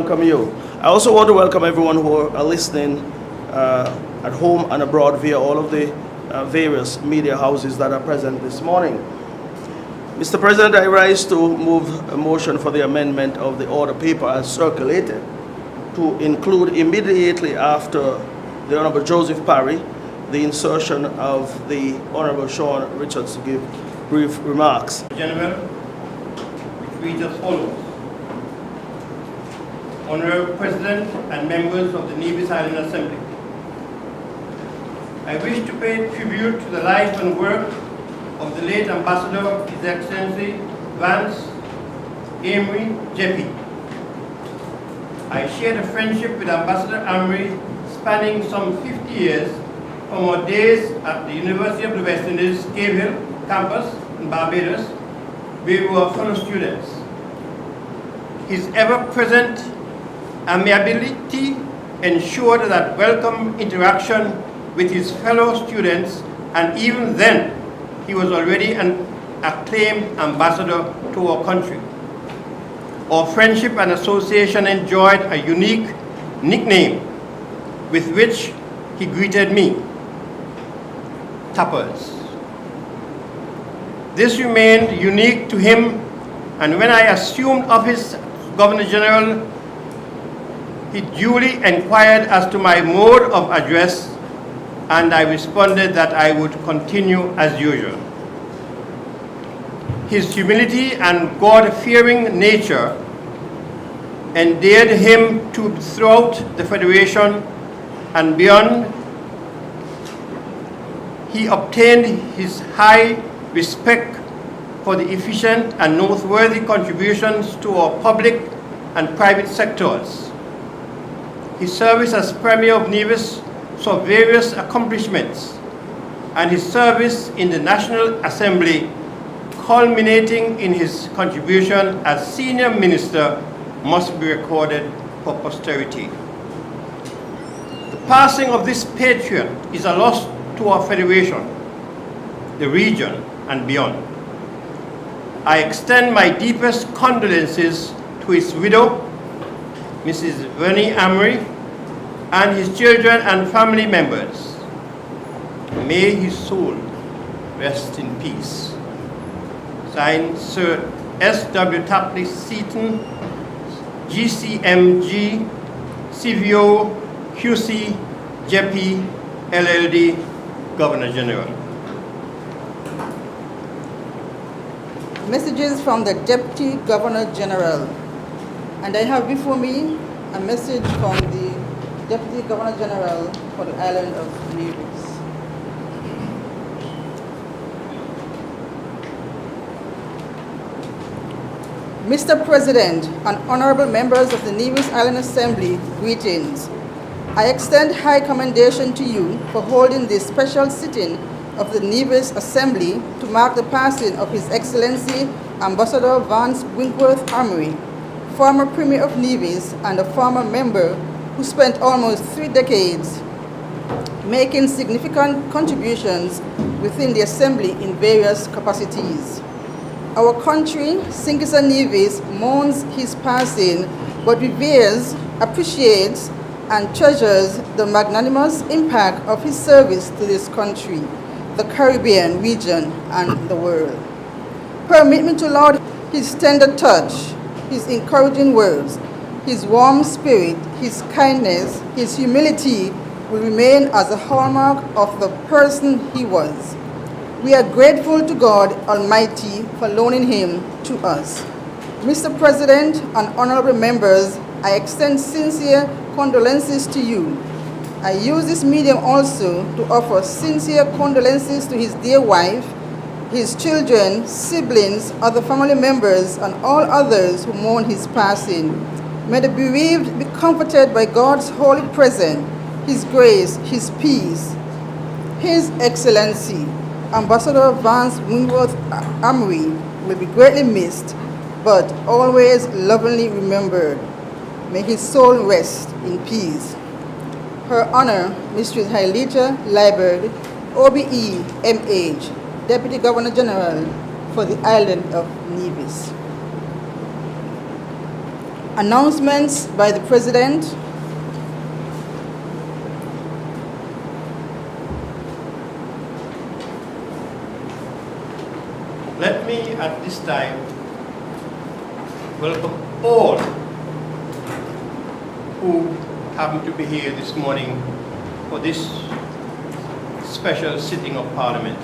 Welcome you. I also want to welcome everyone who are listening at home and abroad via all of the various media houses that are present this morning. Mr. President, I rise to move a motion for the amendment of the order paper as circulated to include immediately after the Honorable Joseph Parry the insertion of the Honorable Sean Richards to give brief remarks. Gentlemen, which reads as follows. Honorable President and members of the Nevis Island Assembly, I wish to pay tribute to the life and work of the late Ambassador, His Excellency Vance Amory, JP. I shared a friendship with Ambassador Amory spanning some 50 years from our days at the University of the West Indies, Cave Hill campus in Barbados, where we were fellow students. His ever-present amiability ensured that welcome interaction with his fellow students, and even then, he was already an acclaimed ambassador to our country. Our friendship and association enjoyed a unique nickname with which he greeted me, Tappers. This remained unique to him, and when I assumed office as Governor General, he duly inquired as to my mode of address, and I responded that I would continue as usual. His humility and God-fearing nature endeared him to throughout the Federation and beyond. He obtained his high respect for the efficient and noteworthy contributions to our public and private sectors. His service as Premier of Nevis saw various accomplishments, and his service in the National Assembly culminating in his contribution as Senior Minister must be recorded for posterity. The passing of this patriot is a loss to our Federation, the region, and beyond. I extend my deepest condolences to his widow, Mrs. Vernie Amory, and his children and family members. May his soul rest in peace. Signed, Sir S.W. Tapley Seaton, GCMG, CVO, QC, JP, LLD, Governor General. Messages from the Deputy Governor General. And I have before me a message from the Deputy Governor General for the island of Nevis. Mr. President and honorable members of the Nevis Island Assembly, greetings. I extend high commendation to you for holding this special sitting of the Nevis Assembly to mark the passing of His Excellency Ambassador Vance Winkworth Amory, former Premier of Nevis and a former member who spent almost 3 decades making significant contributions within the Assembly in various capacities. Our country, Sinkisa Nevis, mourns his passing, but reveres, appreciates, and treasures the magnanimous impact of his service to this country, the Caribbean region, and the world. Permit me to laud his tender touch, his encouraging words, his warm spirit, his kindness, his humility will remain as a hallmark of the person he was. We are grateful to God Almighty for loaning him to us. Mr. President and honorable members, I extend sincere condolences to you. I use this medium also to offer sincere condolences to his dear wife, his children, siblings, other family members, and all others who mourn his passing. May the bereaved be comforted by God's holy presence, his grace, his peace. His Excellency, Ambassador Vance Winkworth Amory, will be greatly missed, but always lovingly remembered. May his soul rest in peace. Her Honor, Mistress Hyleta Liebert, OBE, MH, Deputy Governor General for the island of Nevis. Announcements by the President. Let me at this time welcome all who happen to be here this morning for this special sitting of Parliament.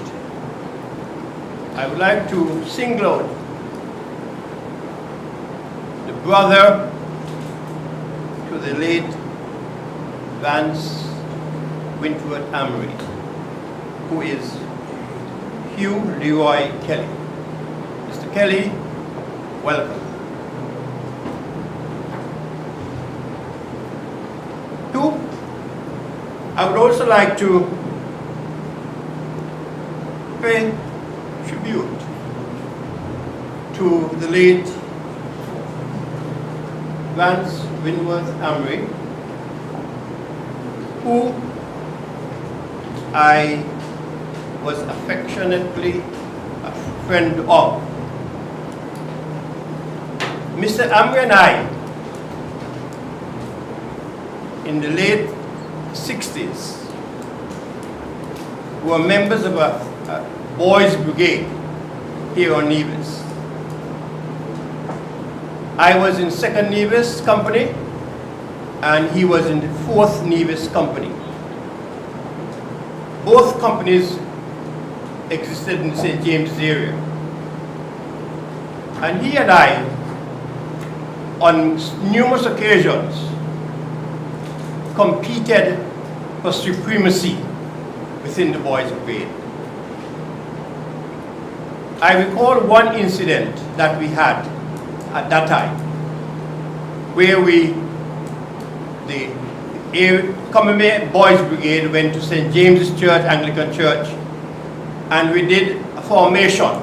I would like to single out the brother to the late Vance Wintworth Amory, who is Hugh Leroy Kelly. Mr. Kelly, welcome. Two, I would also like to pay tribute to the late Vance Wintworth Amory, who I was affectionately a friend of. Mr. Amory and I, in the late 60s, were members of a boys' brigade here on Nevis. I was in 2nd Nevis Company, and he was in the 4th Nevis Company. Both companies existed in the St. James area. And he and I, on numerous occasions, competed for supremacy within the boys' brigade. I recall one incident that we had at that time, where the Common Boys Brigade went to St. James's Church, Anglican Church, and we did a formation.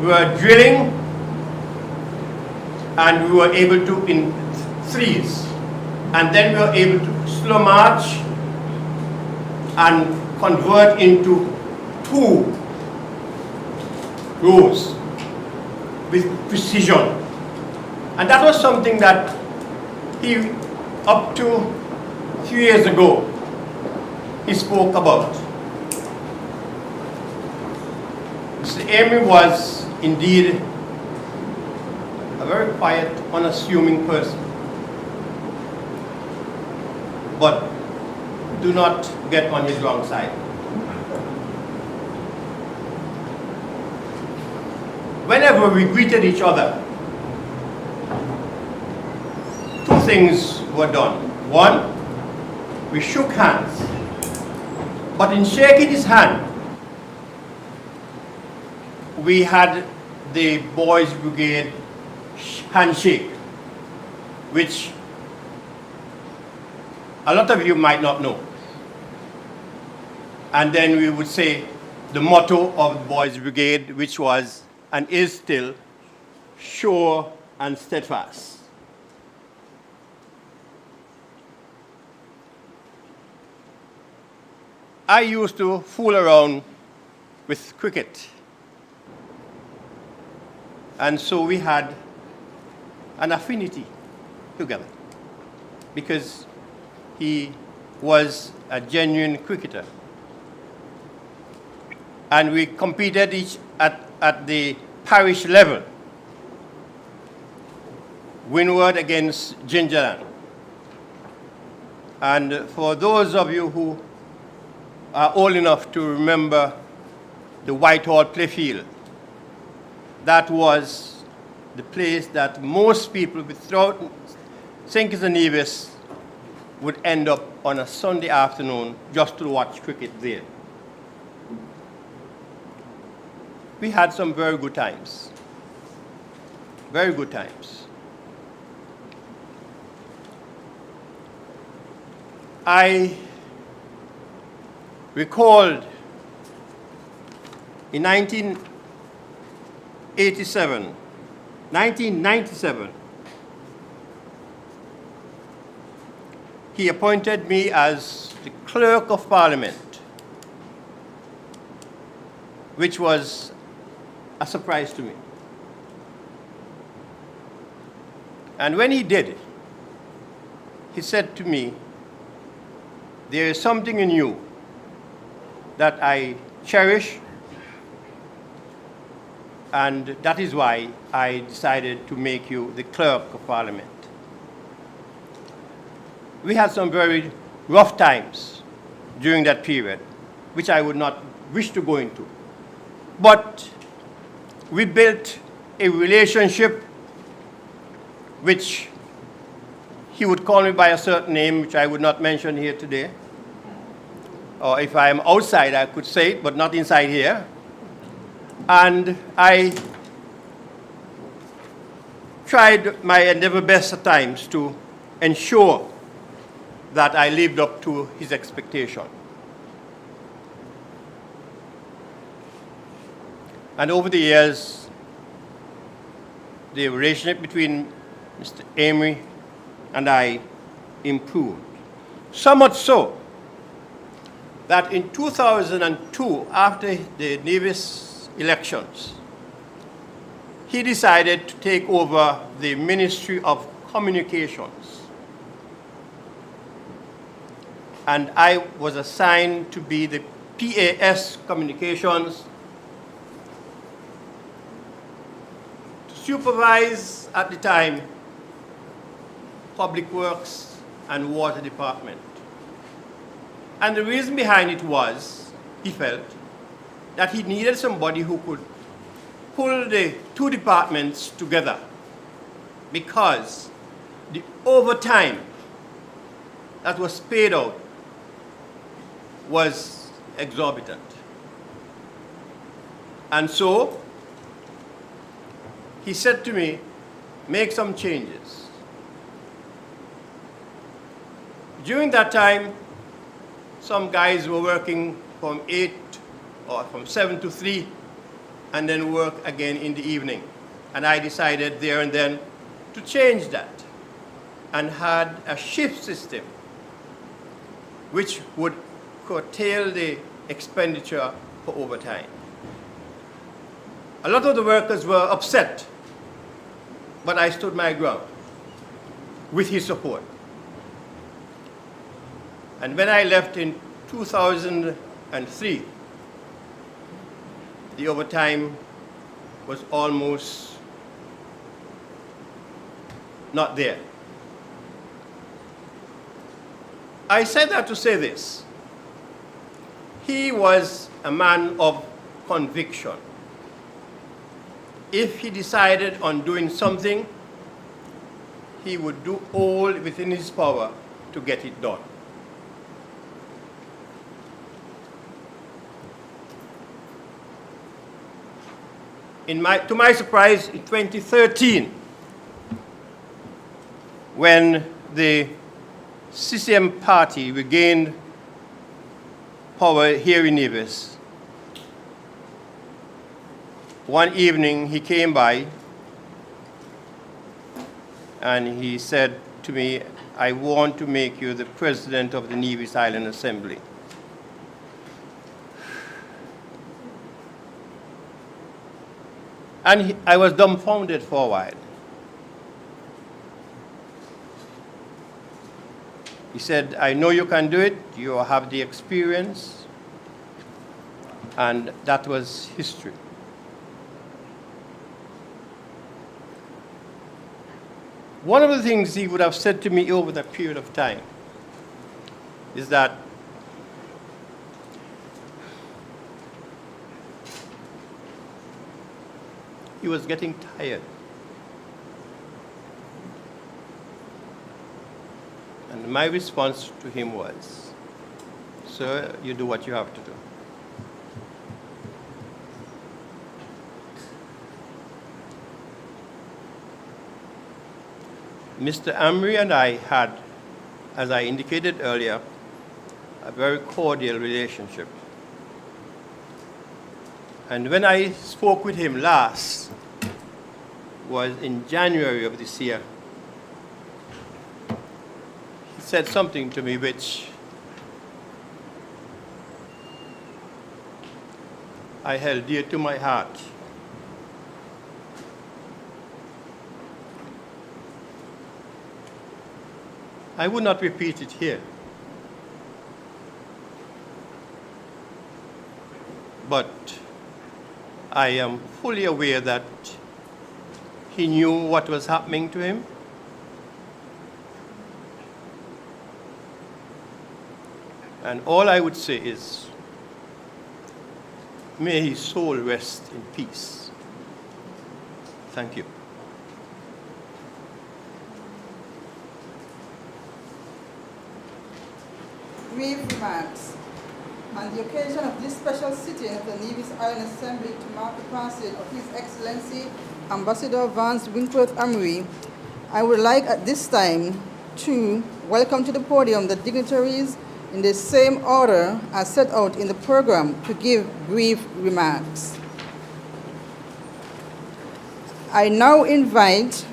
We were drilling, and we were able to, in threes, and then we were able to slow march and convert into 2 rows with precision. And that was something that he, up to a few years ago, he spoke about. Mr. Amory was indeed a very quiet, unassuming person. But do not get on his wrong side. Whenever we greeted each other, 2 things were done. One, we shook hands. But in shaking his hand, we had the Boys Brigade handshake, which a lot of you might not know. And then we would say the motto of the Boys Brigade, which was and is still sure and steadfast. I used to fool around with cricket. And so we had an affinity together because he was a genuine cricketer. And we competed each at the parish level. Windward against Gingerland. And for those of you who are old enough to remember the Whitehall playfield, that was the place that most people throughout St. Kitts and Nevis would end up on a Sunday afternoon just to watch cricket there. We had some very good times. Very good times. I recalled in 1997, he appointed me as the Clerk of Parliament, which was a surprise to me. And when he did, he said to me, "There is something in you that I cherish, and that is why I decided to make you the Clerk of Parliament." We had some very rough times during that period, which I would not wish to go into. But we built a relationship which he would call me by a certain name, which I would not mention here today. Or if I am outside, I could say it, but not inside here. And I tried my endeavor best at times to ensure that I lived up to his expectation. And over the years, the relationship between Mr. Amory and I improved. So much so that in 2002, after the Nevis elections, he decided to take over the Ministry of Communications. And I was assigned to be the PAS Communications, to supervise at the time Public Works and Water Department. And the reason behind it was, he felt, that he needed somebody who could pull the two departments together, because the overtime that was paid out was exorbitant. And so he said to me, "Make some changes." During that time, some guys were working from 8 or from 7 to 3 and then work again in the evening. And I decided there and then to change that and had a shift system which would curtail the expenditure for overtime. A lot of the workers were upset, but I stood my ground with his support. And when I left in 2003, the overtime was almost not there. I said that to say this. He was a man of conviction. If he decided on doing something, he would do all within his power to get it done. To my surprise, in 2013, when the CCM party regained power here in Nevis, one evening he came by and he said to me, "I want to make you the president of the Nevis Island Assembly." And I was dumbfounded for a while. He said, "I know you can do it, you have the experience," and that was history. One of the things he would have said to me over that period of time is that he was getting tired. And my response to him was, "Sir, you do what you have to do." Mr. Amory and I had, as I indicated earlier, a very cordial relationship. And when I spoke with him last, was in January of this year, he said something to me which I held dear to my heart. I would not repeat it here. But I am fully aware that he knew what was happening to him. And all I would say is, may his soul rest in peace. Thank you. Brief remarks. On the occasion of this special sitting of the Nevis Island Assembly to mark the passing of His Excellency Ambassador Vance Amory, I would like at this time to welcome to the podium the dignitaries in the same order as set out in the program to give brief remarks. I now invite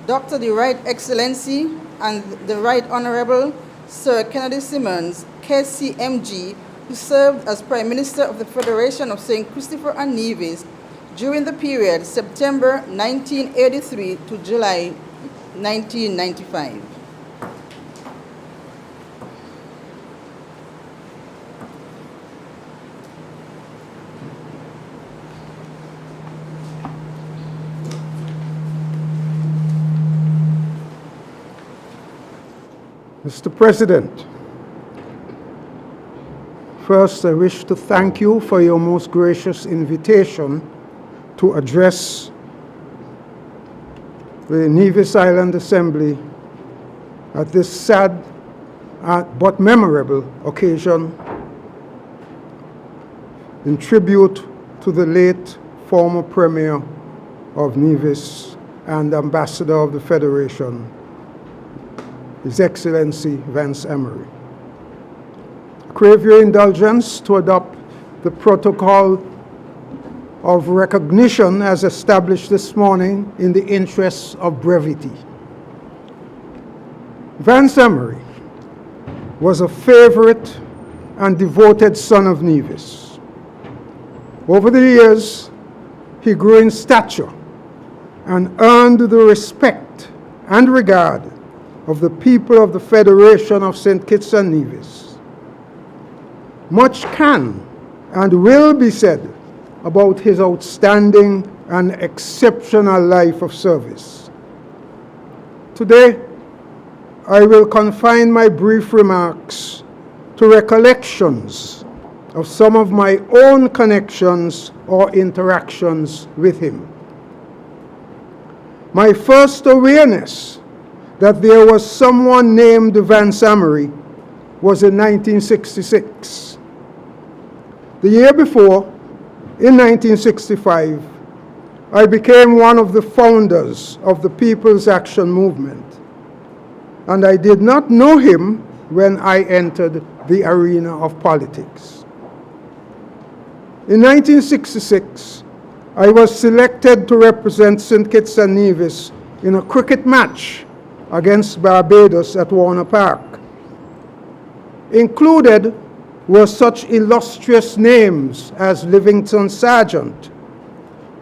Dr. the Right Excellency and the Right Honorable Sir Kennedy Simmons, KCMG, who served as Prime Minister of the Federation of St. Christopher and Nevis during the period September 1983 to July 1995. Mr. President, first I wish to thank you for your most gracious invitation to address the Nevis Island Assembly at this sad but memorable occasion in tribute to the late former Premier of Nevis and Ambassador of the Federation, His Excellency Vance Amory. Crave your indulgence to adopt the protocol of recognition as established this morning in the interests of brevity. Vance Amory was a favorite and devoted son of Nevis. Over the years, he grew in stature and earned the respect and regard of the people of the Federation of St. Kitts and Nevis. Much can and will be said about his outstanding and exceptional life of service. Today, I will confine my brief remarks to recollections of some of my own connections or interactions with him. My first awareness that there was someone named Vance Amory was in 1966. The year before, in 1965, I became one of the founders of the People's Action Movement, and I did not know him when I entered the arena of politics. In 1966, I was selected to represent St. Kitts and Nevis in a cricket match against Barbados at Warner Park. Included were such illustrious names as Livingston Sargent,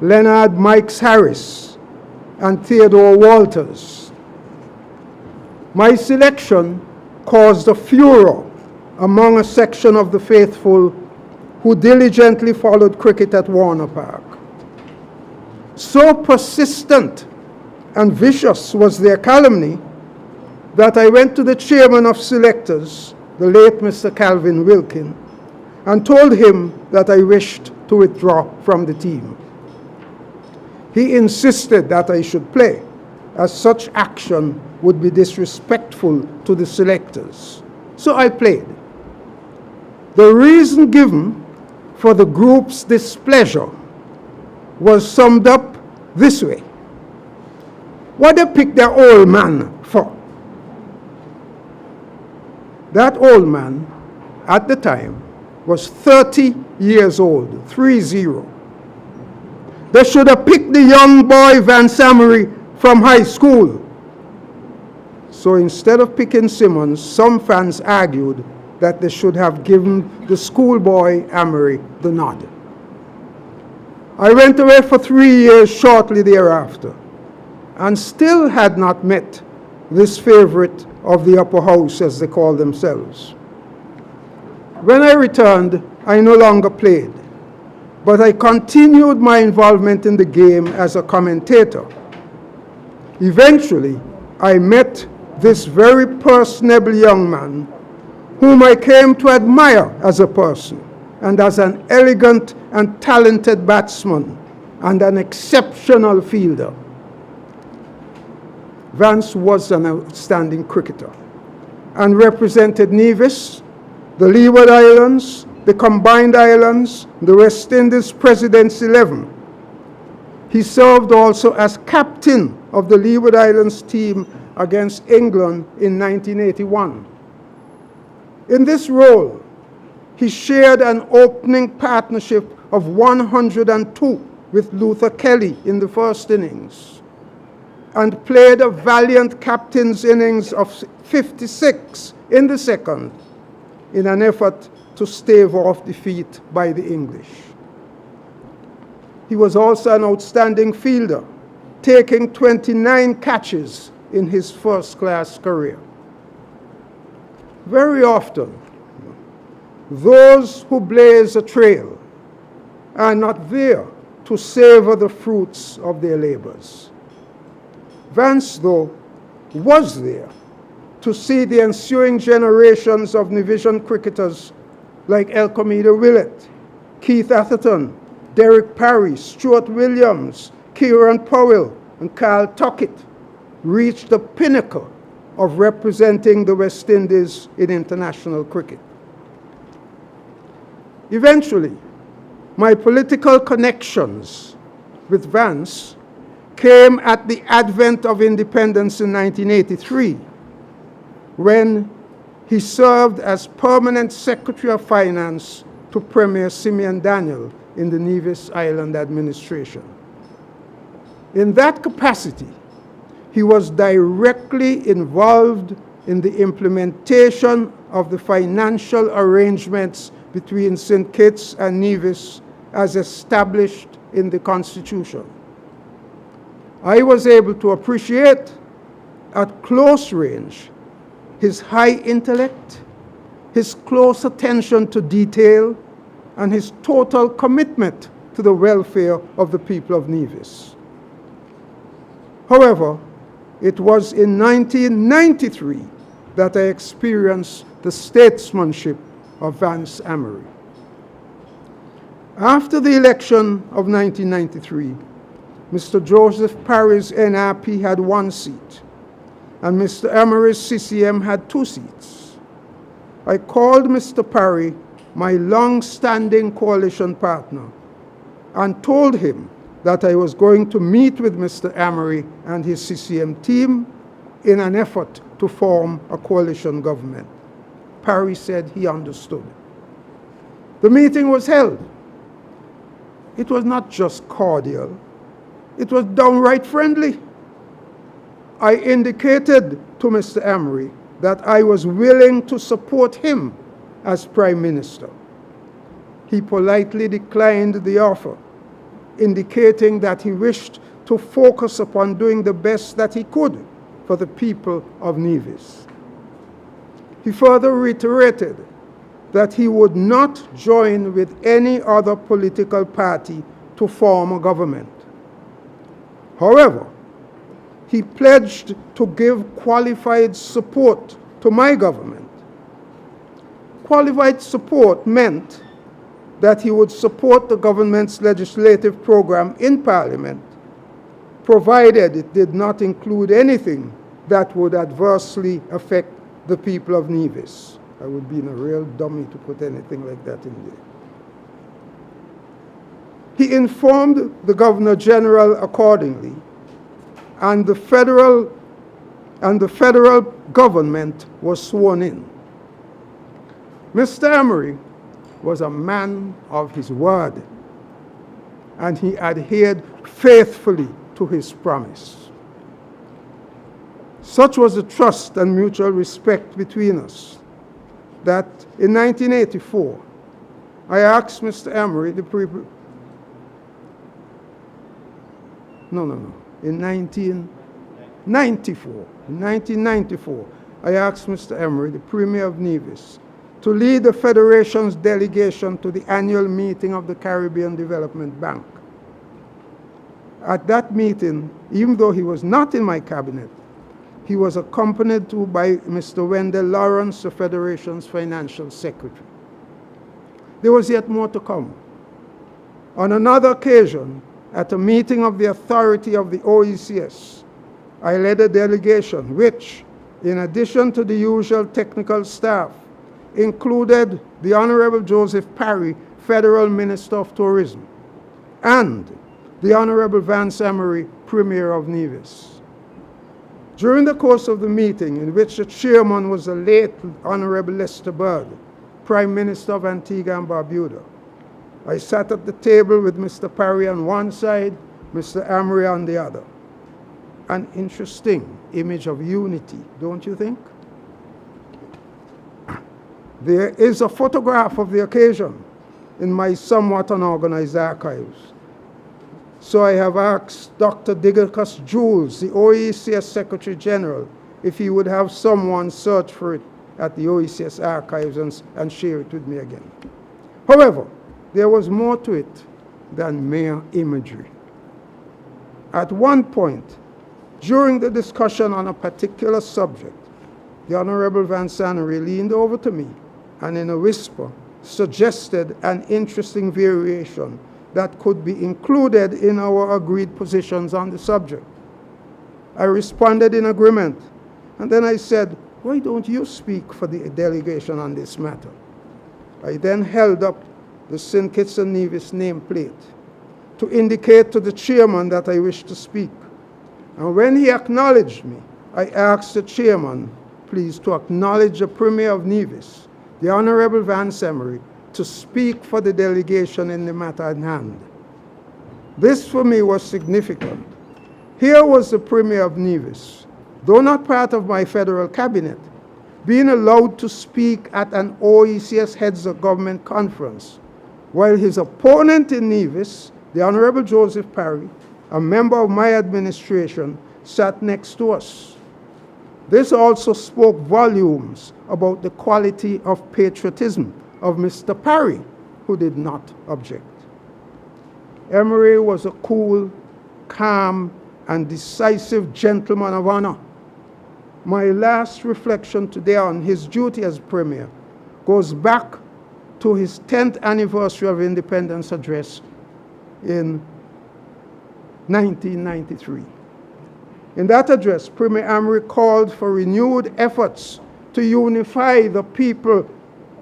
Leonard Mikes Harris, and Theodore Walters. My selection caused a furor among a section of the faithful who diligently followed cricket at Warner Park. So persistent and vicious was their calumny that I went to the chairman of selectors, the late Mr. Calvin Wilkin, and told him that I wished to withdraw from the team. He insisted that I should play, as such action would be disrespectful to the selectors. So I played. The reason given for the group's displeasure was summed up this way: what they picked their old man for? That old man, at the time, was 30 years old, 30. They should have picked the young boy Vance Amory from high school. So instead of picking Simmons, some fans argued that they should have given the schoolboy Amory the nod. I went away for 3 years shortly thereafter, and still had not met this favorite of the upper house, as they call themselves. When I returned, I no longer played, but I continued my involvement in the game as a commentator. Eventually, I met this very personable young man whom I came to admire as a person and as an elegant and talented batsman and an exceptional fielder. Vance was an outstanding cricketer and represented Nevis, the Leeward Islands, the Combined Islands, the West Indies President's 11. He served also as captain of the Leeward Islands team against England in 1981. In this role, he shared an opening partnership of 102 with Luther Kelly in the first innings and played a valiant captain's innings of 56 in the second in an effort to stave off defeat by the English. He was also an outstanding fielder, taking 29 catches in his first-class career. Very often, those who blaze a trail are not there to savor the fruits of their labors. Vance, though, was there to see the ensuing generations of Nevisian cricketers like Elcomida Willett, Keith Atherton, Derek Parry, Stuart Williams, Kieran Powell, and Carl Tuckett reach the pinnacle of representing the West Indies in international cricket. Eventually, my political connections with Vance came at the advent of independence in 1983, when he served as permanent Secretary of Finance to Premier Simeon Daniel in the Nevis Island administration. In that capacity, he was directly involved in the implementation of the financial arrangements between St. Kitts and Nevis as established in the Constitution. I was able to appreciate at close range his high intellect, his close attention to detail, and his total commitment to the welfare of the people of Nevis. However, it was in 1993 that I experienced the statesmanship of Vance Amory. After the election of 1993, Mr. Joseph Parry's NRP had 1 seat, and Mr. Amory's CCM had 2 seats. I called Mr. Parry my long-standing coalition partner and told him that I was going to meet with Mr. Amory and his CCM team in an effort to form a coalition government. Parry said he understood. The meeting was held. It was not just cordial, it was downright friendly. I indicated to Mr. Amory that I was willing to support him as Prime Minister. He politely declined the offer, indicating that he wished to focus upon doing the best that he could for the people of Nevis. He further reiterated that he would not join with any other political party to form a government. However, he pledged to give qualified support to my government. Qualified support meant that he would support the government's legislative program in Parliament, provided it did not include anything that would adversely affect the people of Nevis. I would be in a real dummy to put anything like that in there. He informed the Governor General accordingly, and the federal government was sworn in. Mr. Amory was a man of his word, and he adhered faithfully to his promise. Such was the trust and mutual respect between us that in 1984, I asked Mr. Amory, in 1994, I asked Mr. Amory, the Premier of Nevis, to lead the Federation's delegation to the annual meeting of the Caribbean Development Bank. At that meeting, even though he was not in my cabinet, he was accompanied by Mr. Wendell Lawrence, the Federation's Financial Secretary. There was yet more to come. On another occasion, at a meeting of the authority of the OECS, I led a delegation which, in addition to the usual technical staff, included the Honorable Joseph Parry, Federal Minister of Tourism, and the Honorable Vance Amory, Premier of Nevis. During the course of the meeting, in which the chairman was the late Honorable Lester Bird, Prime Minister of Antigua and Barbuda, I sat at the table with Mr. Parry on one side, Mr. Amory on the other. An interesting image of unity, don't you think? There is a photograph of the occasion in my somewhat unorganized archives. So I have asked Dr. Diggercus Jules, the OECS Secretary General, if he would have someone search for it at the OECS archives and share it with me again. However, there was more to it than mere imagery. At one point, during the discussion on a particular subject, the Honorable Vance Amory leaned over to me and in a whisper suggested an interesting variation that could be included in our agreed positions on the subject. I responded in agreement, and then I said, "Why don't you speak for the delegation on this matter?" I then held up the St. Kitts and Nevis nameplate to indicate to the chairman that I wished to speak. And when he acknowledged me, I asked the chairman, please, to acknowledge the Premier of Nevis, the Honorable Vance Amory, to speak for the delegation in the matter at hand. This for me was significant. Here was the Premier of Nevis, though not part of my federal cabinet, being allowed to speak at an OECS Heads of Government conference, while his opponent in Nevis, the Honorable Joseph Parry, a member of my administration, sat next to us. This also spoke volumes about the quality of patriotism of Mr. Parry, who did not object. Amory was a cool, calm, and decisive gentleman of honor. My last reflection today on his duty as Premier goes back to his 10th anniversary of independence address in 1993. In that address, Premier Amory called for renewed efforts to unify the people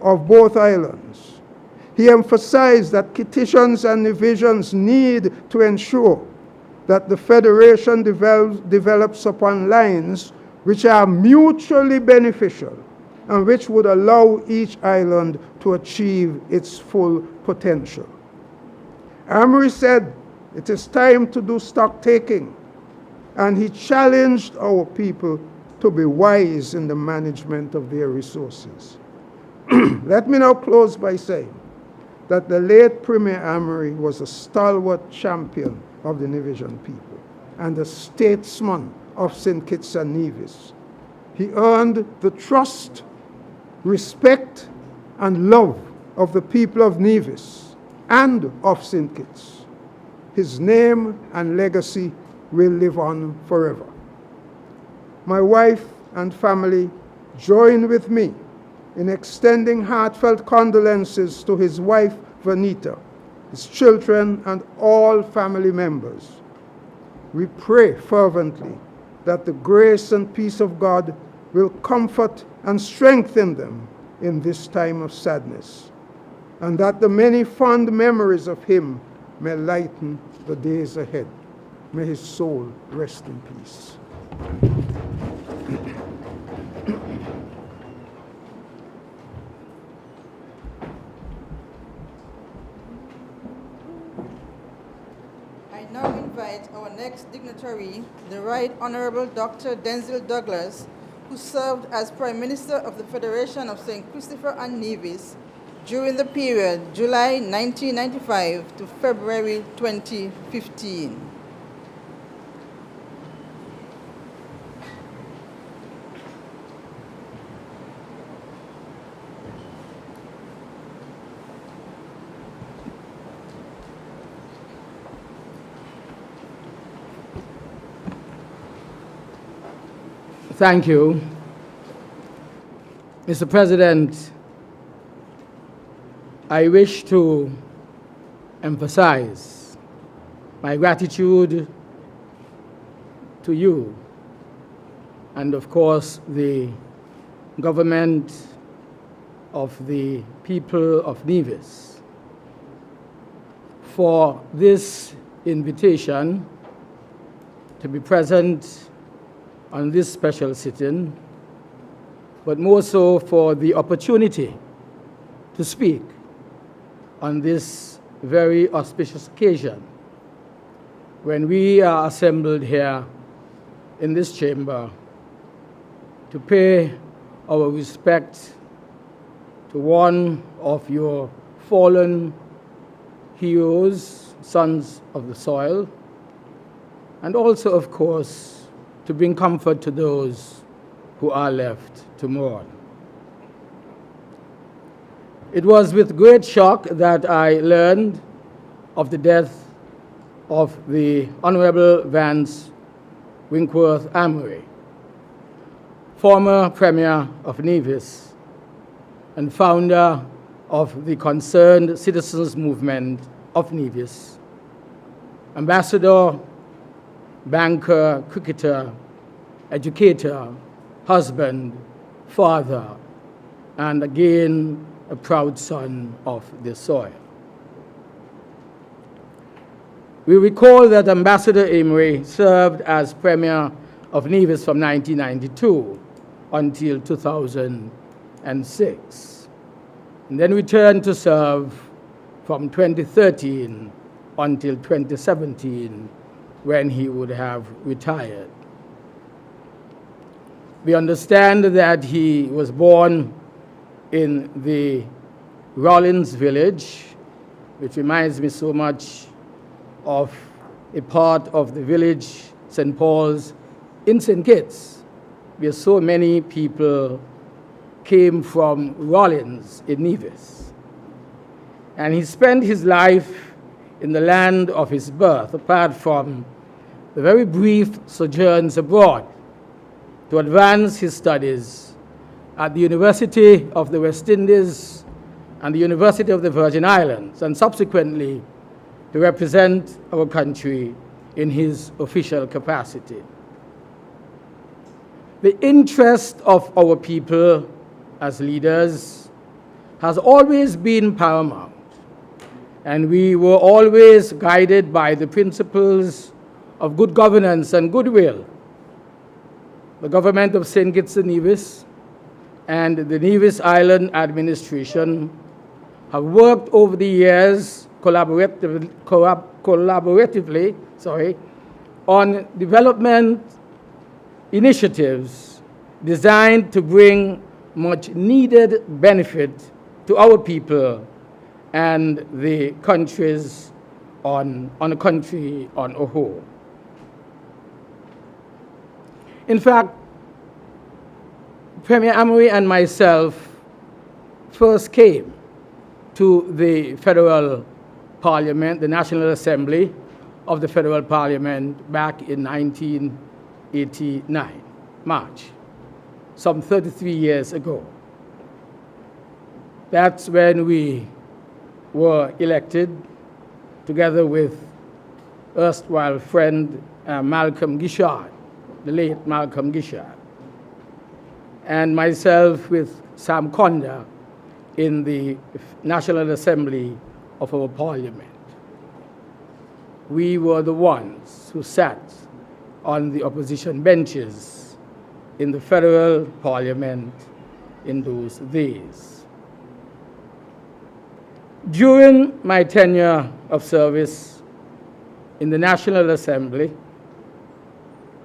of both islands. He emphasized that Kittitians and Nevisians need to ensure that the Federation develops upon lines which are mutually beneficial and which would allow each island to achieve its full potential. Amory said, it is time to do stock taking, and he challenged our people to be wise in the management of their resources. Let me now close by saying that the late Premier Amory was a stalwart champion of the Nevisian people and a statesman of St. Kitts and Nevis. He earned the trust, respect, and love of the people of Nevis and of St. Kitts. His name and legacy will live on forever. My wife and family join with me in extending heartfelt condolences to his wife, Vanita, his children, and all family members. We pray fervently that the grace and peace of God will comfort and strengthen them in this time of sadness, and that the many fond memories of him may lighten the days ahead. May his soul rest in peace. I now invite our next dignitary, the Right Honorable Dr. Denzil Douglas, who served as Prime Minister of the Federation of St. Christopher and Nevis during the period July 1995 to February 2015. Thank you. Mr. President, I wish to emphasize my gratitude to you and, of course, the government of the people of Nevis for this invitation to be present on this special sitting, but more so for the opportunity to speak on this very auspicious occasion when we are assembled here in this chamber to pay our respect to one of your fallen heroes, sons of the soil, and also, of course, to bring comfort to those who are left to mourn. It was with great shock that I learned of the death of the Honorable Vance Winkworth Amory, former Premier of Nevis and founder of the Concerned Citizens Movement of Nevis, ambassador, banker, cricketer, educator, husband, father, and again, a proud son of the soil. We recall that Ambassador Amory served as Premier of Nevis from 1992 until 2006, and then returned to serve from 2013 until 2017, when he would have retired. We understand that he was born in the Rollins village, which reminds me so much of a part of the village, St. Paul's, in St. Kitts, where so many people came from Rollins in Nevis. And he spent his life in the land of his birth, apart from the very brief sojourns abroad to advance his studies at the University of the West Indies and the University of the Virgin Islands, and subsequently to represent our country in his official capacity. The interest of our people as leaders has always been paramount, and we were always guided by the principles of good governance and goodwill. The government of St. Kitts and Nevis and the Nevis Island administration have worked over the years collaboratively on development initiatives designed to bring much needed benefit to our people and the countries on a country on a whole. In fact, Premier Amory and myself first came to the Federal Parliament, the National Assembly of the Federal Parliament, back in 1989, March, some 33 years ago. That's when we were elected, together with erstwhile friend Malcolm Gishard, the late Malcolm Gishard, and myself with Sam Conda in the National Assembly of our Parliament. We were the ones who sat on the opposition benches in the Federal Parliament in those days. During my tenure of service in the National Assembly,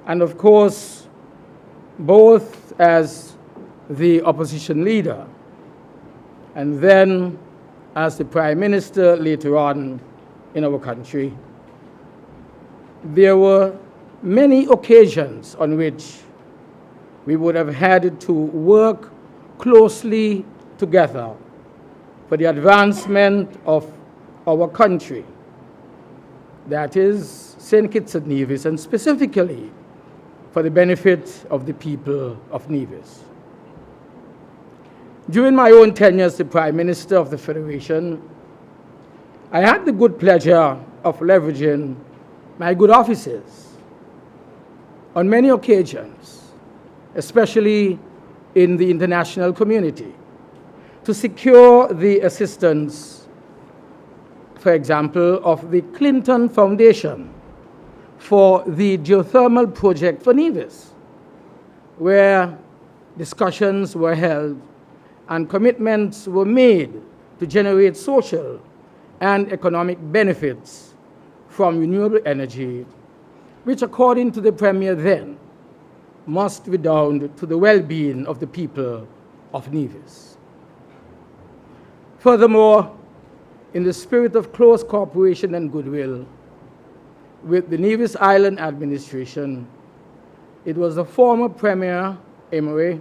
and of course, both as the opposition leader and then as the Prime Minister later on in our country, there were many occasions on which we would have had to work closely together for the advancement of our country, that is St. Kitts and Nevis, and specifically for the benefit of the people of Nevis. During my own tenure as the Prime Minister of the Federation, I had the good pleasure of leveraging my good offices on many occasions, especially in the international community, to secure the assistance, for example, of the Clinton Foundation for the geothermal project for Nevis, where discussions were held and commitments were made to generate social and economic benefits from renewable energy, which, according to the Premier then, must redound to the well-being of the people of Nevis. Furthermore, in the spirit of close cooperation and goodwill with the Nevis Island administration, it was the former Premier, Amory,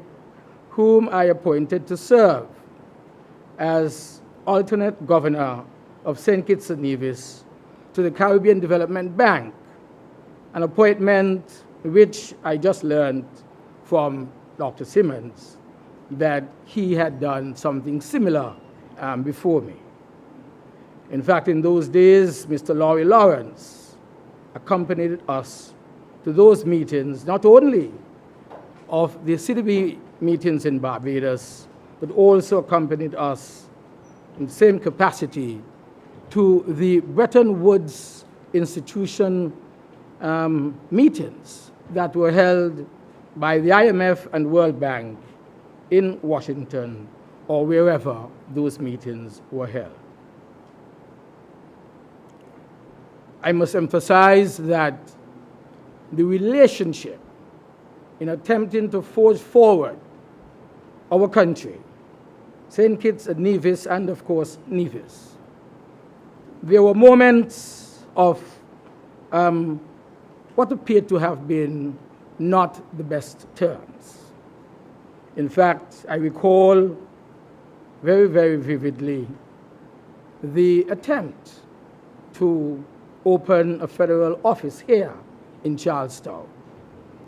whom I appointed to serve as alternate governor of St. Kitts and Nevis to the Caribbean Development Bank, an appointment which I just learned from Dr. Simmons that he had done something similar before me. In fact, in those days, Mr. Laurie Lawrence accompanied us to those meetings, not only of the CDB meetings in Barbados, but also accompanied us in the same capacity to the Bretton Woods institution meetings that were held by the IMF and World Bank in Washington or wherever those meetings were held. I must emphasize that the relationship in attempting to forge forward our country, St. Kitts and Nevis, and of course Nevis, there were moments of what appeared to have been not the best terms. In fact, I recall very, very vividly the attempt to open a federal office here in Charlestown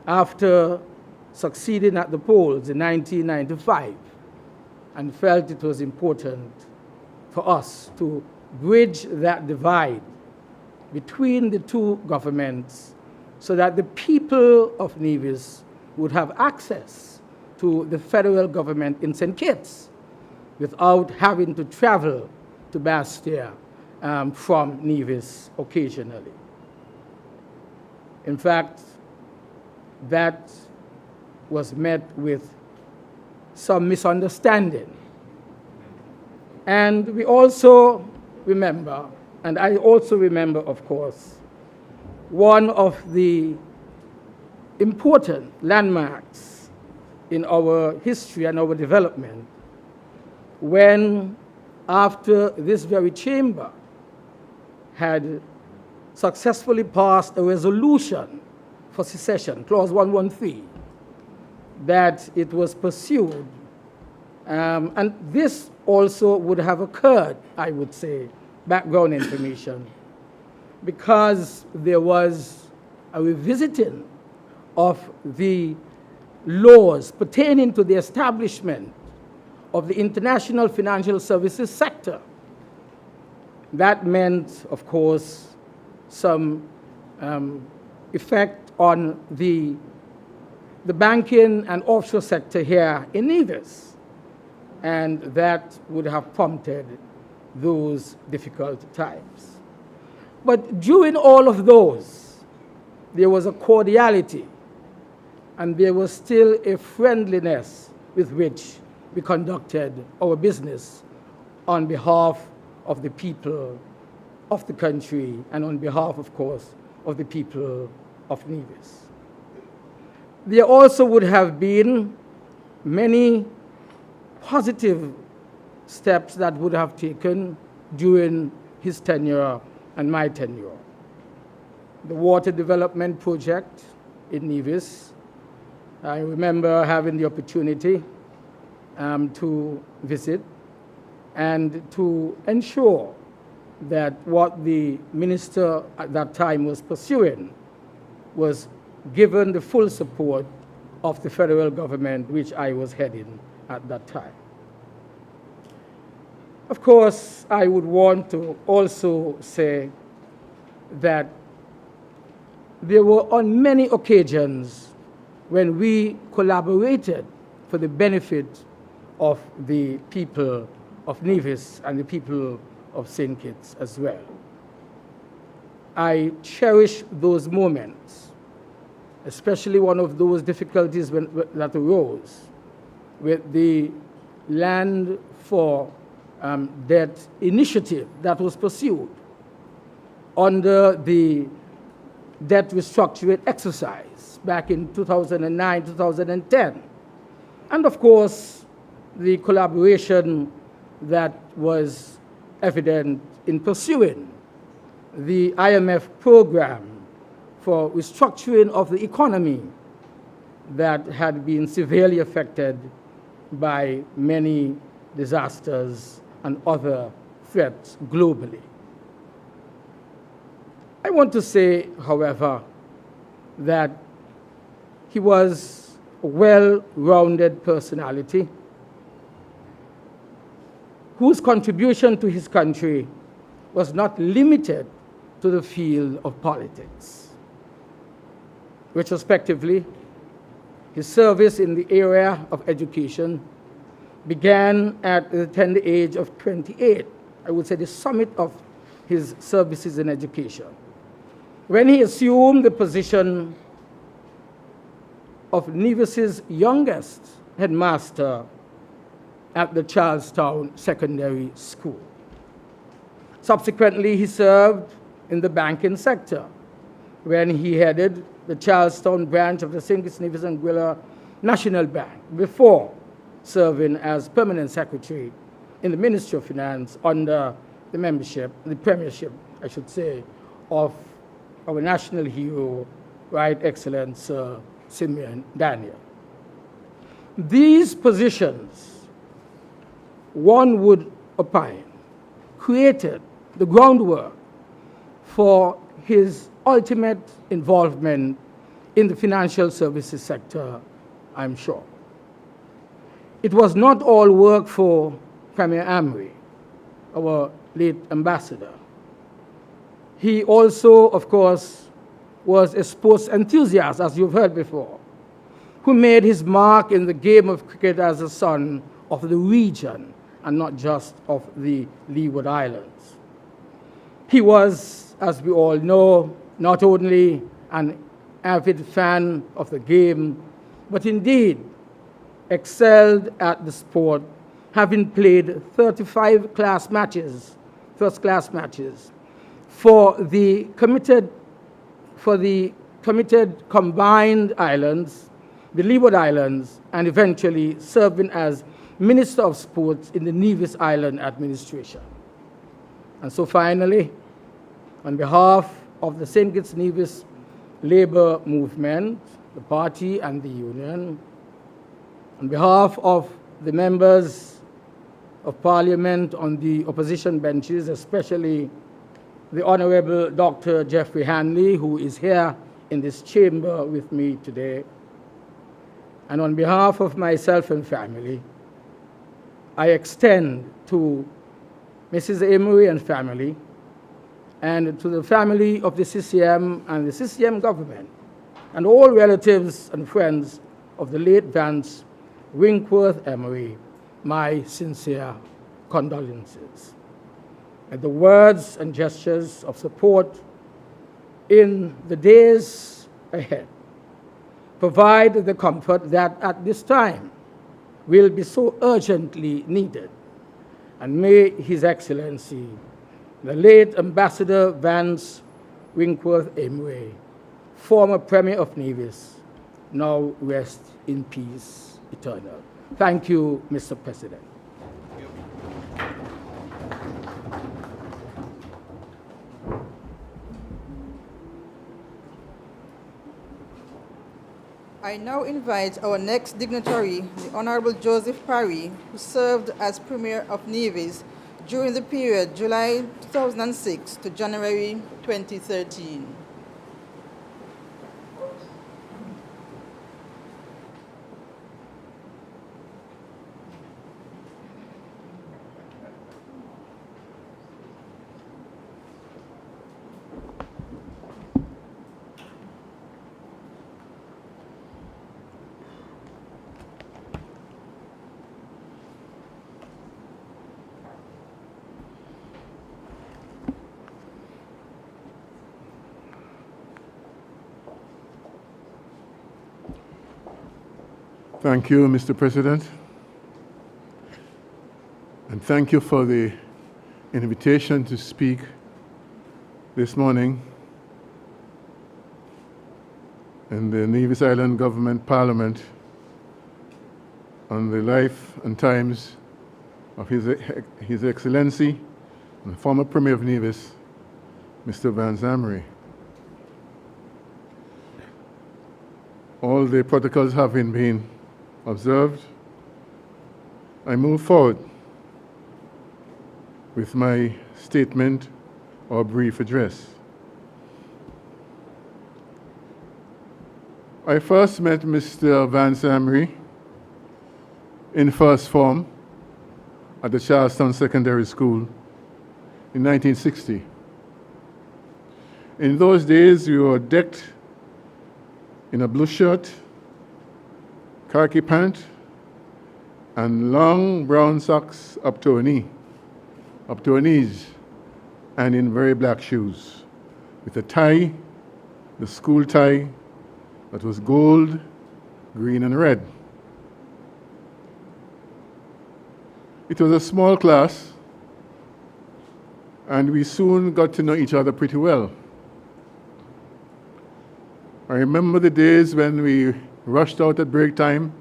after succeeding at the polls in 1995, and felt it was important for us to bridge that divide between the two governments so that the people of Nevis would have access to the federal government in St. Kitts without having to travel to Bastia from Nevis occasionally. In fact, that was met with some misunderstanding. And we also remember, and I also remember, of course, one of the important landmarks in our history and our development, when, after this very chamber had successfully passed a resolution for secession, Clause 113, that it was pursued. And this also would have occurred, I would say, background information, because there was a revisiting of the laws pertaining to the establishment of the international financial services sector. That meant, of course, some effect on the banking and offshore sector here in Nevis, and that would have prompted those difficult times. But during all of those, there was a cordiality, and there was still a friendliness with which we conducted our business on behalf of the people of the country and on behalf, of course, of the people of Nevis. There also would have been many positive steps that would have taken during his tenure and my tenure. The water development project in Nevis, I remember having the opportunity to visit and to ensure that what the minister at that time was pursuing was given the full support of the federal government, which I was heading at that time. Of course, I would want to also say that there were on many occasions when we collaborated for the benefit of the people of Nevis and the people of St. Kitts as well. I cherish those moments, especially one of those difficulties that arose with the Land for Debt initiative that was pursued under the debt restructuring exercise back in 2009, 2010. And of course, the collaboration that was evident in pursuing the IMF program for restructuring of the economy that had been severely affected by many disasters and other threats globally. I want to say, however, that he was a well-rounded personality whose contribution to his country was not limited to the field of politics. Retrospectively, his service in the area of education began at the tender age of 28, I would say the summit of his services in education, when he assumed the position of Nevis's youngest headmaster at the Charlestown Secondary School. Subsequently, he served in the banking sector when he headed the Charlestown branch of the St. Kitts Nevis and Anguilla National Bank before serving as permanent secretary in the Ministry of Finance under the premiership, I should say, of our national hero, Right Excellent Sir Simeon Daniel. These positions, one would opine, created the groundwork for his ultimate involvement in the financial services sector, I'm sure. It was not all work for Premier Amory, our late ambassador. He also, of course, was a sports enthusiast, as you've heard before, who made his mark in the game of cricket as a son of the region and not just of the Leeward Islands. He was, as we all know, not only an avid fan of the game, but indeed excelled at the sport, having played 35 first-class matches for the committed combined islands, the Leeward Islands, and eventually serving as Minister of Sports in the Nevis Island administration. And so finally, on behalf of the St. Kitts Nevis labor movement, the party and the union, on behalf of the members of Parliament on the opposition benches, especially the Honorable Dr. Jeffrey Hanley, who is here in this chamber with me today, and on behalf of myself and family, I extend to Mrs. Amory and family, and to the family of the CCM and the CCM government, and all relatives and friends of the late Vance Winkworth Amory, my sincere condolences. And the words and gestures of support in the days ahead provide the comfort that at this time will be so urgently needed. And may His Excellency, the late Ambassador Vance Winkworth Amory, former Premier of Nevis, now rest in peace eternal. Thank you, Mr. President. I now invite our next dignitary, the Honorable Joseph Parry, who served as Premier of Nevis during the period July 2006 to January 2013. Thank you, Mr. President. And thank you for the invitation to speak this morning in the Nevis Island Government Parliament on the life and times of His Excellency and the former Premier of Nevis, Mr. Vance Amory. All the protocols having been observed, I move forward with my statement or brief address. I first met Mr. Vance Amory in first form at the Charlestown Secondary School in 1960. In those days, we were decked in a blue shirt, khaki pant, and long brown socks up to our knees, and in very black shoes, with a tie, the school tie, that was gold, green, and red. It was a small class, and we soon got to know each other pretty well. I remember the days when we rushed out at break time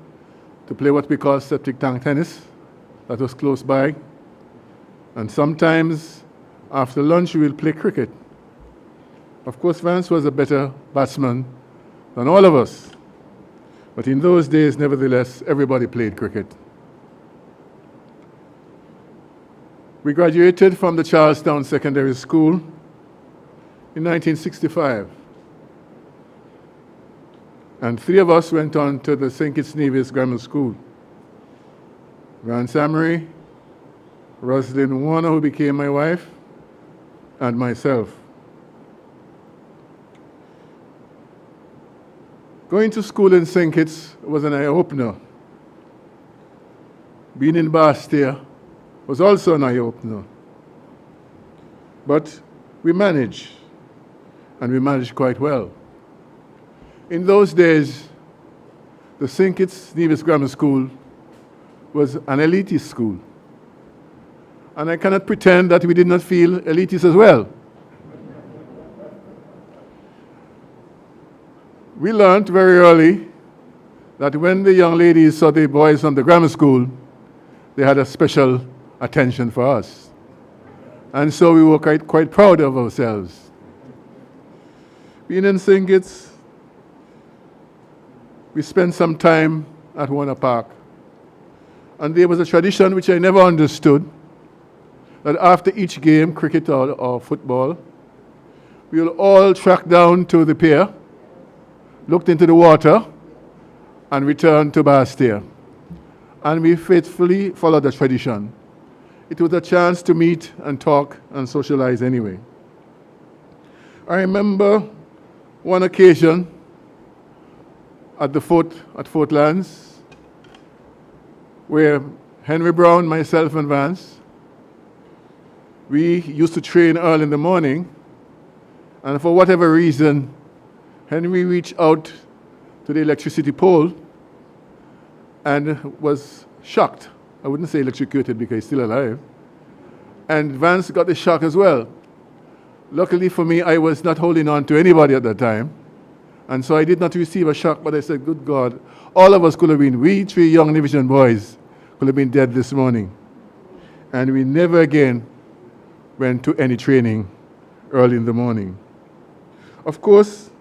to play what we call septic tank tennis, that was close by. And sometimes after lunch we'll play cricket. Of course, Vance was a better batsman than all of us. But in those days, nevertheless, everybody played cricket. We graduated from the Charlestown Secondary School in 1965. And three of us went on to the St. Kitts Nevis Grammar School. Vance Amory, Rosalind Warner, who became my wife, and myself. Going to school in St. Kitts was an eye-opener. Being in Bastia was also an eye-opener. But we managed, and we managed quite well. In those days, the St. Kitts Nevis Grammar School was an elitist school. And I cannot pretend that we did not feel elitist as well. We learned very early that when the young ladies saw the boys from the grammar school, they had a special attention for us. And so we were quite proud of ourselves. Being in St. Kitts, we spent some time at Warner Park. And there was a tradition which I never understood, that after each game, cricket or football, we will all track down to the pier, looked into the water, and returned to Bastia. And we faithfully followed the tradition. It was a chance to meet and talk and socialize anyway. I remember one occasion at Fort Lands, where Henry Brown, myself, and Vance, we used to train early in the morning, and for whatever reason, Henry reached out to the electricity pole and was shocked. I wouldn't say electrocuted because he's still alive. And Vance got the shock as well. Luckily for me, I was not holding on to anybody at that time. And so I did not receive a shock, but I said, good God, all of us could have been, we three young Nevisian boys could have been dead this morning. And we never again went to any training early in the morning. Of course,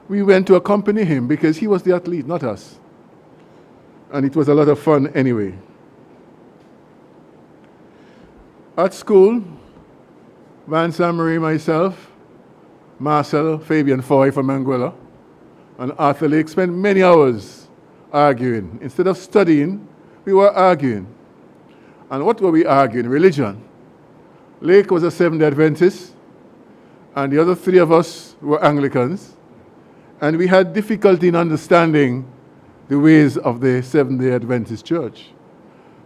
we went to accompany him because he was the athlete, not us. And it was a lot of fun anyway. At school, Vance Amory, myself, Marcel Fabian Foy from Anguilla, and Arthur Lake spent many hours arguing. Instead of studying, we were arguing. And what were we arguing? Religion. Lake was a Seventh-day Adventist, and the other three of us were Anglicans, and we had difficulty in understanding the ways of the Seventh-day Adventist Church.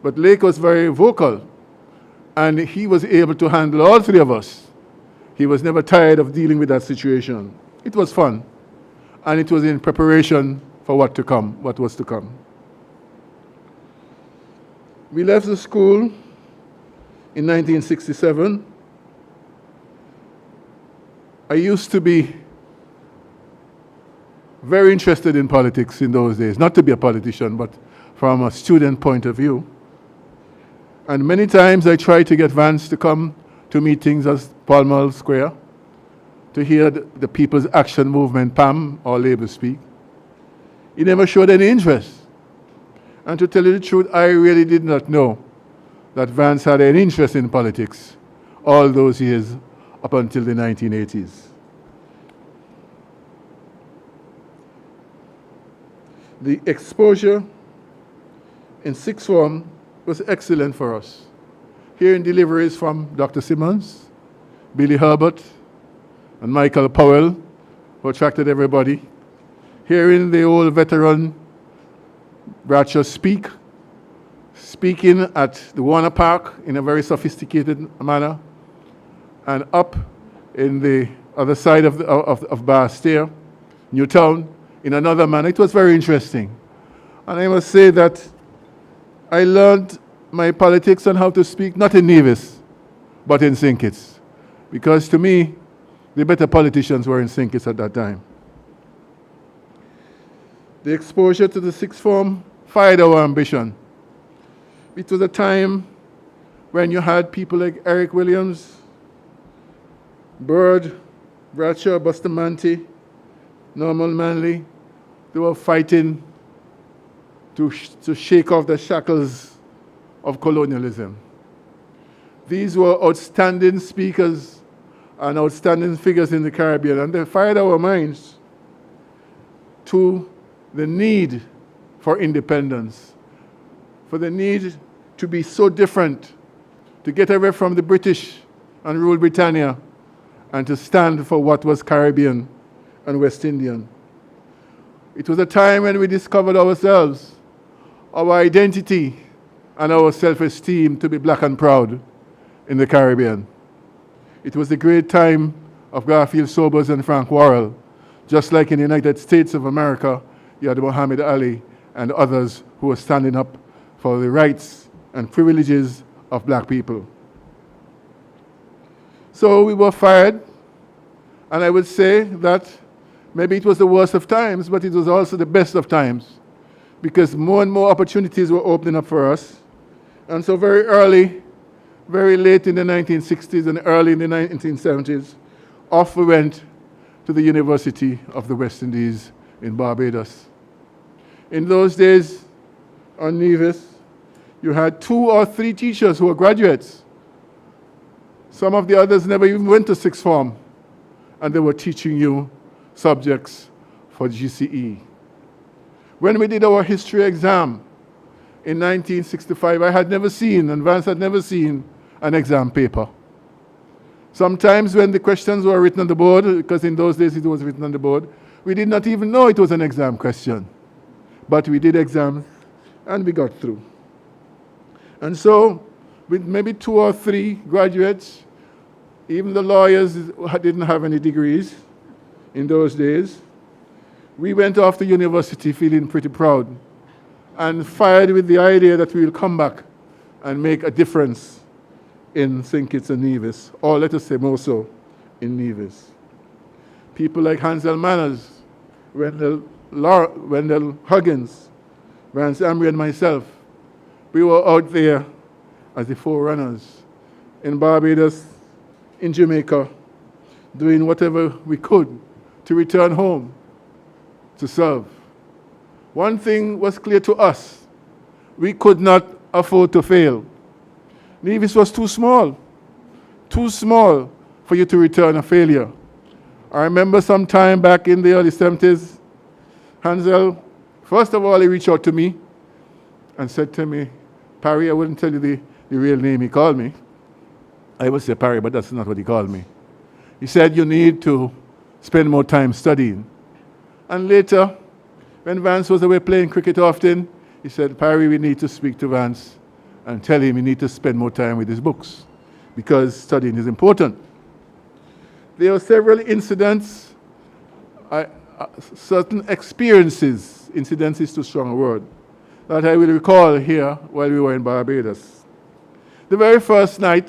But Lake was very vocal, and he was able to handle all three of us. He was never tired of dealing with that situation. It was fun, and it was in preparation for what was to come. We left the school in 1967. I used to be very interested in politics in those days, not to be a politician, but from a student point of view. And many times I tried to get Vance to come to meetings at Pall Mall Square to hear the People's Action Movement, PAM, or Labour speak. He never showed any interest. And to tell you the truth, I really did not know that Vance had any interest in politics all those years up until the 1980s. The exposure in sixth form was excellent for us. Hearing deliveries from Dr. Simmons, Billy Herbert, and Michael Powell, who attracted everybody. Hearing the old veteran Bradshaw speaking at the Warner Park in a very sophisticated manner, and up in the other side of Bastille, Newtown, in another manner. It was very interesting. And I must say that I learned my politics and how to speak, not in Nevis, but in St. Kitts. Because to me, the better politicians were in St. Kitts at that time. The exposure to the sixth form fired our ambition. It was a time when you had people like Eric Williams, Bird, Bradshaw, Bustamante, Norman Manley. They were fighting to shake off the shackles of colonialism. These were outstanding speakers and outstanding figures in the Caribbean, and they fired our minds to the need for independence, for the need to be so different, to get away from the British and rule Britannia, and to stand for what was Caribbean and West Indian. It was a time when we discovered ourselves, our identity, and our self-esteem to be black and proud in the Caribbean. It was the great time of Garfield Sobers and Frank Worrell. Just like in the United States of America, you had Muhammad Ali and others who were standing up for the rights and privileges of black people. So we were fired, and I would say that maybe it was the worst of times, but it was also the best of times, because more and more opportunities were opening up for us. And so very early, very late in the 1960s and early in the 1970s, off we went to the University of the West Indies in Barbados. In those days, on Nevis, you had 2 or 3 teachers who were graduates. Some of the others never even went to sixth form, and they were teaching you subjects for GCE. When we did our history exam in 1965, I had never seen, and Vance had never seen, an exam paper. Sometimes when the questions were written on the board, because in those days it was written on the board, we did not even know it was an exam question. But we did exams, and we got through. And so, with maybe 2 or 3 graduates, even the lawyers didn't have any degrees in those days, we went off to university feeling pretty proud and fired with the idea that we will come back and make a difference in St. Kitts and Nevis, or let us say more so, in Nevis. People like Hansel Manners, Wendell Huggins, Vance, Amory, and myself, we were out there as the forerunners in Barbados, in Jamaica, doing whatever we could to return home to serve. One thing was clear to us: we could not afford to fail. Nevis was too small for you to return a failure. I remember some time back in the early 70s, Hansel, first of all, he reached out to me and said to me, Parry, I wouldn't tell you the real name he called me. I would say Parry, but that's not what he called me. He said, you need to spend more time studying. And later, when Vance was away playing cricket often, he said, Parry, we need to speak to Vance and tell him he needs to spend more time with his books, because studying is important. There were several incidents, certain experiences, incidents is too strong a word, that I will recall here while we were in Barbados. The very first night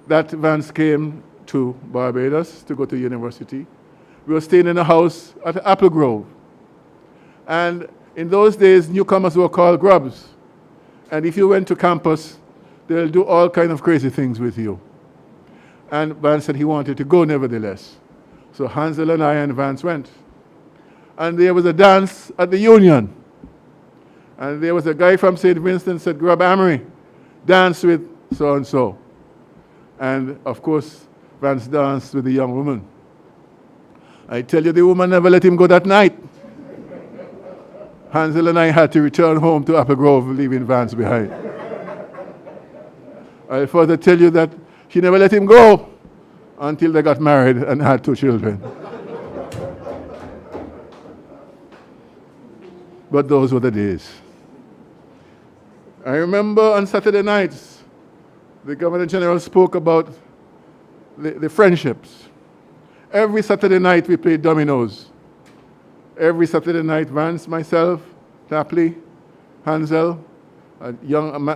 that Vance came to Barbados to go to university, we were staying in a house at Apple Grove. And in those days, newcomers were called grubs. And if you went to campus, they'll do all kind of crazy things with you. And Vance said he wanted to go nevertheless. So Hansel and I and Vance went. And there was a dance at the Union. And there was a guy from St. Vincent said, grab Amory, dance with so-and-so. And of course, Vance danced with the young woman. I tell you, the woman never let him go that night. Hansel and I had to return home to Apple Grove, leaving Vance behind. I further tell you that she never let him go until they got married and had 2 children. But those were the days. I remember on Saturday nights, the Governor General spoke about the friendships. Every Saturday night we played dominoes. Every Saturday night, Vance, myself, Tapley, Hansel, a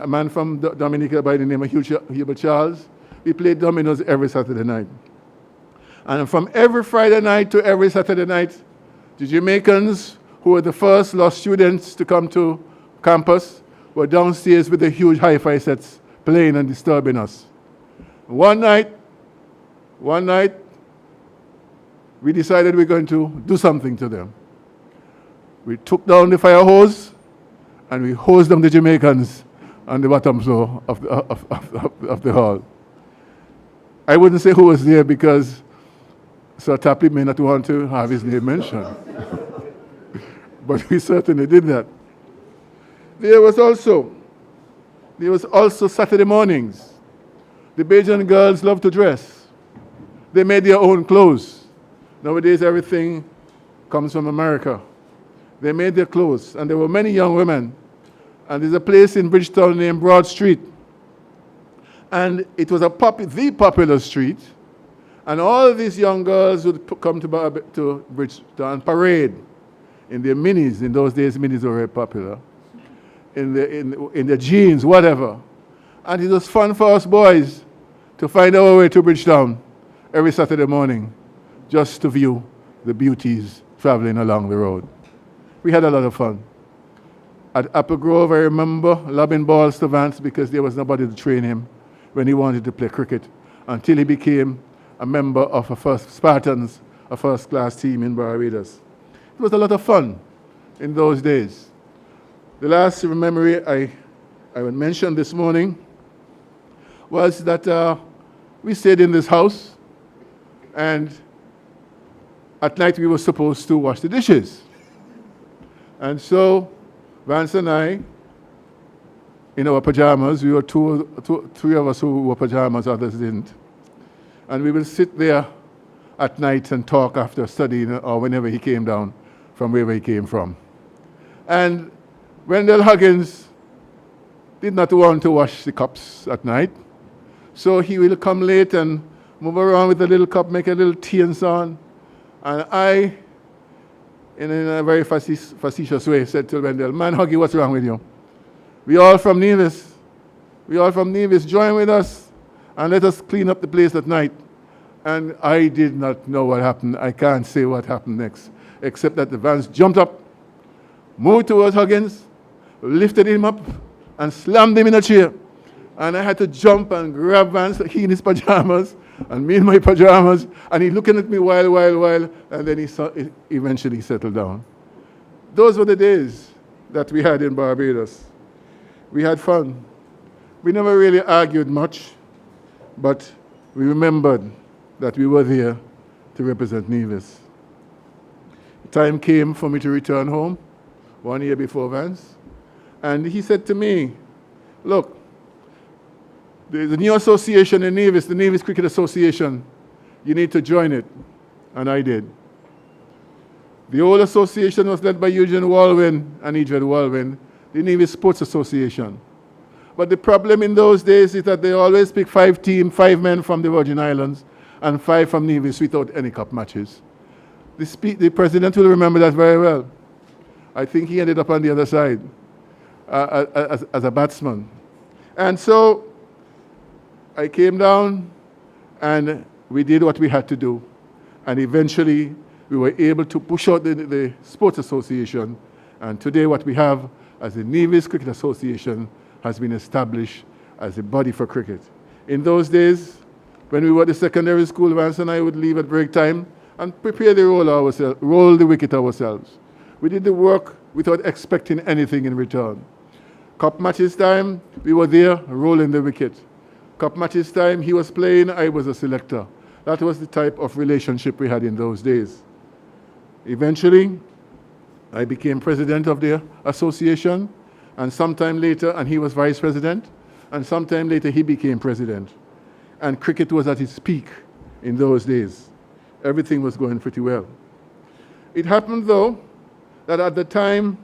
man from Dominica by the name of Hubert Charles, we played dominoes every Saturday night. And from every Friday night to every Saturday night, the Jamaicans, who were the first lost students to come to campus, were downstairs with the huge hi-fi sets playing and disturbing us. One night, we decided we're going to do something to them. We took down the fire hose and we hosed them, the Jamaicans, on the bottom floor of the hall. I wouldn't say who was there because Sir Tapley may not want to have his name mentioned. But we certainly did that. There was also Saturday mornings. The Bajan girls loved to dress. They made their own clothes. Nowadays, everything comes from America. They made their clothes, and there were many young women. And there's a place in Bridgetown named Broad Street. And it was the popular street. And all these young girls would come to Bridgetown parade in their minis. In those days, minis were very popular. In their jeans, whatever. And it was fun for us boys to find our way to Bridgetown every Saturday morning just to view the beauties traveling along the road. We had a lot of fun. At Apple Grove, I remember lobbing balls to Vance because there was nobody to train him when he wanted to play cricket until he became a member of Spartans, a first-class team in Barbados. It was a lot of fun in those days. The last memory I would mention this morning was that we stayed in this house, and at night we were supposed to wash the dishes. And so Vance and I, in our pajamas, we were three of us who wore pajamas, others didn't. And we would sit there at night and talk after studying or whenever he came down from wherever he came from. And Wendell Huggins did not want to wash the cups at night. So he will come late and move around with a little cup, make a little tea and so on. And I, in a very facetious way, said to Wendell, "Man, Huggy, what's wrong with you? We all from Nevis. We all from Nevis. Join with us and let us clean up the place at night." And I did not know what happened. I can't say what happened next, except that the Vance jumped up, moved towards Huggins, lifted him up, and slammed him in a chair. And I had to jump and grab Vance, he in his pajamas, and me in my pajamas, and he looking at me while, and then he eventually settled down. Those were the days that we had in Barbados. We had fun. We never really argued much, but we remembered that we were there to represent Nevis. The time came for me to return home, 1 year before Vance, and he said to me, "Look, there's a new association in Nevis, the Nevis Cricket Association. You need to join it." And I did. The old association was led by Eugene Walwyn and Edred Walwyn, the Nevis Sports Association. But the problem in those days is that they always pick 5 men from the Virgin Islands and 5 from Nevis without any cup matches. The president will remember that very well. I think he ended up on the other side. as a batsman. And so I came down and we did what we had to do. And eventually we were able to push out the Sports Association. And today what we have as the Nevis Cricket Association has been established as a body for cricket. In those days, when we were at the secondary school, Vance and I would leave at break time and prepare the roll the wicket ourselves. We did the work without expecting anything in return. Cup matches time, we were there rolling the wicket. Cup matches time, he was playing, I was a selector. That was the type of relationship we had in those days. Eventually, I became president of the association, and sometime later, and he was vice president, and sometime later he became president. And cricket was at its peak in those days. Everything was going pretty well. It happened though, that at the time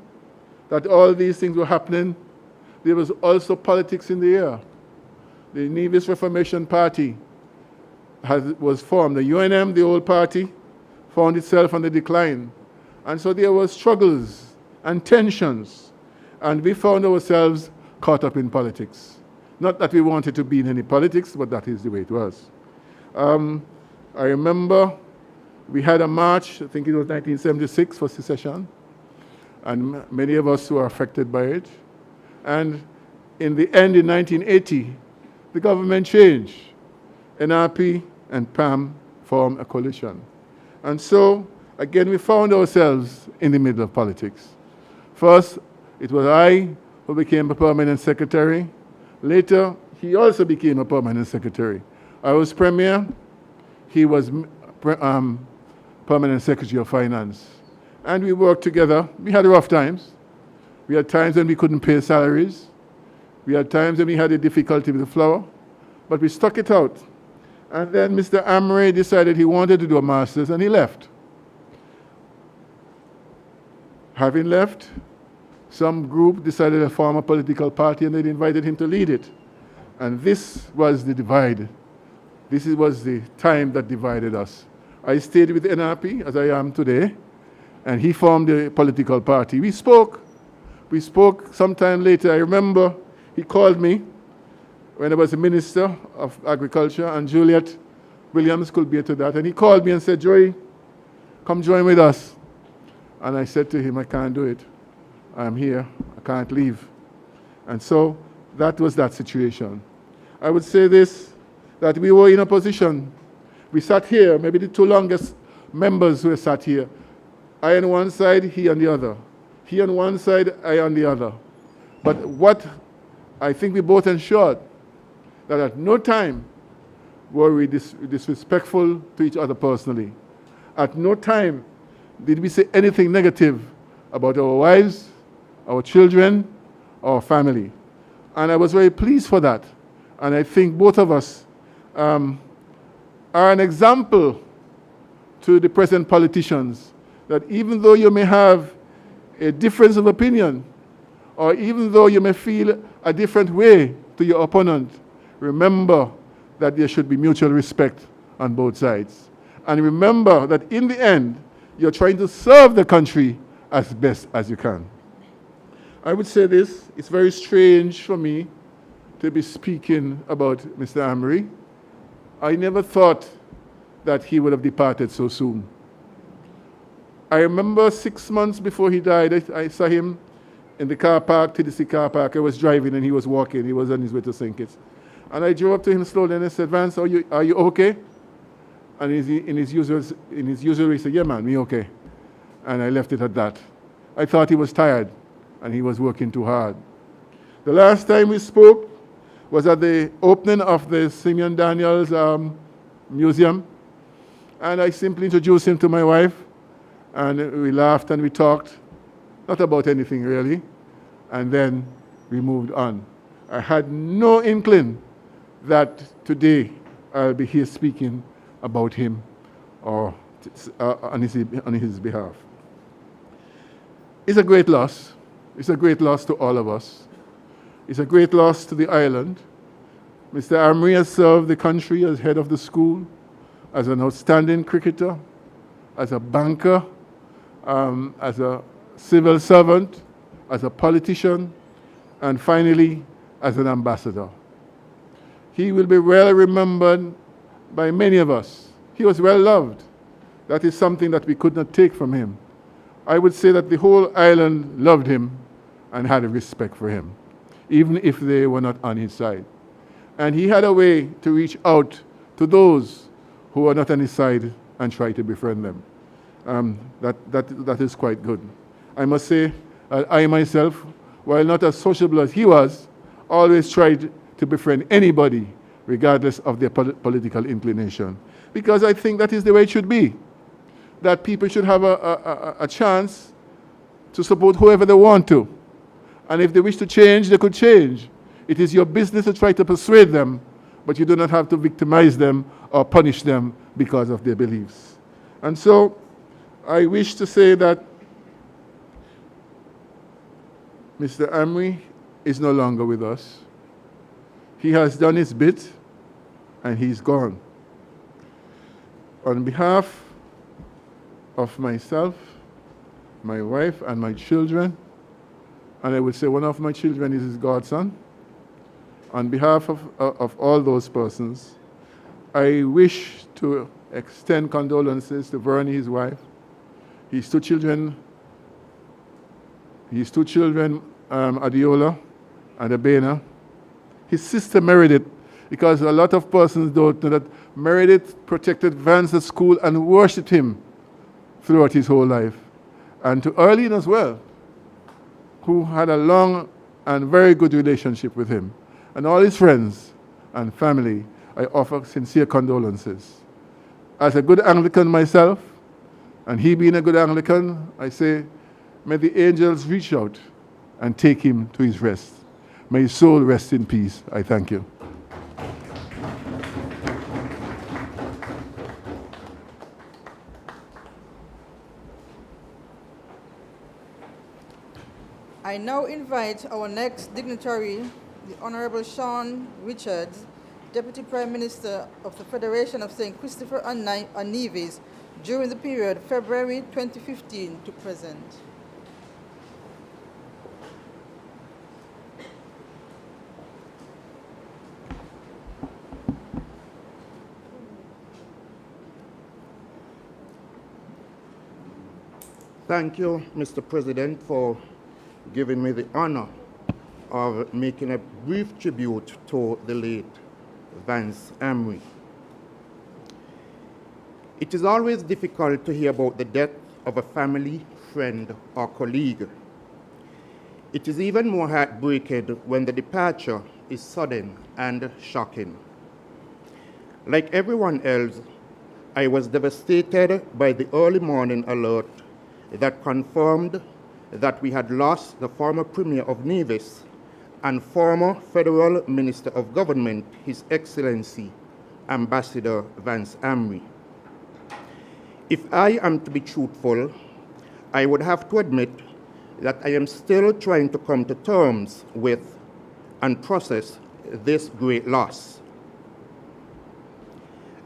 that all these things were happening, there was also politics in the air. The Nevis Reformation Party was formed. The UNM, the old party, found itself on the decline. And so there were struggles and tensions. And we found ourselves caught up in politics. Not that we wanted to be in any politics, but that is the way it was. I remember we had a march, I think it was 1976 for secession, and many of us were affected by it. And in the end, in 1980, the government changed. NRP and PAM formed a coalition. And so, again, we found ourselves in the middle of politics. First, it was I who became a permanent secretary. Later, he also became a permanent secretary. I was premier, he was permanent secretary of finance. And we worked together. We had rough times. We had times when we couldn't pay salaries. We had times when we had a difficulty with the flour. But we stuck it out. And then Mr. Amory decided he wanted to do a master's, and he left. Having left, some group decided to form a political party, and they invited him to lead it. And this was the divide. This was the time that divided us. I stayed with NRP, as I am today, and he formed a political party. We spoke sometime later. I remember he called me when I was the Minister of Agriculture, and Juliet Williams could be to that. And he called me and said, "Joey, come join with us." And I said to him, "I can't do it. I'm here. I can't leave." And so that was that situation. I would say this, that we were in a position. We sat here, maybe the two longest members who sat here. I on one side, he on the other. He on one side, I on the other. But what I think we both ensured, that at no time were we disrespectful to each other personally. At no time did we say anything negative about our wives, our children, our family. And I was very pleased for that. And I think both of us are an example to the present politicians, that even though you may have a difference of opinion, or even though you may feel a different way to your opponent, remember that there should be mutual respect on both sides. And remember that in the end, you're trying to serve the country as best as you can. I would say this, it's very strange for me to be speaking about Mr. Amory. I never thought that he would have departed so soon. I remember 6 months before he died, I saw him in the car park, TDC car park. I was driving and he was walking. He was on his way to St. Kitts. And I drove up to him slowly and I said, "Vance, are you okay?" And in his usual, he said, "Yeah, man, me okay." And I left it at that. I thought he was tired and he was working too hard. The last time we spoke was at the opening of the Simeon Daniels Museum. And I simply introduced him to my wife, and we laughed and we talked, not about anything really, and then we moved on. I had no inkling that today I'll be here speaking about him or on his behalf. It's a great loss. It's a great loss to all of us. It's a great loss to the island. Mr. Amory has served the country as head of the school, as an outstanding cricketer, as a banker, as a civil servant, as a politician, and finally, as an ambassador. He will be well remembered by many of us. He was well loved. That is something that we could not take from him. I would say that the whole island loved him and had a respect for him, even if they were not on his side. And he had a way to reach out to those who were not on his side and try to befriend them. That is quite good. I must say, I myself, while not as sociable as he was, always tried to befriend anybody, regardless of their political inclination. Because I think that is the way it should be. That people should have a chance to support whoever they want to. And if they wish to change, they could change. It is your business to try to persuade them, but you do not have to victimize them or punish them because of their beliefs. And so, I wish to say that Mr. Amory is no longer with us. He has done his bit, and he's gone. On behalf of myself, my wife, and my children, and I would say one of my children is his godson, on behalf of all those persons, I wish to extend condolences to Vernie, his wife, his two children, Adiola and Abena. His sister Meredith, because a lot of persons don't know that Meredith protected Vance at school and worshipped him throughout his whole life. And to Arlene as well, who had a long and very good relationship with him. And all his friends and family, I offer sincere condolences. As a good Anglican myself, and he being a good Anglican, I say, may the angels reach out and take him to his rest. May his soul rest in peace. I thank you. I now invite our next dignitary, the Honorable Sean Richards, Deputy Prime Minister of the Federation of St. Christopher and Nevis during the period February 2015 to present. Thank you, Mr. President, for giving me the honor of making a brief tribute to the late Vance Amory. It is always difficult to hear about the death of a family, friend, or colleague. It is even more heartbreaking when the departure is sudden and shocking. Like everyone else, I was devastated by the early morning alert that confirmed that we had lost the former Premier of Nevis and former Federal Minister of Government, His Excellency, Ambassador Vance Amory. If I am to be truthful, I would have to admit that I am still trying to come to terms with and process this great loss.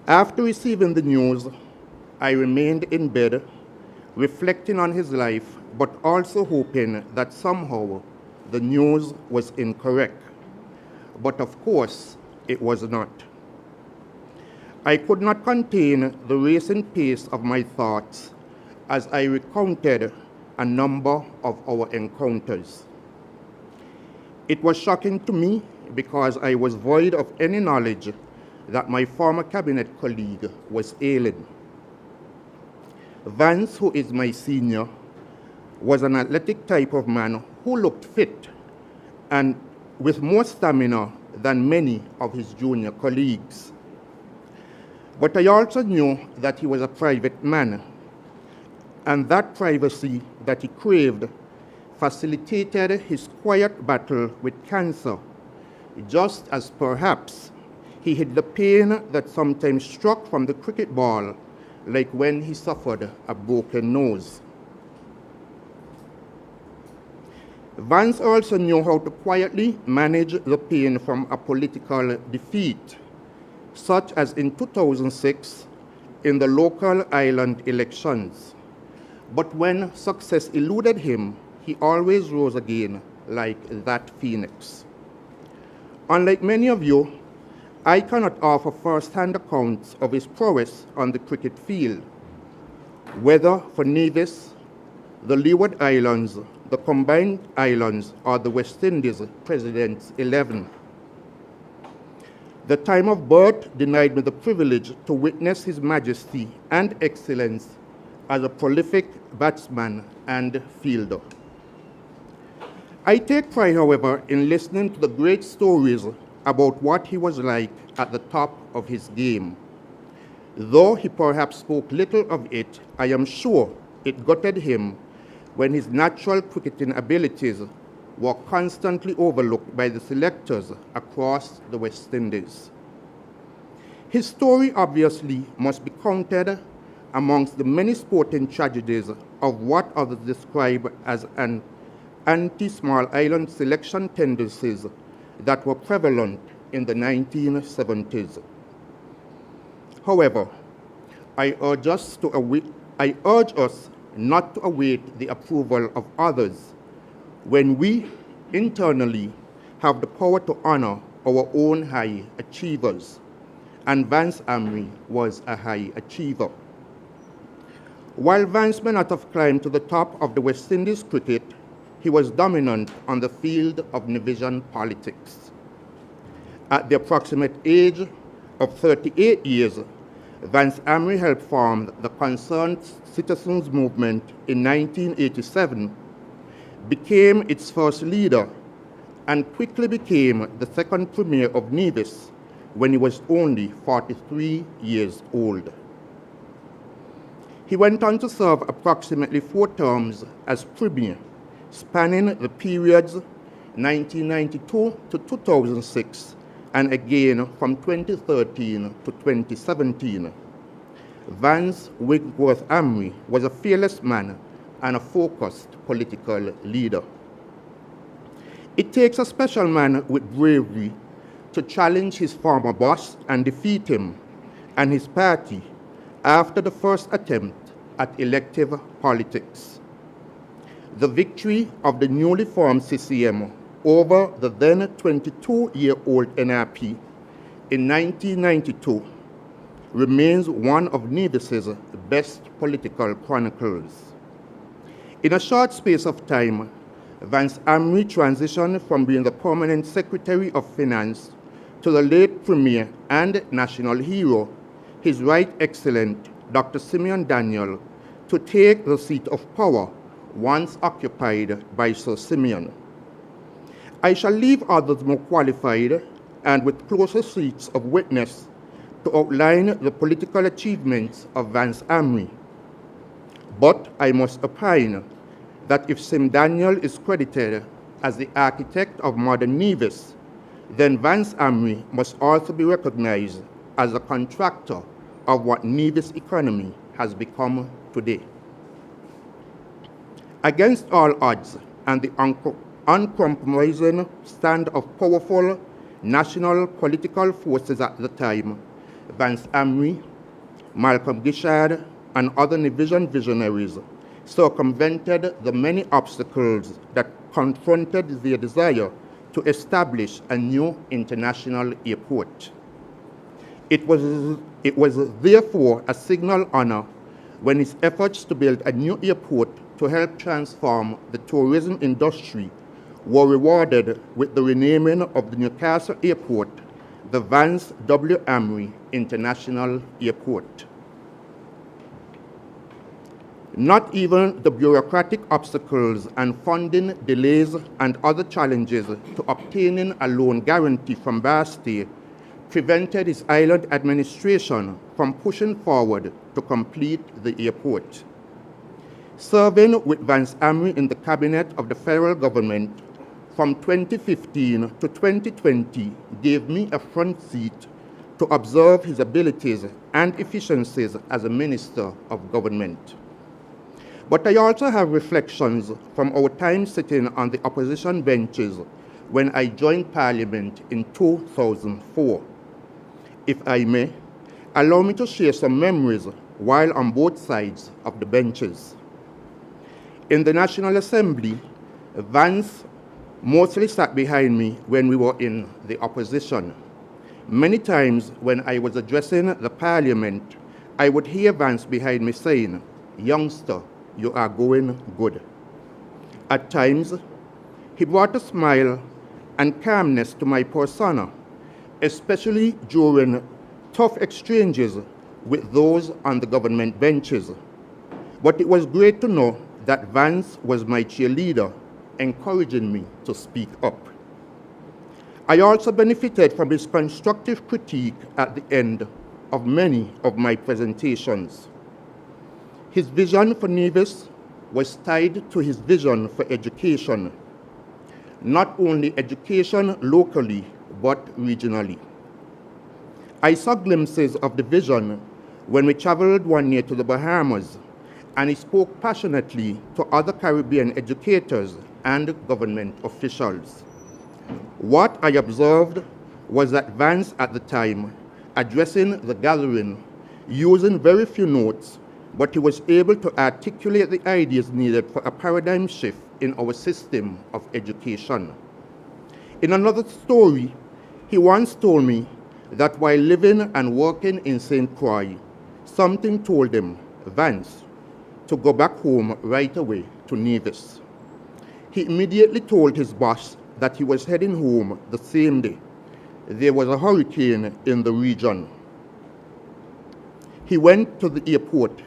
After receiving the news, I remained in bed, reflecting on his life, but also hoping that somehow the news was incorrect. But of course, it was not. I could not contain the racing pace of my thoughts as I recounted a number of our encounters. It was shocking to me because I was void of any knowledge that my former cabinet colleague was ailing. Vance, who is my senior, was an athletic type of man who looked fit and with more stamina than many of his junior colleagues. But I also knew that he was a private man, and that privacy that he craved facilitated his quiet battle with cancer, just as perhaps he hid the pain that sometimes struck from the cricket ball, like when he suffered a broken nose. Vance also knew how to quietly manage the pain from a political defeat, such as in 2006 in the local island elections. But when success eluded him, he always rose again like that phoenix. Unlike many of you, I cannot offer first-hand accounts of his prowess on the cricket field, whether for Nevis, the Leeward Islands, the Combined Islands, or the West Indies President's 11. The time of birth denied me the privilege to witness his majesty and excellence as a prolific batsman and fielder. I take pride, however, in listening to the great stories about what he was like at the top of his game. Though he perhaps spoke little of it, I am sure it gutted him when his natural cricketing abilities were constantly overlooked by the selectors across the West Indies. His story obviously must be counted amongst the many sporting tragedies of what others describe as an anti-small island selection tendencies that were prevalent in the 1970s. However, I urge us not to await the approval of others when we internally have the power to honor our own high achievers, and Vance Amory was a high achiever. While Vance may not have climbed to the top of the West Indies cricket, he was dominant on the field of Nevisian politics. At the approximate age of 38 years, Vance Amory helped form the Concerned Citizens Movement in 1987, became its first leader, and quickly became the second premier of Nevis when he was only 43 years old. He went on to serve approximately 4 terms as premier, spanning the periods 1992 to 2006, and again from 2013 to 2017. Vance Wigworth Amory was a fearless man and a focused political leader. It takes a special man with bravery to challenge his former boss and defeat him and his party after the first attempt at elective politics. The victory of the newly formed CCM over the then 22-year-old NRP in 1992 remains one of Nevis's best political chronicles. In a short space of time, Vance Amory transitioned from being the permanent Secretary of Finance to the late Premier and national hero, His Right Excellent Dr. Simeon Daniel, to take the seat of power once occupied by Sir Simeon. I shall leave others more qualified and with closer seats of witness to outline the political achievements of Vance Amory. But I must opine that if Sim Daniel is credited as the architect of modern Nevis, then Vance Amory must also be recognized as a contractor of what Nevis economy has become today. Against all odds and the uncompromising stand of powerful national political forces at the time, Vance Amory, Malcolm Gishard, and other Nevisian visionaries circumvented the many obstacles that confronted their desire to establish a new international airport. It was therefore a signal honor when his efforts to build a new airport to help transform the tourism industry were rewarded with the renaming of the Newcastle Airport the Vance W. Amory International Airport. Not even the bureaucratic obstacles and funding delays and other challenges to obtaining a loan guarantee from Bastille prevented his island administration from pushing forward to complete the airport. Serving with Vance Amory in the cabinet of the federal government from 2015 to 2020 gave me a front seat to observe his abilities and efficiencies as a minister of government. But I also have reflections from our time sitting on the opposition benches when I joined Parliament in 2004. If I may, allow me to share some memories while on both sides of the benches. In the National Assembly, Vance mostly sat behind me when we were in the opposition. Many times when I was addressing the parliament, I would hear Vance behind me saying, "Youngster, you are going good." At times, he brought a smile and calmness to my persona, especially during tough exchanges with those on the government benches. But it was great to know that Vance was my cheerleader, encouraging me to speak up. I also benefited from his constructive critique at the end of many of my presentations. His vision for Nevis was tied to his vision for education, not only education locally, but regionally. I saw glimpses of the vision when we traveled one year to the Bahamas, and he spoke passionately to other Caribbean educators and government officials. What I observed was that Vance at the time, addressing the gathering, using very few notes, but he was able to articulate the ideas needed for a paradigm shift in our system of education. In another story, he once told me that while living and working in St. Croix, something told him, "Vance, to go back home right away to Nevis." He immediately told his boss that he was heading home the same day. There was a hurricane in the region. He went to the airport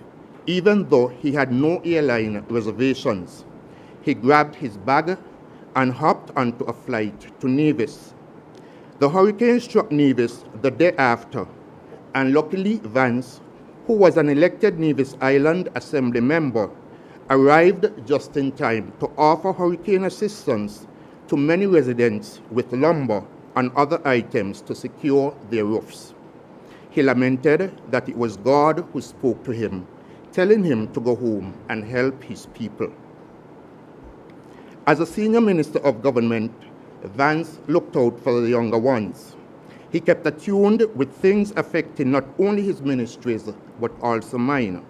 even though he had no airline reservations. He grabbed his bag and hopped onto a flight to Nevis. The hurricane struck Nevis the day after, and luckily Vance, who was an elected Nevis Island Assembly member, arrived just in time to offer hurricane assistance to many residents with lumber and other items to secure their roofs. He lamented that it was God who spoke to him, telling him to go home and help his people. As a senior minister of government, Vance looked out for the younger ones. He kept attuned with things affecting not only his ministries, but also mine.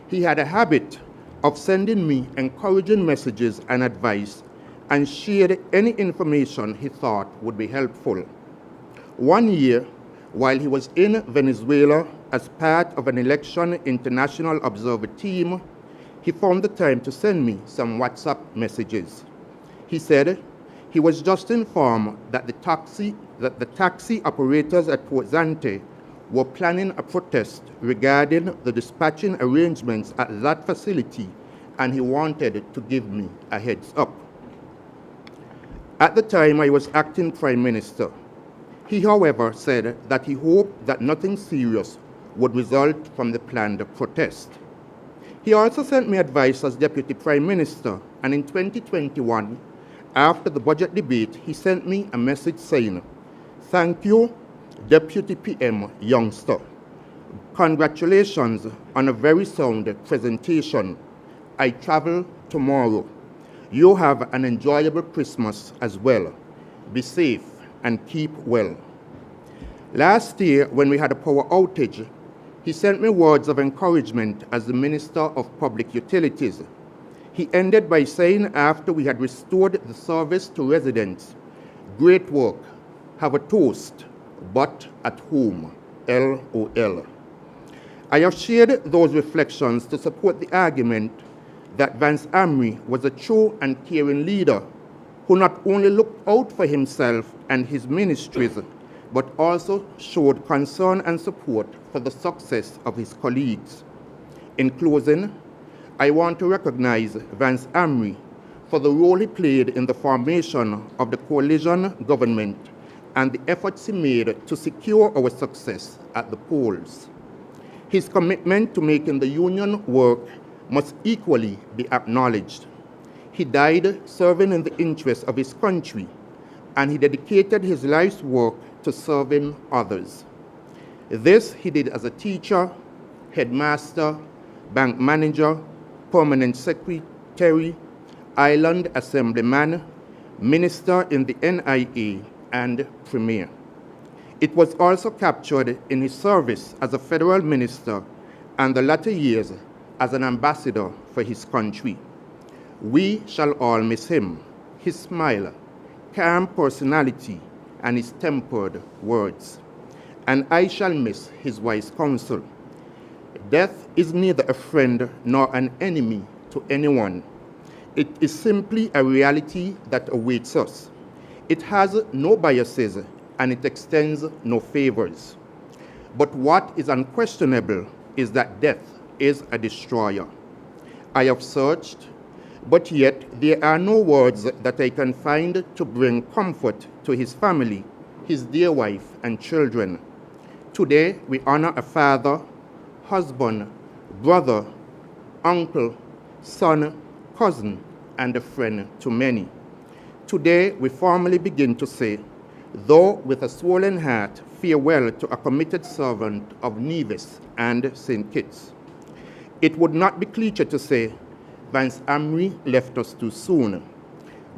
He had a habit of sending me encouraging messages and advice, and shared any information he thought would be helpful. One year, while he was in Venezuela as part of an election international observer team, he found the time to send me some WhatsApp messages. He said he was just informed that the taxi operators at Port Zante were planning a protest regarding the dispatching arrangements at that facility, and he wanted to give me a heads up. At the time, I was acting Prime Minister. He, however, said that he hoped that nothing serious would result from the planned protest. He also sent me advice as Deputy Prime Minister, and in 2021, after the budget debate, he sent me a message saying, "Thank you, Deputy PM Youngster. Congratulations on a very sound presentation. I travel tomorrow. You have an enjoyable Christmas as well. Be safe and keep well." Last year, when we had a power outage, he sent me words of encouragement as the Minister of Public Utilities. He ended by saying after we had restored the service to residents, "Great work, have a toast, but at home, LOL." I have shared those reflections to support the argument that Vance Amory was a true and caring leader who not only looked out for himself and his ministries, but also showed concern and support for the success of his colleagues. In closing, I want to recognize Vance Amory for the role he played in the formation of the coalition government and the efforts he made to secure our success at the polls. His commitment to making the union work must equally be acknowledged. He died serving in the interests of his country, and he dedicated his life's work to serving others. This he did as a teacher, headmaster, bank manager, permanent secretary, island assemblyman, minister in the NIA, and premier. It was also captured in his service as a federal minister and the latter years as an ambassador for his country. We shall all miss him, his smile, calm personality and his tempered words, and I shall miss his wise counsel. Death is neither a friend nor an enemy to anyone. It is simply a reality that awaits us. It has no biases and it extends no favors. But what is unquestionable is that death is a destroyer. I have searched, but yet there are no words that I can find to bring comfort to his family, his dear wife, and children. Today, we honor a father, husband, brother, uncle, son, cousin, and a friend to many. Today, we formally begin to say, though with a swollen heart, farewell to a committed servant of Nevis and St. Kitts. It would not be cliche to say, Vance Amory left us too soon,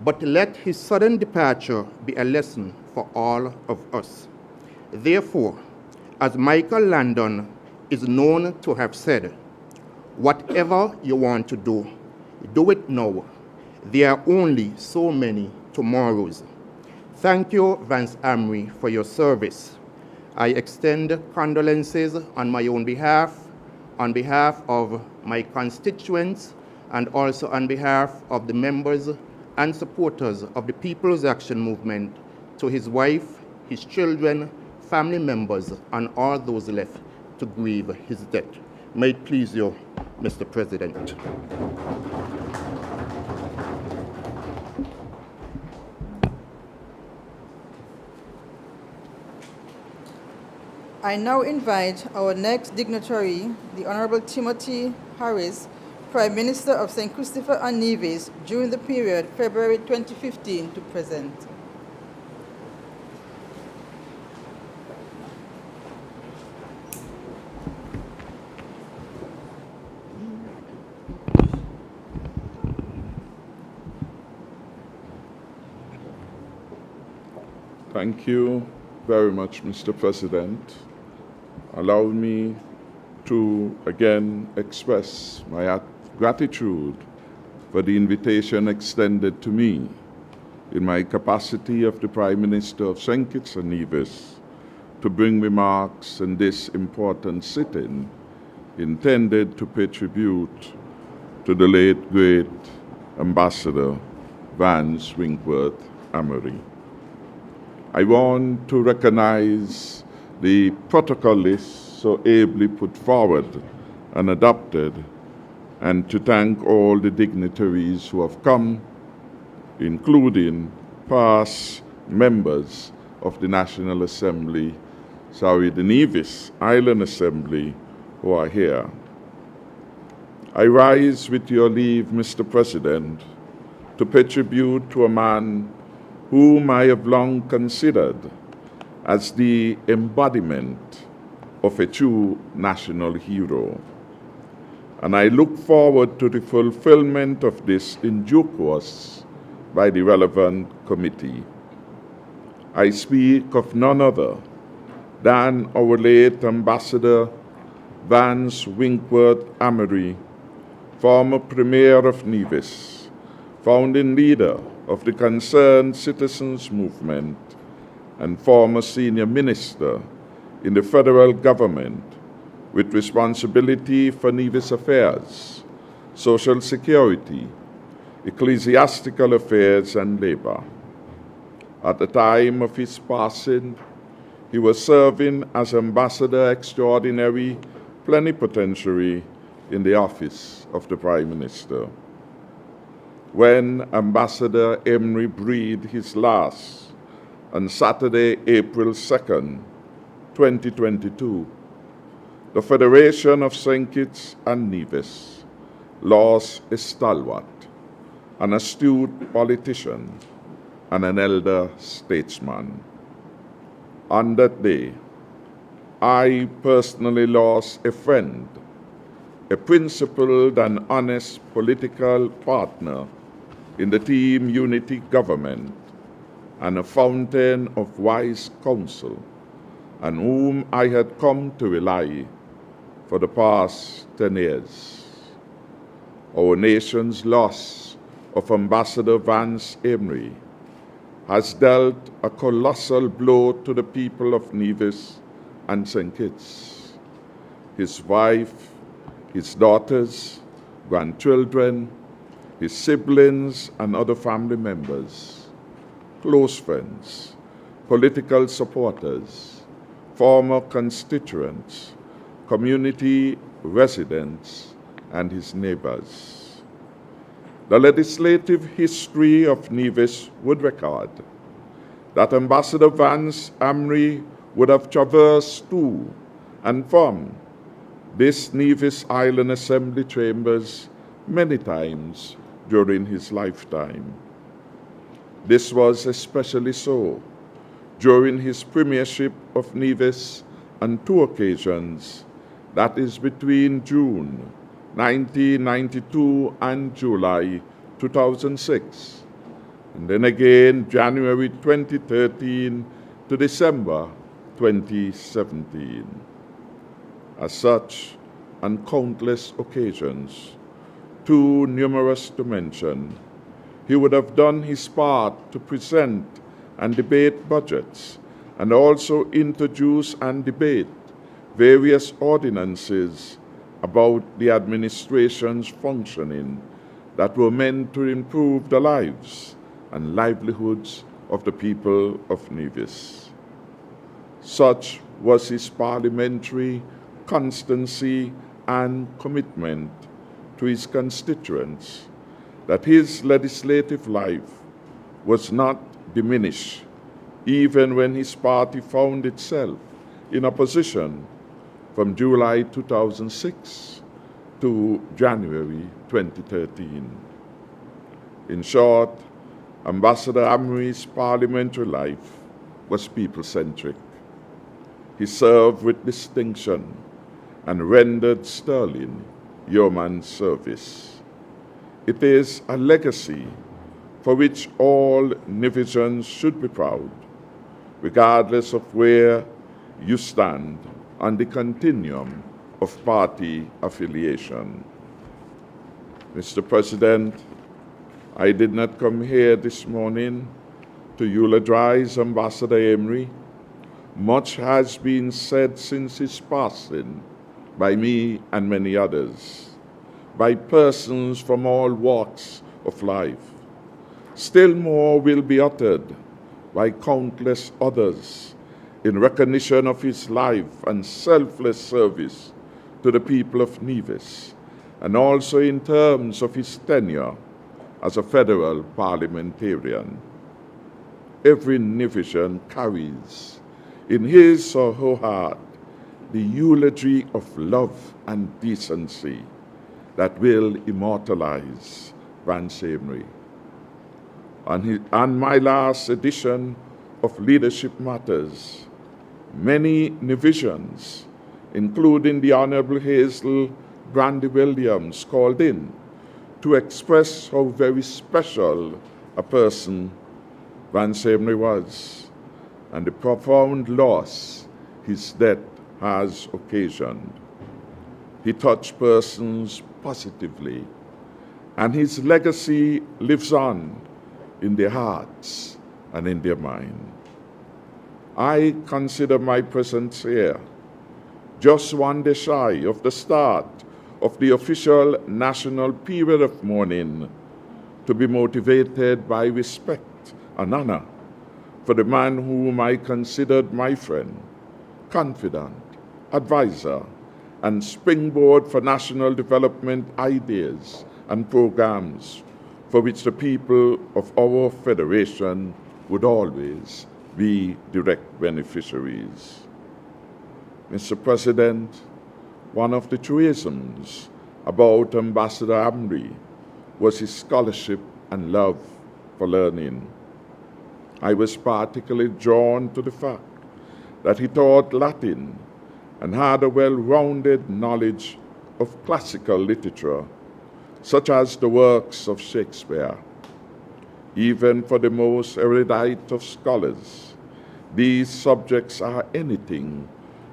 but let his sudden departure be a lesson for all of us. Therefore, as Michael Landon is known to have said, whatever you want to do it now. There are only so many tomorrows. Thank you, Vance Amory, for your service. I extend condolences on my own behalf, on behalf of my constituents, and also on behalf of the members and supporters of the People's Action Movement to his wife, his children, family members, and all those left to grieve his death. May it please you, Mr. President. I now invite our next dignitary, the Honorable Timothy Harris, Prime Minister of St. Christopher and Nevis during the period February 2015 to present. Thank you very much, Mr. President. Allow me to again express my gratitude for the invitation extended to me in my capacity of the Prime Minister of St. Kitts and Nevis to bring remarks in this important sitting intended to pay tribute to the late, great Ambassador Vance Winkworth Amory. I want to recognize the protocol list so ably put forward and adopted, and to thank all the dignitaries who have come, including past members of the National Assembly, the Nevis Island Assembly, who are here. I rise with your leave, Mr. President, to pay tribute to a man whom I have long considered as the embodiment of a true national hero. And I look forward to the fulfillment of this in due course by the relevant committee. I speak of none other than our late Ambassador Vance Winkworth Amory, former Premier of Nevis, founding leader of the Concerned Citizens Movement, and former senior minister in the federal government with responsibility for Nevis affairs, social security, ecclesiastical affairs, and labor. At the time of his passing, he was serving as Ambassador Extraordinary Plenipotentiary in the office of the Prime Minister. When Ambassador Amory breathed his last on Saturday, April 2nd, 2022, the Federation of St. Kitts and Nevis lost a stalwart, an astute politician, and an elder statesman. On that day, I personally lost a friend, a principled and honest political partner in the Team Unity government, and a fountain of wise counsel, on whom I had come to rely for the past 10 years. Our nation's loss of Ambassador Vance Amory has dealt a colossal blow to the people of Nevis and St. Kitts. His wife, his daughters, grandchildren, his siblings and other family members, close friends, political supporters, former constituents, community residents, and his neighbors. The legislative history of Nevis would record that Ambassador Vance Amory would have traversed to and from this Nevis Island Assembly chambers many times during his lifetime. This was especially so during his premiership of Nevis on two occasions, that is between June 1992 and July 2006, and then again January 2013 to December 2017. As such, on countless occasions, too numerous to mention, he would have done his part to present and debate budgets, and also introduce and debate various ordinances about the administration's functioning that were meant to improve the lives and livelihoods of the people of Nevis. Such was his parliamentary constancy and commitment to his constituents that his legislative life was not diminished even when his party found itself in opposition from July 2006 to January 2013. In short, Ambassador Amory's parliamentary life was people-centric. He served with distinction and rendered sterling yeoman service. It is a legacy for which all Nevisians should be proud, regardless of where you stand on the continuum of party affiliation. Mr. President, I did not come here this morning to eulogize Ambassador Amory. Much has been said since his passing by me and many others, by persons from all walks of life. Still more will be uttered by countless others in recognition of his life and selfless service to the people of Nevis, and also in terms of his tenure as a federal parliamentarian. Every Nevisian carries in his or her heart the eulogy of love and decency that will immortalize Vance Amory. On my last edition of Leadership Matters, many Nevisians, including the Honorable Hazel Brandy Williams, called in to express how very special a person Vance Amory was and the profound loss his death has occasioned. He touched persons positively, and his legacy lives on in their hearts and in their mind. I consider my presence here just one day shy of the start of the official national period of mourning, to be motivated by respect and honor for the man whom I considered my friend, confidant, advisor, and springboard for national development ideas and programs for which the people of our federation would always be direct beneficiaries. Mr. President, one of the truisms about Ambassador Amory was his scholarship and love for learning. I was particularly drawn to the fact that he taught Latin and had a well-rounded knowledge of classical literature, such as the works of Shakespeare. Even for the most erudite of scholars, these subjects are anything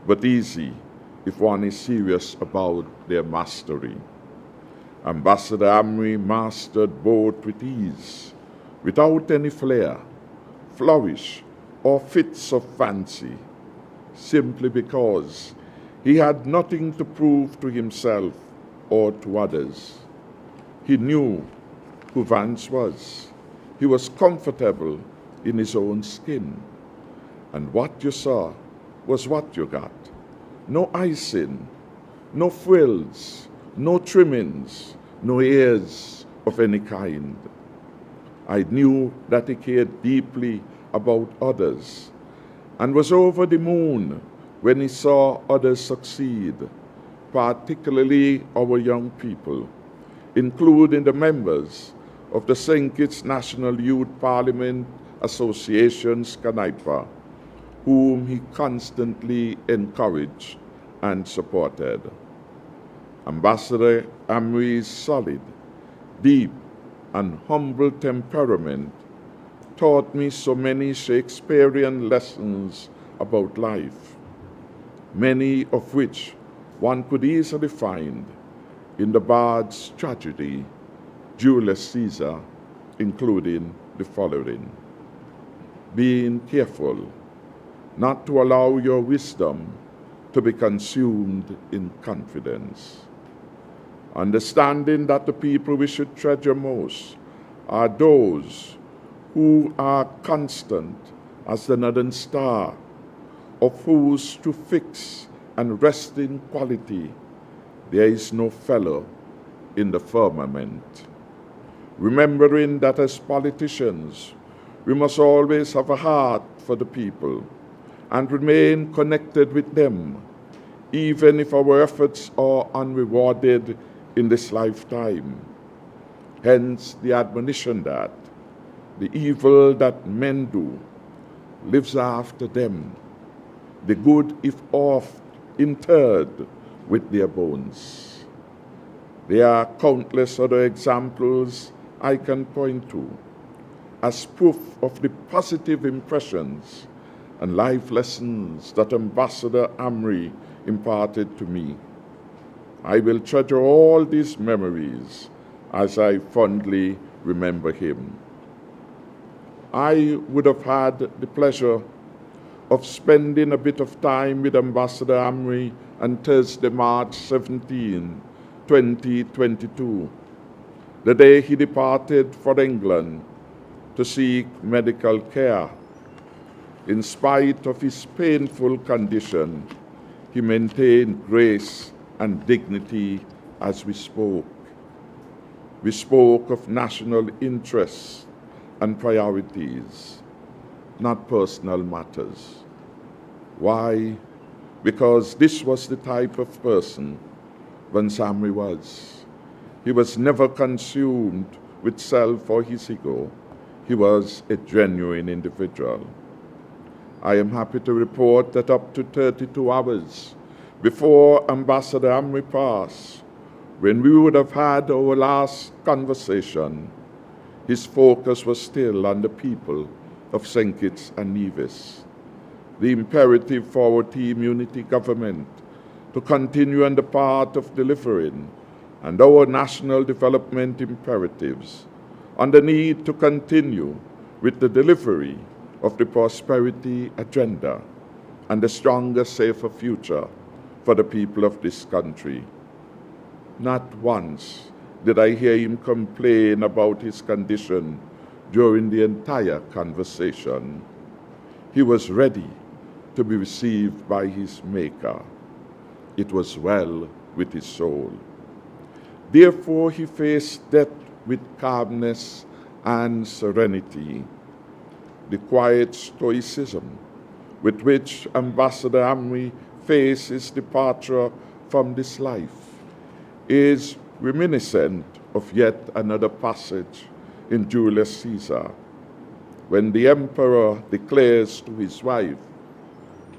but easy if one is serious about their mastery. Ambassador Amory mastered both with ease, without any flair, flourish or fits of fancy, simply because he had nothing to prove to himself or to others. He knew who Vance was. He was comfortable in his own skin. And what you saw was what you got. No icing, no frills, no trimmings, no airs of any kind. I knew that he cared deeply about others and was over the moon when he saw others succeed, particularly our young people, including the members of the St. Kitts National Youth Parliament Association's Canaipa, whom he constantly encouraged and supported. Ambassador Amory's solid, deep, and humble temperament taught me so many Shakespearean lessons about life, many of which one could easily find in the bard's tragedy, Julius Caesar, including the following: being careful not to allow your wisdom to be consumed in confidence, understanding that the people we should treasure most are those who are constant as the northern star, of whose true fixed and resting quality there is no fellow in the firmament. Remembering that as politicians, we must always have a heart for the people and remain connected with them, even if our efforts are unrewarded in this lifetime. Hence the admonition that the evil that men do lives after them, the good if oft interred with their bones. There are countless other examples I can point to as proof of the positive impressions and life lessons that Ambassador Amory imparted to me. I will treasure all these memories as I fondly remember him. I would have had the pleasure of spending a bit of time with Ambassador Amory on Thursday, March 17, 2022, the day he departed for England to seek medical care. In spite of his painful condition, he maintained grace and dignity as we spoke. We spoke of national interests and priorities, not personal matters. Why? Because this was the type of person Vance Amory was. He was never consumed with self or his ego. He was a genuine individual. I am happy to report that up to 32 hours before Ambassador Amory passed, when we would have had our last conversation, his focus was still on the people of St. Kitts and Nevis. The imperative for our team unity government to continue on the path of delivering and our national development imperatives, on the need to continue with the delivery of the prosperity agenda and a stronger, safer future for the people of this country. Not once did I hear him complain about his condition during the entire conversation. He was ready to be received by his Maker. It was well with his soul. Therefore, he faced death with calmness and serenity. The quiet stoicism with which Ambassador Amory faced his departure from this life is reminiscent of yet another passage in Julius Caesar, when the emperor declares to his wife,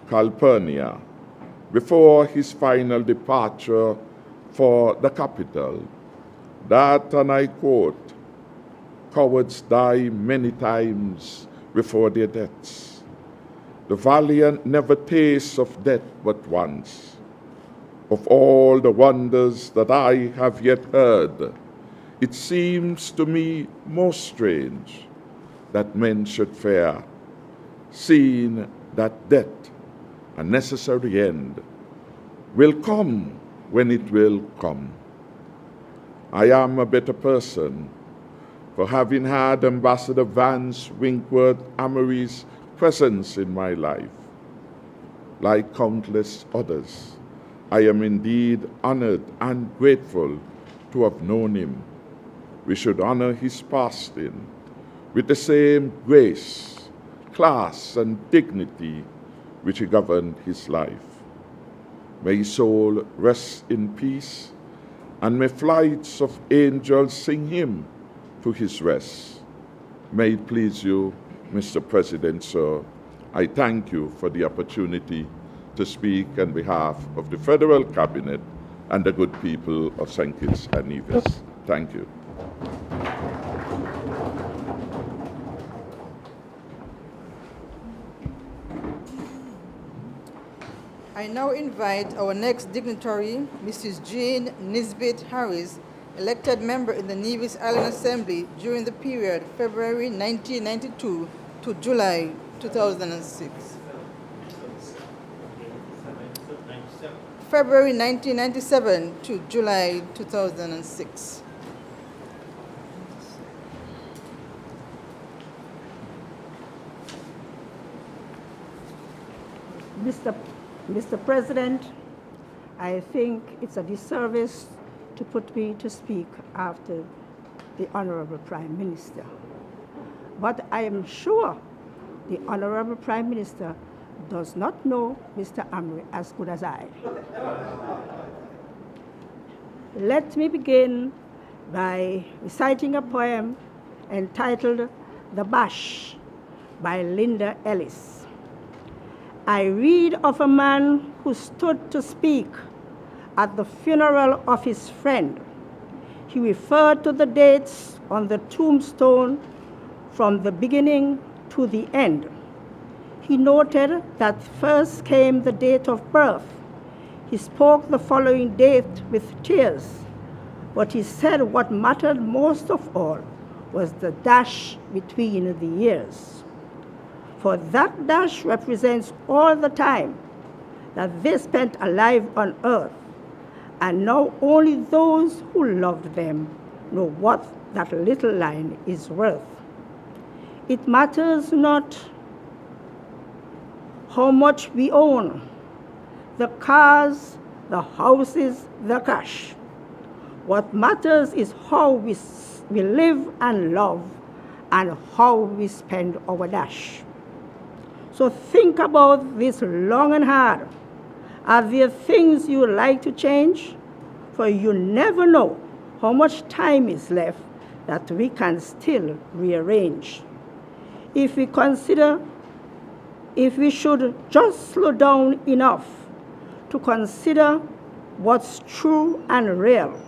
Calpurnia, before his final departure for the capital, that, and I quote, "Cowards die many times before their deaths. The valiant never taste of death but once. Of all the wonders that I have yet heard, it seems to me most strange that men should fear seeing that death, a necessary end, will come when it will come. I am a better person for having had Ambassador Vance Winkworth Amory's presence in my life. Like countless others, I am indeed honored and grateful to have known him. We should honor his passing with the same grace, class, and dignity which governed his life. May his soul rest in peace, and may flights of angels sing him to his rest. May it please you, Mr. President, sir, I thank you for the opportunity to speak on behalf of the Federal Cabinet and the good people of St. Kitts and Nevis. Thank you. I now invite our next dignitary, Mrs. Jane Nisbet Harris, elected member in the Nevis Island Assembly during the period February 1992 to July 2006. February 1997 to July 2006. Mr. President, I think it's a disservice to put me to speak after the Honorable Prime Minister. But I am sure the Honorable Prime Minister does not know Mr. Amory as good as I. Let me begin by reciting a poem entitled The Bash by Linda Ellis. I read of a man who stood to speak at the funeral of his friend. He referred to the dates on the tombstone from the beginning to the end. He noted that first came the date of birth. He spoke the following date with tears, but he said what mattered most of all was the dash between the years. For that dash represents all the time that they spent alive on earth, and now only those who loved them know what that little line is worth. It matters not how much we own, the cars, the houses, the cash. What matters is how we live and love and how we spend our dash. So think about this long and hard. Are there things you would like to change? For you never know how much time is left that we can still rearrange. If we should just slow down enough to consider what's true and real,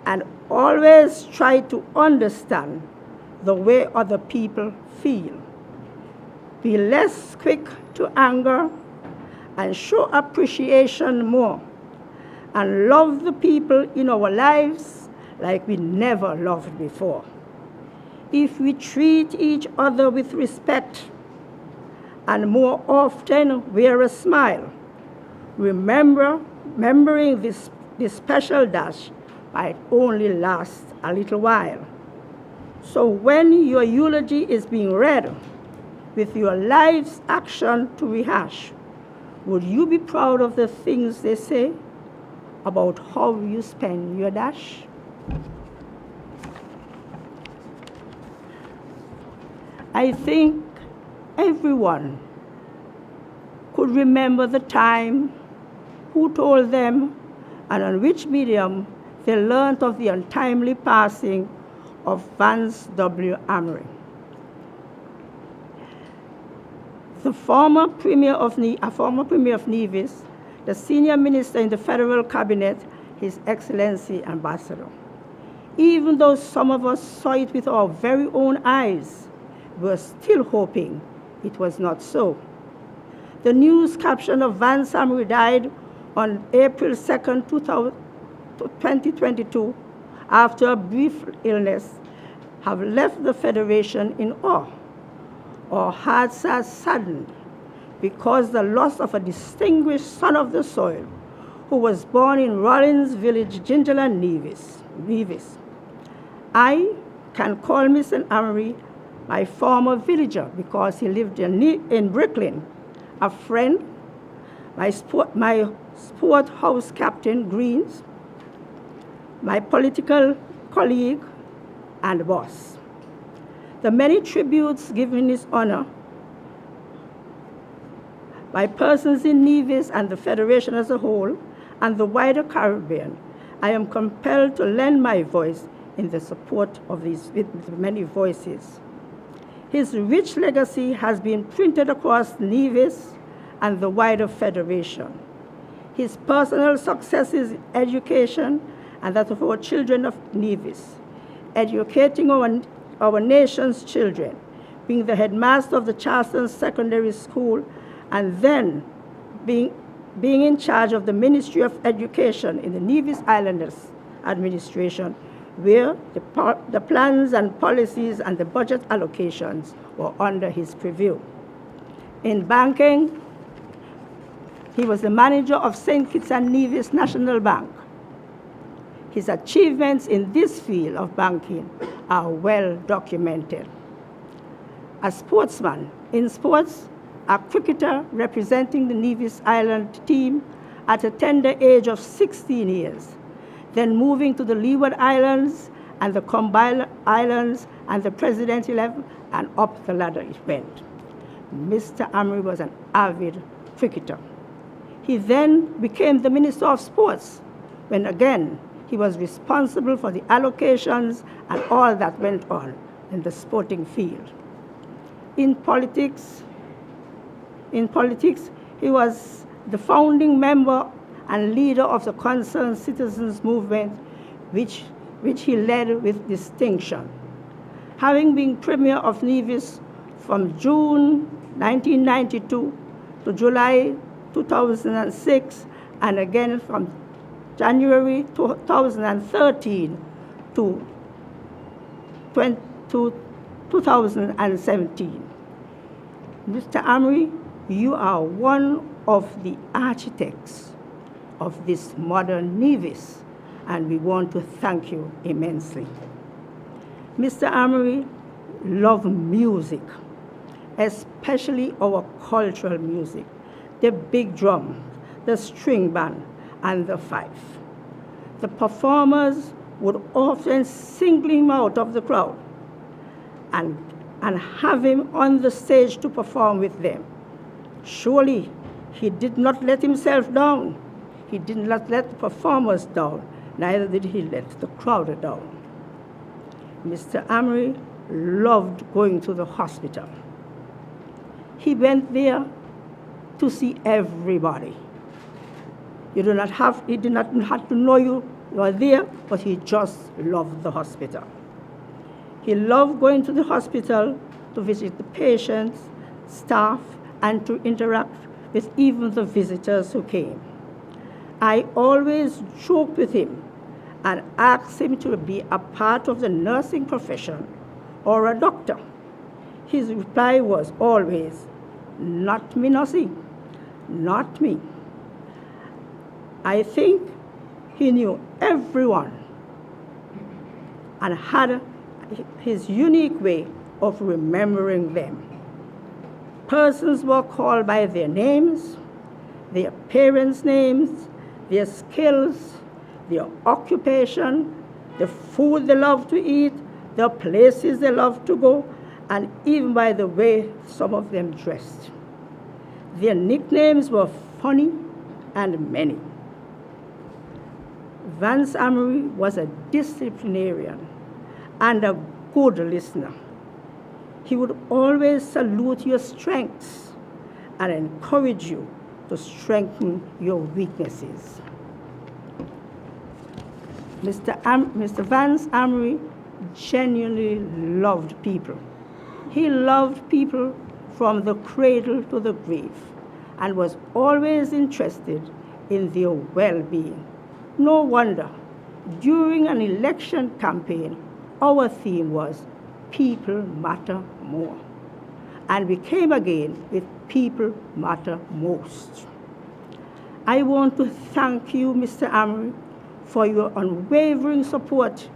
and always try to understand the way other people feel. Be less quick to anger and show appreciation more, and love the people in our lives like we never loved before. If we treat each other with respect and more often wear a smile, remembering this special dash might only last a little while. So when your eulogy is being read, with your life's action to rehash, would you be proud of the things they say about how you spend your dash? I think everyone could remember the time, who told them, and on which medium they learned of the untimely passing of Vance W. Amory. A former Premier of Nevis, the senior minister in the federal cabinet, His Excellency Ambassador. Even though some of us saw it with our very own eyes, we were still hoping it was not so. The news caption of Vance Amory died on April 2nd, 2022, after a brief illness, have left the Federation in awe. our hearts are saddened because the loss of a distinguished son of the soil who was born in Rollins Village, Gingerland, Nevis. I can call Mr. Amory my former villager because he lived in Brooklyn, a friend, my sport house captain, Greens, my political colleague and boss. The many tributes given in his honor by persons in Nevis and the Federation as a whole and the wider Caribbean, I am compelled to lend my voice in the support of these many voices. His rich legacy has been printed across Nevis and the wider Federation. His personal successes in education and that of our children of Nevis, educating our nation's children, being the headmaster of the Charleston Secondary School, and then being in charge of the Ministry of Education in the Nevis Islanders administration, where the plans and policies and the budget allocations were under his purview. In banking, he was the manager of St. Kitts and Nevis National Bank. His achievements in this field of banking are well documented. A sportsman in sports, a cricketer representing the Nevis Island team at a tender age of 16 years, then moving to the Leeward Islands and the Combined Islands and the President 11, and up the ladder it went. Mr. Amory was an avid cricketer. He then became the Minister of Sports, when again he was responsible for the allocations and all that went on in the sporting field. In politics, he was the founding member and leader of the Concerned Citizens Movement, which he led with distinction. Having been Premier of Nevis from June 1992 to July 2006, and again from January 2013 to 2017. Mr. Amory, you are one of the architects of this modern Nevis, and we want to thank you immensely. Mr. Amory loved music, especially our cultural music, the big drum, the string band, and the fife. The performers would often single him out of the crowd and have him on the stage to perform with them. Surely, he did not let himself down. He did not let the performers down, neither did he let the crowd down. Mr. Amory loved going to the hospital. He went there to see everybody. He did not have to know you were there, but he just loved the hospital. He loved going to the hospital to visit the patients, staff, and to interact with even the visitors who came. I always joked with him and asked him to be a part of the nursing profession or a doctor. His reply was always, "Not me, nursing, not me." I think he knew everyone and had his unique way of remembering them. Persons were called by their names, their parents' names, their skills, their occupation, the food they loved to eat, the places they loved to go, and even by the way some of them dressed. Their nicknames were funny and many. Vance Amory was a disciplinarian and a good listener. He would always salute your strengths and encourage you to strengthen your weaknesses. Mr. Vance Amory genuinely loved people. He loved people from the cradle to the grave and was always interested in their well-being. No wonder, during an election campaign, our theme was "People Matter More." and we came again with People Matter Most. I want to thank you, Mr. Amory, for your unwavering support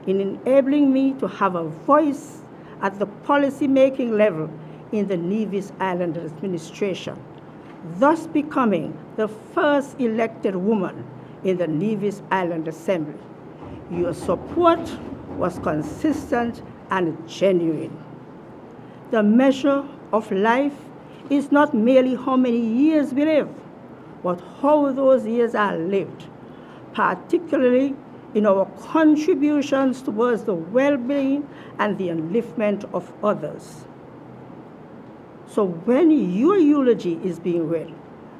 in enabling me to have a voice at the policy-making level in the Nevis Island administration, thus becoming the first elected woman in the Nevis Island Assembly. Your support was consistent and genuine. The measure of life is not merely how many years we live, but how those years are lived, particularly in our contributions towards the well-being and the upliftment of others. So when your eulogy is being read,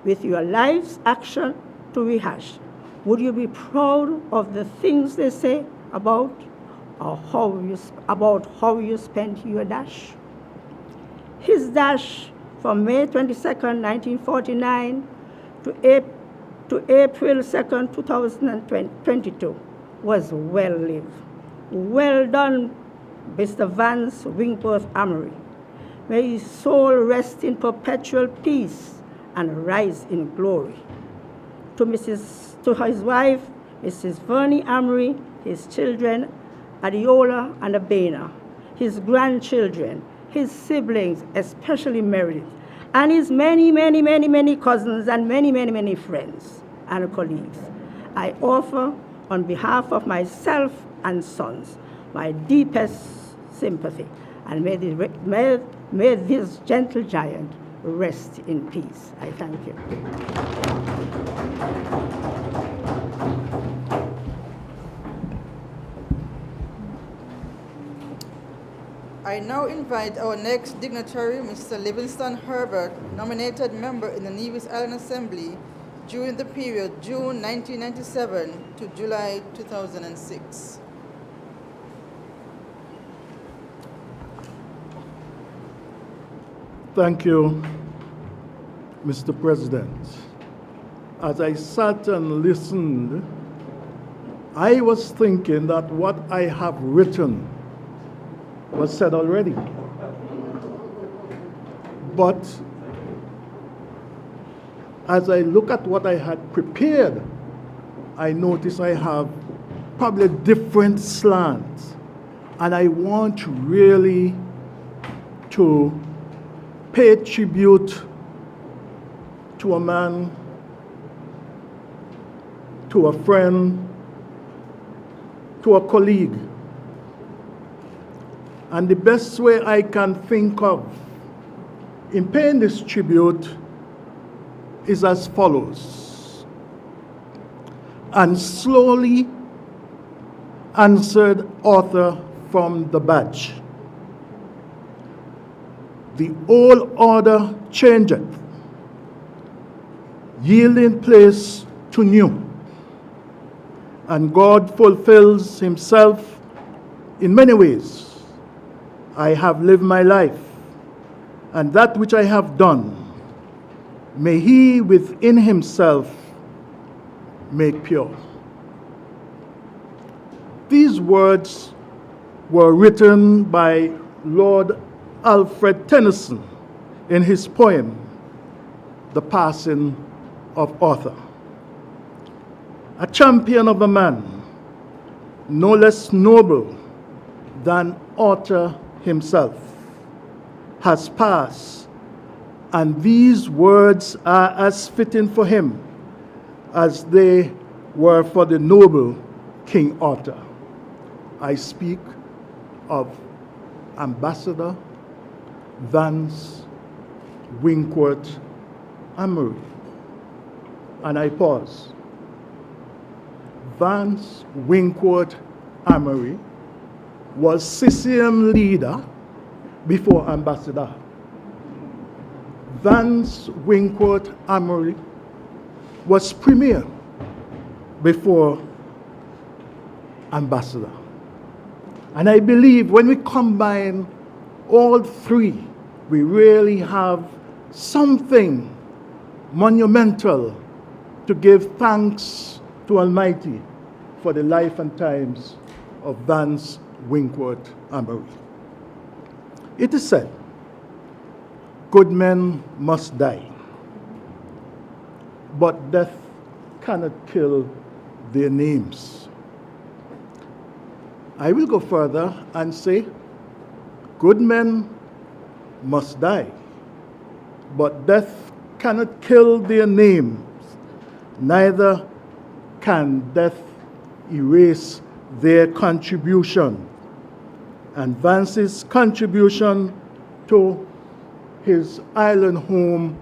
with your life's action to rehash, would you be proud of the things they say about how you spent your dash? His dash from May 22nd, 1949 to April 2nd, 2022 was well lived. Well done, Mr. Vance Winkworth Amory. May his soul rest in perpetual peace and rise in glory. To his wife, Mrs. Vernie Amory, his children, Adiola and Abena, his grandchildren, his siblings, especially Meredith, and his many cousins and many friends and colleagues. I offer, on behalf of myself and sons, my deepest sympathy, and may this gentle giant rest in peace. I thank you. I now invite our next dignitary, Mr. Livingston Herbert, nominated member in the Nevis Island Assembly during the period June 1997 to July 2006. Thank you, Mr. President. As I sat and listened, I was thinking that what I have written was said already. But as I look at what I had prepared, I notice I have probably different slants. And I want really to pay tribute to a man, to a friend, to a colleague. And the best way I can think of in paying this tribute is as follows. And slowly answered author from the badge. The old order changeth, yielding place to new. And God fulfills himself in many ways. I have lived my life, and that which I have done, may he within himself make pure. These words were written by Lord Alfred Tennyson in his poem, The Passing of Arthur. A champion of a man, no less noble than Arthur himself, has passed, and these words are as fitting for him as they were for the noble King Arthur. I speak of Ambassador Vance Winkworth Amory. And I pause. Vance Winkworth Amory was CCM leader before ambassador. Vance Winkworth Amory was premier before ambassador. And I believe when we combine all three, we really have something monumental to give thanks to Almighty for the life and times of Vance Winkworth Amory. It is said good men must die, but death cannot kill their names. I will go further and say, good men must die, but death cannot kill their names. Neither can death erase their contribution. And Vance's contribution to his island home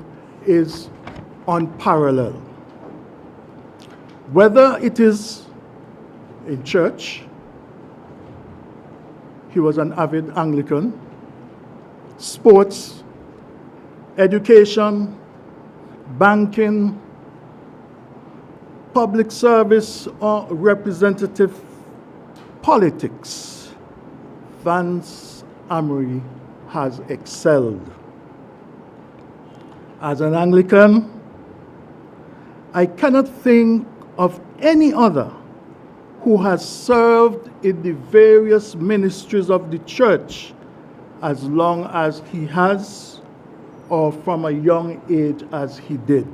is unparalleled. Whether it is in church, he was an avid Anglican, sports, education, banking, public service, or representative politics, Vance Amory has excelled. As an Anglican, I cannot think of any other who has served in the various ministries of the church as long as he has, or from a young age as he did.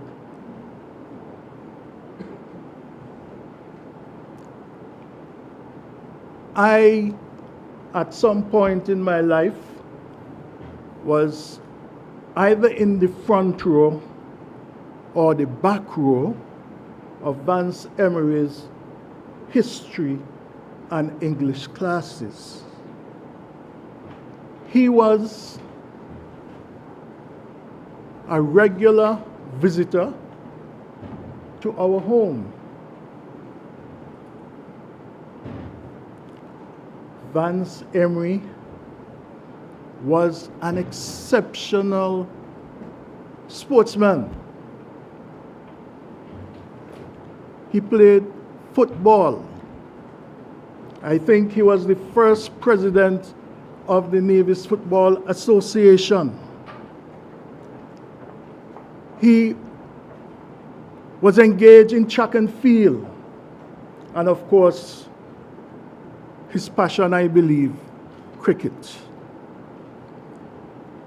I, at some point in my life, was either in the front row or the back row of Vance Emery's history and English classes. He was a regular visitor to our home. Vance Emery was an exceptional sportsman. He played football. I think he was the first president of the Nevis Football Association. He was engaged in track and field, and of course, his passion, I believe, cricket.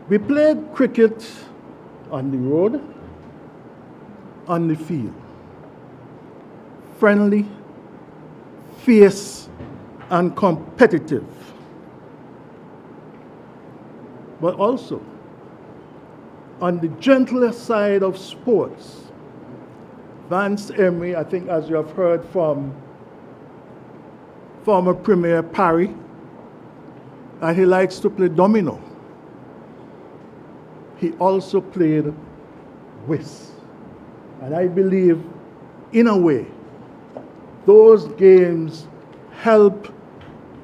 We played cricket on the road, on the field. Friendly, fierce, and competitive. But also, on the gentler side of sports, Vance Emery, I think as you have heard from former Premier Parry, and he likes to play domino. He also played whist. And I believe, in a way, those games help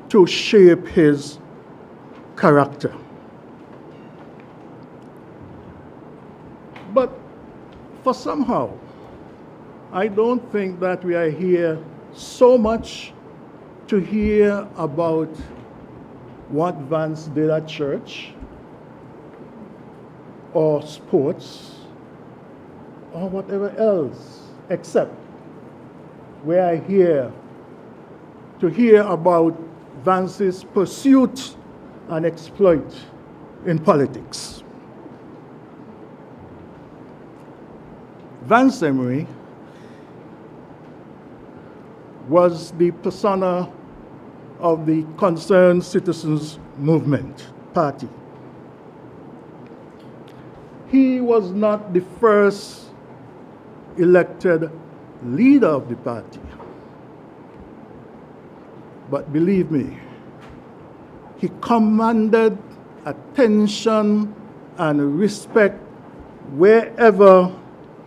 to shape his character. But for somehow, I don't think that we are here so much to hear about what Vance did at church, or sports, or whatever else, except we are here to hear about Vance's pursuit and exploit in politics. Vance Emery was the persona of the Concerned Citizens Movement Party. He was not the first elected leader of the party. But believe me, he commanded attention and respect wherever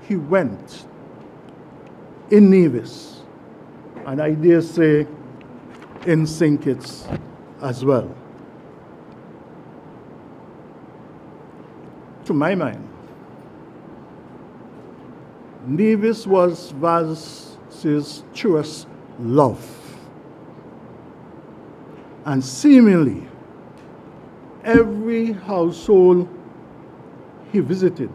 he went in Nevis, and I dare say in St. Kitts as well. To my mind, Nevis was Vance's truest love. And seemingly, every household he visited,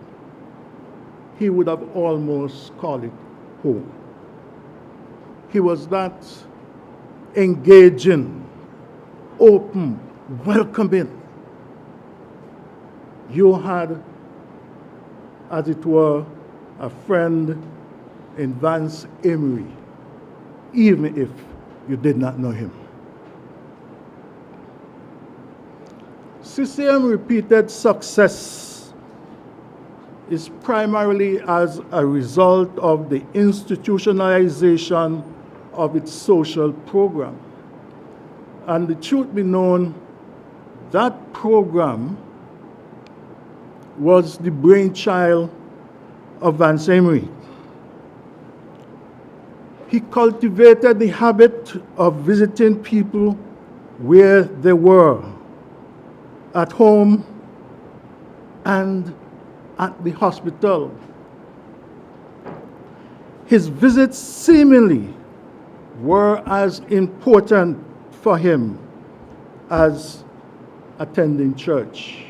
he would have almost called it home. He was that engaging, open, welcoming. You had as it were, a friend in Vance Amory, even if you did not know him. CCM repeated success is primarily as a result of the institutionalization of its social program. And the truth be known, that program was the brainchild of Vance Amory. He cultivated the habit of visiting people where they were, at home and at the hospital. His visits seemingly were as important for him as attending church.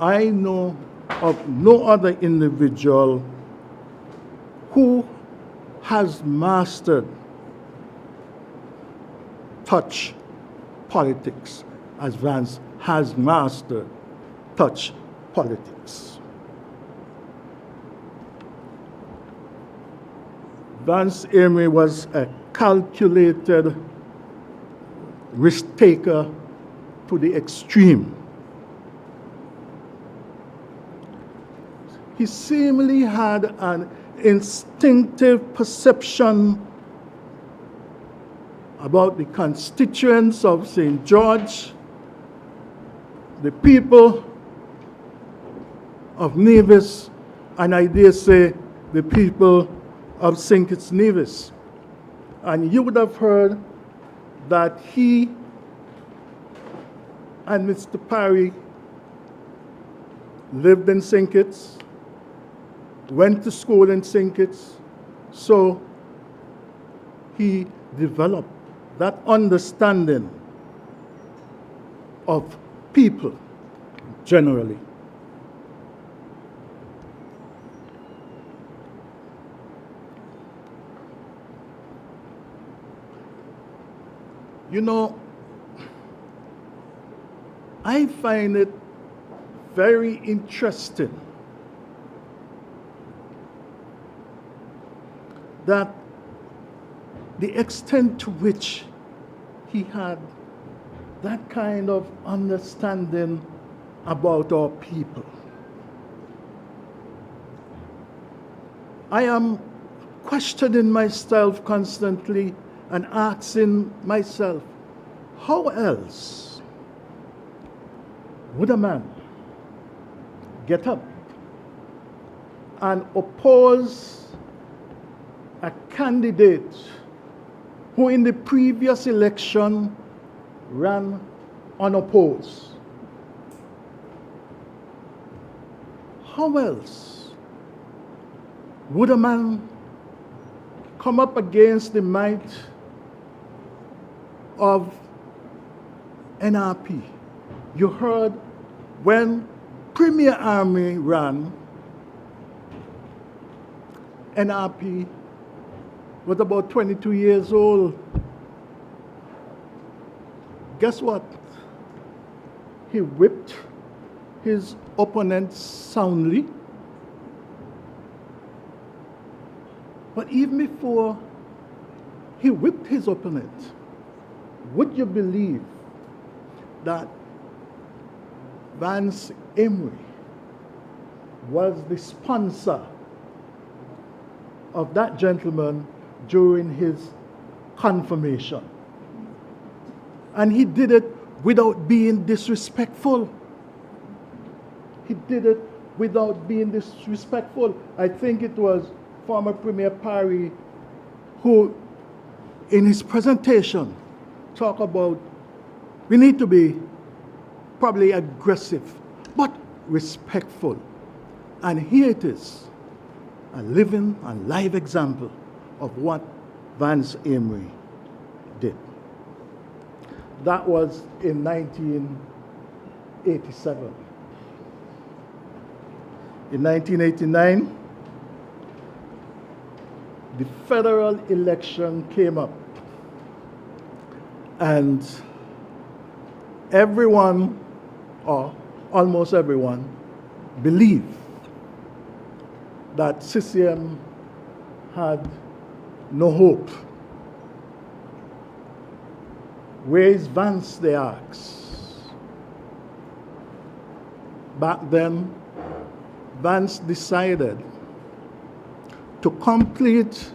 I know of no other individual who has mastered touch politics as Vance has mastered touch politics. Vance Amory was a calculated risk taker to the extreme. He seemingly had an instinctive perception about the constituents of St. George, the people of Nevis, and I dare say the people of St. Kitts Nevis. And you would have heard that he and Mr. Parry lived in St. Kitts, went to school in St. Kitts, so he developed that understanding of people generally. You know, I find it very interesting that the extent to which he had that kind of understanding about our people. I am questioning myself constantly and asking myself, how else would a man get up and oppose a candidate who in the previous election ran unopposed? How else would a man come up against the might of NRP? You heard when Premier Army ran, NRP was about 22 years old. Guess what? He whipped his opponent soundly. But even before he whipped his opponent, would you believe that Vance Amory was the sponsor of that gentleman during his confirmation? And he did it without being disrespectful. He did it without being disrespectful. I think it was former Premier Parry who, in his presentation, talked about we need to be probably aggressive, but respectful. And here it is, a living and live example of what Vance Amory did. That was in 1987. In 1989, the federal election came up, and everyone, or almost everyone, believed that CCM had no hope. Where is Vance, they asked. Back then, Vance decided to complete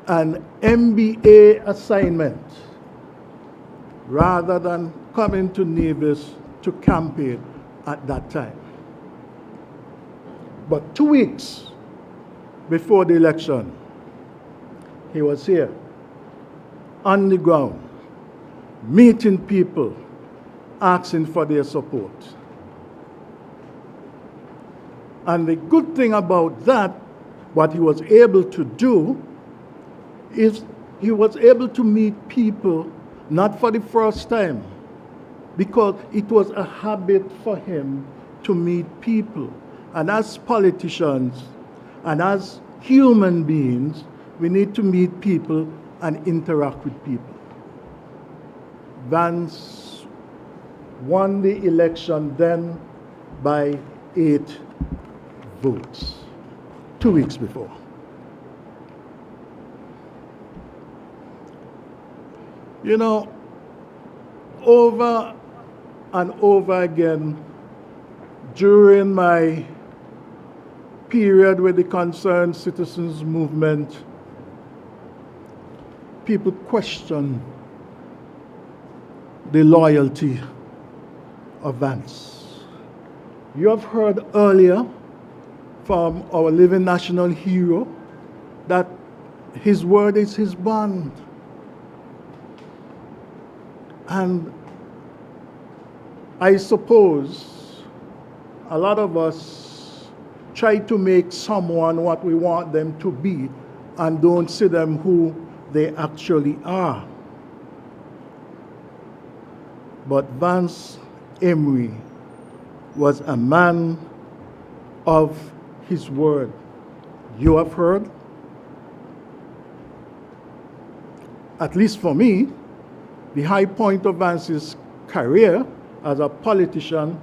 an MBA assignment rather than coming to Nevis to campaign at that time. But 2 weeks before the election, he was here on the ground, meeting people, asking for their support. And the good thing about that, what he was able to do, is he was able to meet people not for the first time, because it was a habit for him to meet people. And as politicians and as human beings, we need to meet people and interact with people. Vance won the election then by 8 votes, 2 weeks before. You know, over and over again, during my period with the Concerned Citizens Movement, people question the loyalty of Vance. You have heard earlier from our living national hero that his word is his bond. And I suppose a lot of us try to make someone what we want them to be and don't see them who they actually are. But Vance Amory was a man of his word. You have heard, at least for me, the high point of Vance's career as a politician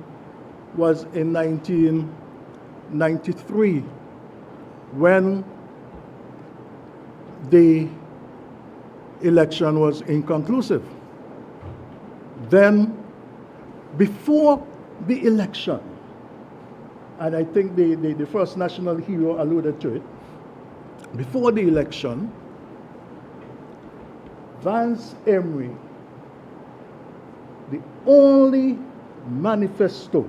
was in 1993, when the election was inconclusive. Then, before the election, and I think the first national hero alluded to it, before the election, Vance Amory, the only manifesto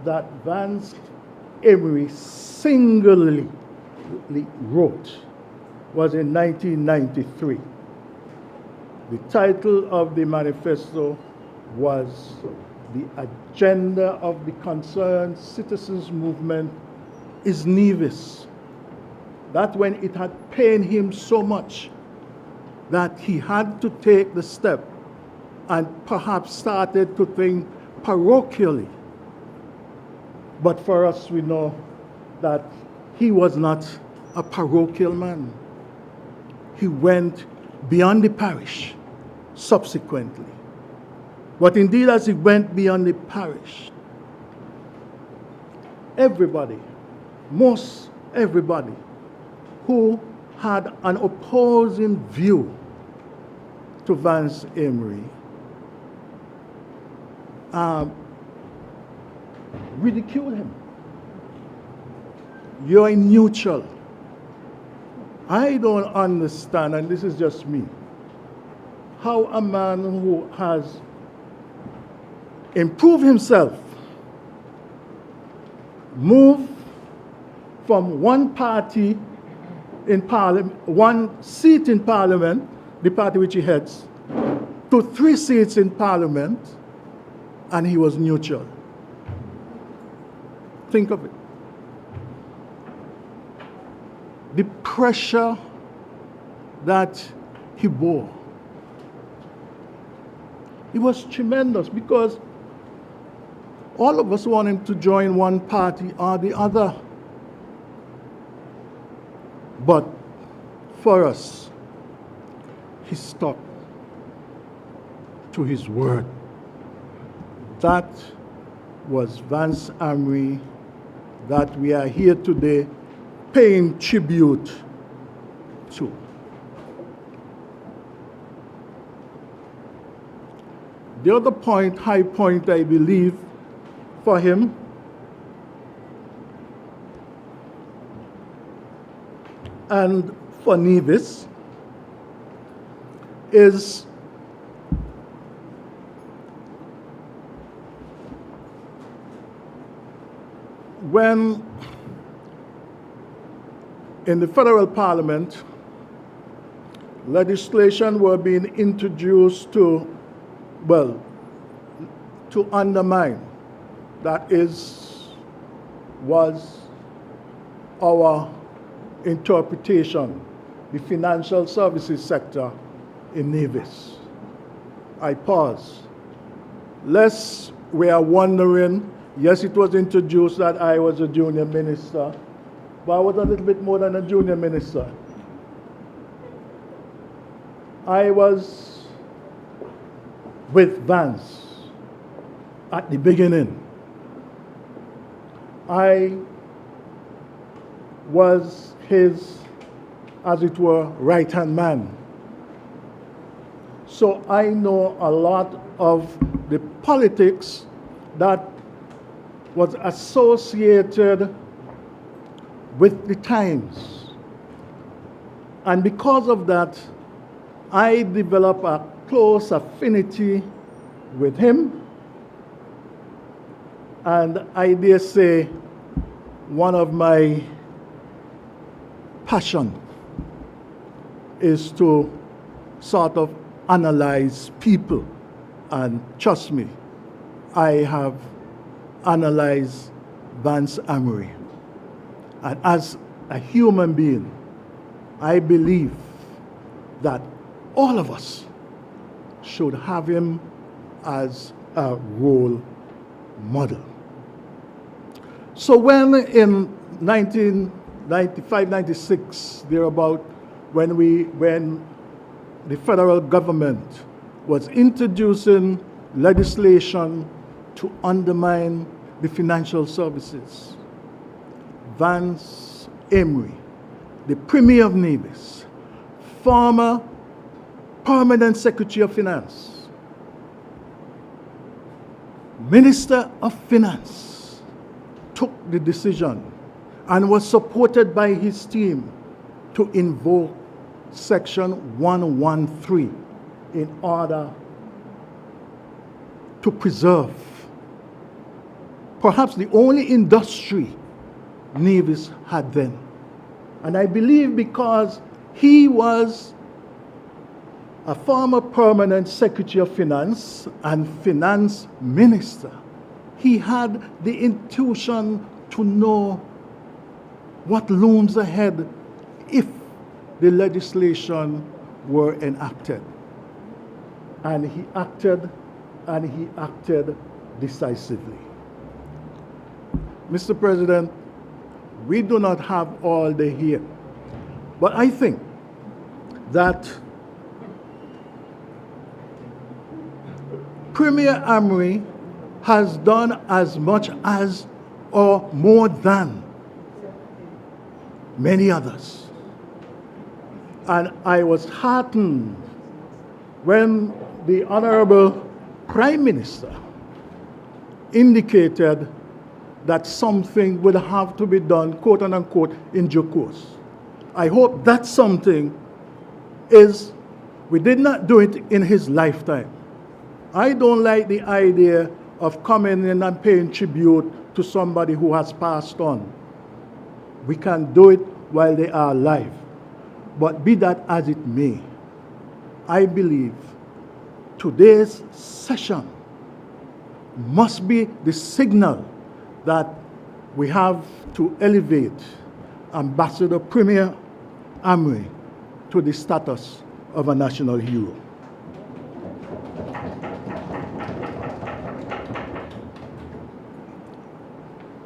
that Vance Amory singularly wrote was in 1993. The title of the manifesto was "The Agenda of the Concerned Citizens Movement is Nevis." That when it had pained him so much that he had to take the step and perhaps started to think parochially. But for us, we know that he was not a parochial man. He went beyond the parish subsequently. But indeed, as he went beyond the parish, everybody, most everybody who had an opposing view to Vance Amory ridicule him. You're neutral. I don't understand, and this is just me, how a man who has improved himself, moved from one party in parliament, one seat in parliament, the party which he heads, to 3 seats in parliament, and he was neutral. Think of it. The pressure that he bore. It was tremendous, because all of us want him to join one party or the other. But for us, he stuck to his word. That was Vance Amory, that we are here today paying tribute to. The other point, high point, I believe, for him and for Nevis is when in the federal parliament legislation were being introduced to undermine, that was our interpretation, the financial services sector in Nevis. I pause. Lest we are wondering, yes, it was introduced that I was a junior minister, but I was a little bit more than a junior minister. I was with Vance at the beginning. I was his, as it were, right-hand man. So I know a lot of the politics that was associated with the times. And because of that, I developed a close affinity with him. And I dare say one of my passion is to sort of analyze people. And trust me, I have analyzed Vance Amory. And as a human being, I believe that all of us should have him as a role model. So when in 1995, 96, thereabout, when the federal government was introducing legislation to undermine the financial services, Vance Amory, the Premier of Nevis, former Permanent Secretary of Finance, Minister of Finance, took the decision and was supported by his team to invoke Section 113 in order to preserve perhaps the only industry Nevis had then. And I believe because he was a former Permanent Secretary of Finance and Finance Minister, he had the intuition to know what looms ahead if the legislation were enacted. And he acted, and he acted decisively. Mr. President, we do not have all day here, but I think that Premier Amory has done as much as or more than many others. And I was heartened when the Honorable Prime Minister indicated that something would have to be done, quote unquote, in due course. I hope that something is, we did not do it in his lifetime. I don't like the idea of coming in and paying tribute to somebody who has passed on. We can do it while they are alive. But be that as it may, I believe today's session must be the signal that we have to elevate Ambassador Premier Amory to the status of a national hero.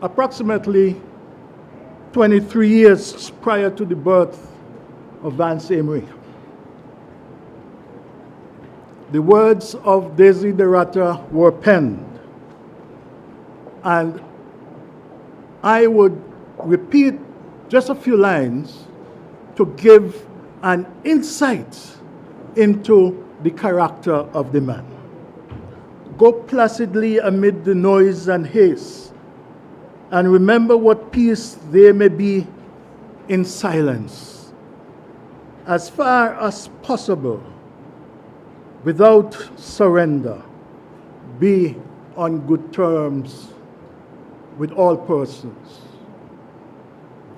Approximately 23 years prior to the birth of Vance Amory, the words of Desiderata were penned, and I would repeat just a few lines to give an insight into the character of the man. Go placidly amid the noise and haste, and remember what peace there may be in silence. As far as possible, without surrender, be on good terms with all persons.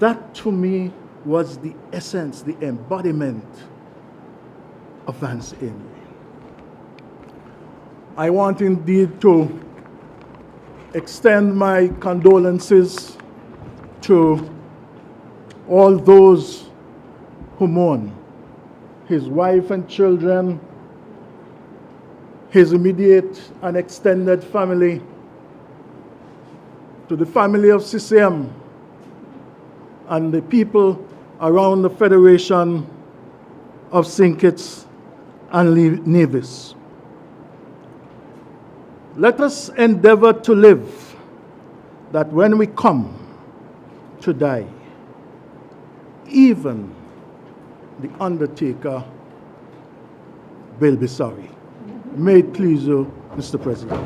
That to me was the essence, the embodiment of Vance Amory. I want indeed to extend my condolences to all those who mourn, his wife and children, his immediate and extended family, to the family of CCM, and the people around the Federation of St. Kitts and Nevis. Let us endeavor to live that when we come to die, even the undertaker will be sorry. May it please you, Mr. President.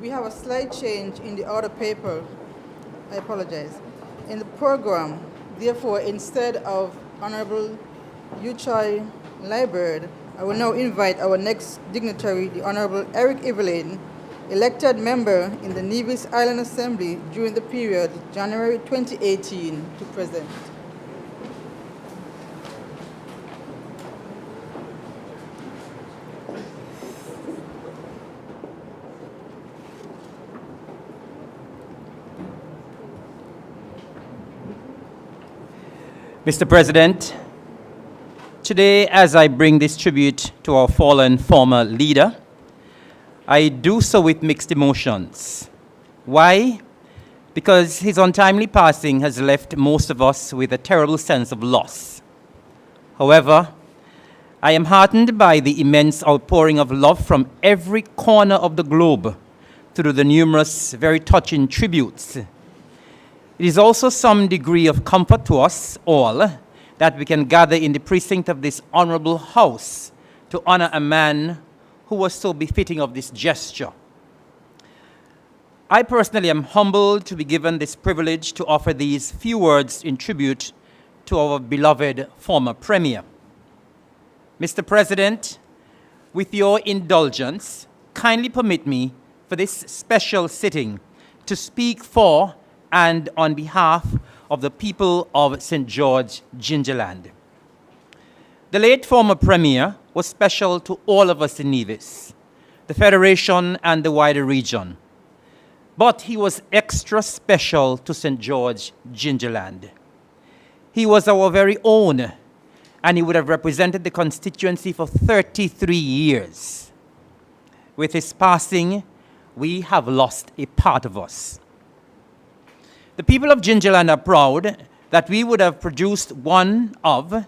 We have a slight change in the order paper. I apologize. In the program, therefore, instead of Honorable Uchai Liburd, I will now invite our next dignitary, the Honorable Eric Evelyn, elected member in the Nevis Island Assembly during the period January 2018 to present. Mr. President, today as I bring this tribute to our fallen former leader, I do so with mixed emotions. Why? Because his untimely passing has left most of us with a terrible sense of loss. However, I am heartened by the immense outpouring of love from every corner of the globe through the numerous, very touching tributes. It is also some degree of comfort to us all that we can gather in the precinct of this honorable house to honor a man who was so befitting of this gesture. I personally am humbled to be given this privilege to offer these few words in tribute to our beloved former Premier. Mr. President, with your indulgence, kindly permit me for this special sitting to speak for and on behalf of the people of St. George, Gingerland. The late former Premier was special to all of us in Nevis, the Federation and the wider region. But he was extra special to St. George, Gingerland. He was our very own, and he would have represented the constituency for 33 years. With his passing, we have lost a part of us. The people of Gingerland are proud that we would have produced one of,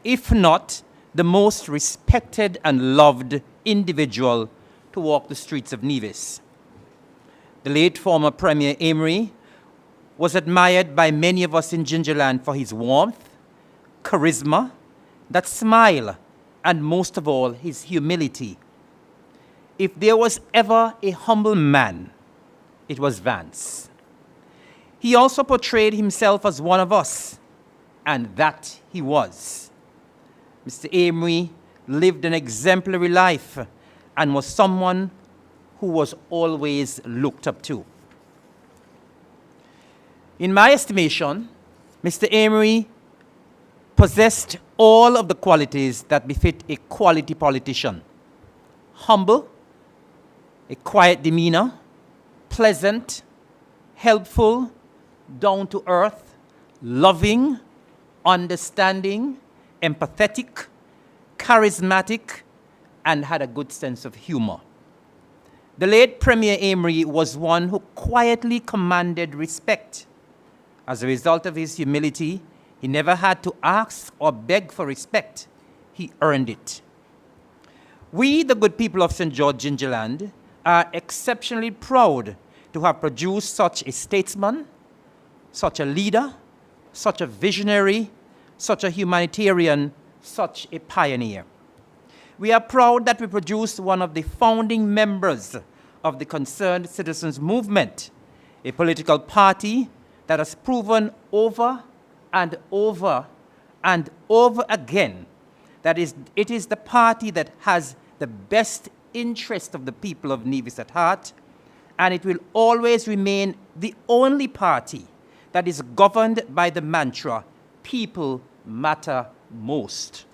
if not the most respected and loved individual to walk the streets of Nevis. The late former Premier Amory was admired by many of us in Gingerland for his warmth, charisma, that smile, and most of all, his humility. If there was ever a humble man, it was Vance. He also portrayed himself as one of us, and that he was. Mr. Amory lived an exemplary life and was someone who was always looked up to. In my estimation, Mr. Amory possessed all of the qualities that befit a quality politician. Humble, a quiet demeanor, pleasant, helpful, down to earth, loving, understanding, empathetic, charismatic, and had a good sense of humor. The late Premier Amory was one who quietly commanded respect. As a result of his humility, he never had to ask or beg for respect. he earned it. We, the good people of St. George Gingerland, are exceptionally proud to have produced such a statesman, such a leader, such a visionary, such a humanitarian, such a pioneer. We are proud that we produced one of the founding members of the Concerned Citizens Movement, a political party that has proven over and over and over again that it is the party that has the best interest of the people of Nevis at heart, and it will always remain the only party that is governed by the mantra, people matter most.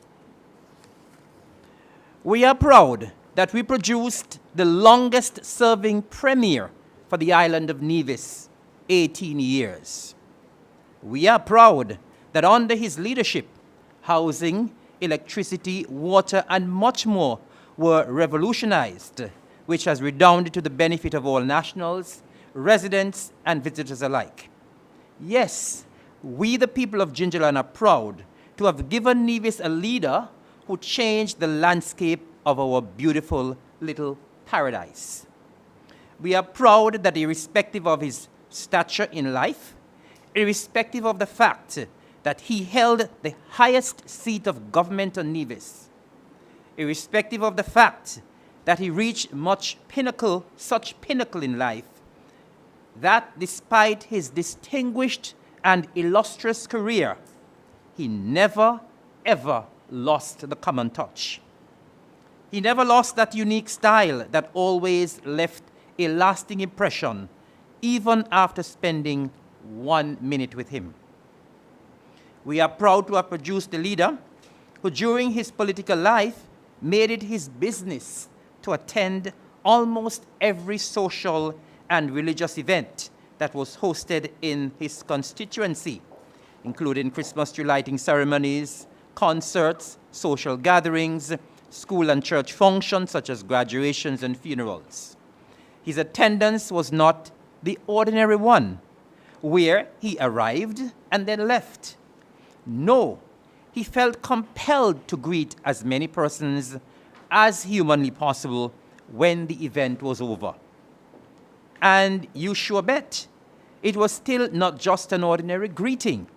We are proud that we produced the longest serving premier for the island of Nevis, 18 years. We are proud that under his leadership, housing, electricity, water, and much more were revolutionized, which has redounded to the benefit of all nationals, residents, and visitors alike. Yes, we the people of Gingerland are proud to have given Nevis a leader who changed the landscape of our beautiful little paradise. We are proud that irrespective of his stature in life, irrespective of the fact that he held the highest seat of government on Nevis, irrespective of the fact that he reached such pinnacle in life, that despite his distinguished and illustrious career, he never, ever lost the common touch. He never lost that unique style that always left a lasting impression, even after spending 1 minute with him. We are proud to have produced a leader who, during his political life, made it his business to attend almost every social and religious event that was hosted in his constituency, including Christmas tree lighting ceremonies, concerts, social gatherings, school and church functions such as graduations and funerals. His attendance was not the ordinary one, where he arrived and then left. No, he felt compelled to greet as many persons as humanly possible when the event was over. And you sure bet, it was still not just an ordinary greeting,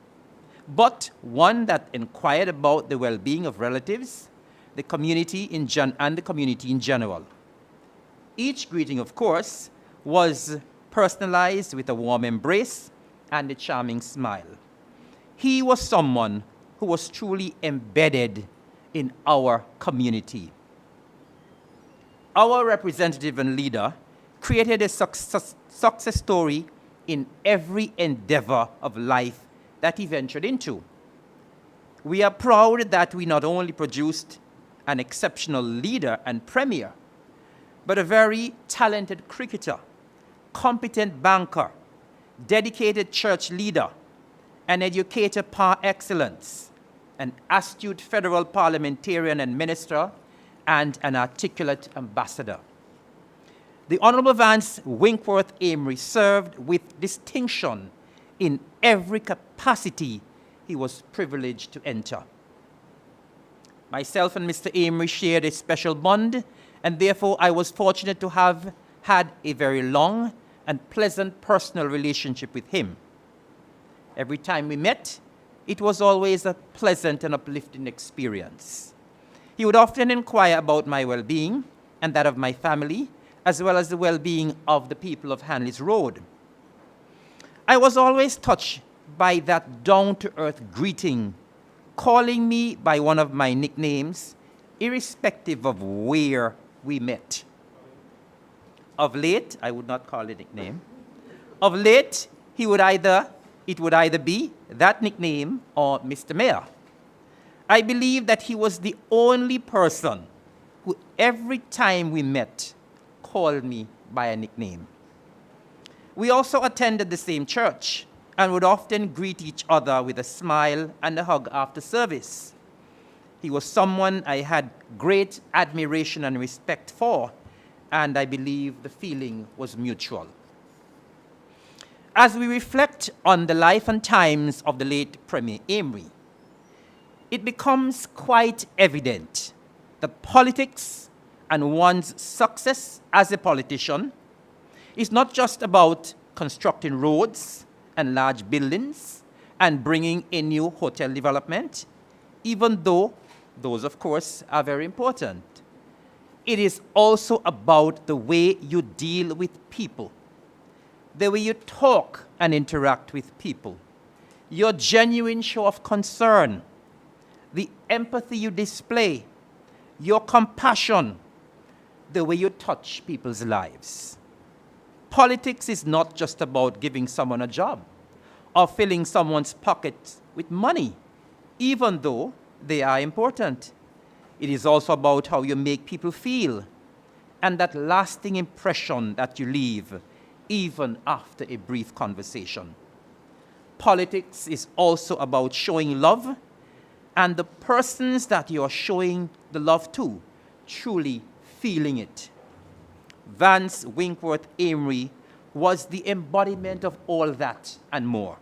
but one that inquired about the well-being of relatives, the community and the community in general. Each greeting, of course, was personalized with a warm embrace and a charming smile. He was someone who was truly embedded in our community. Our representative and leader created a success story in every endeavor of life that he ventured into. We are proud that we not only produced an exceptional leader and premier, but a very talented cricketer, competent banker, dedicated church leader, an educator par excellence, an astute federal parliamentarian and minister, and an articulate ambassador. The Honorable Vance Winkworth Amory served with distinction in every capacity he was privileged to enter. Myself and Mr. Amory shared a special bond, and therefore I was fortunate to have had a very long and pleasant personal relationship with him. Every time we met, it was always a pleasant and uplifting experience. He would often inquire about my well-being and that of my family, as well as the well-being of the people of Hanley's Road. I was always touched by that down-to-earth greeting, calling me by one of my nicknames, irrespective of where we met. Of late, I would not call it a nickname. Of late, it would either be that nickname or Mr. Mayor. I believe that he was the only person who, every time we met, called me by a nickname. We also attended the same church and would often greet each other with a smile and a hug after service. He was someone I had great admiration and respect for, and I believe the feeling was mutual. As we reflect on the life and times of the late Premier Amory, it becomes quite evident that politics and one's success as a politician is not just about constructing roads and large buildings and bringing in new hotel development, even though those, of course, are very important. It is also about the way you deal with people, the way you talk and interact with people, your genuine show of concern, the empathy you display, your compassion, the way you touch people's lives. Politics is not just about giving someone a job or filling someone's pockets with money, even though they are important. It is also about how you make people feel and that lasting impression that you leave even after a brief conversation. Politics is also about showing love and the persons that you are showing the love to truly feeling it. Vance Winkworth Amory was the embodiment of all that and more.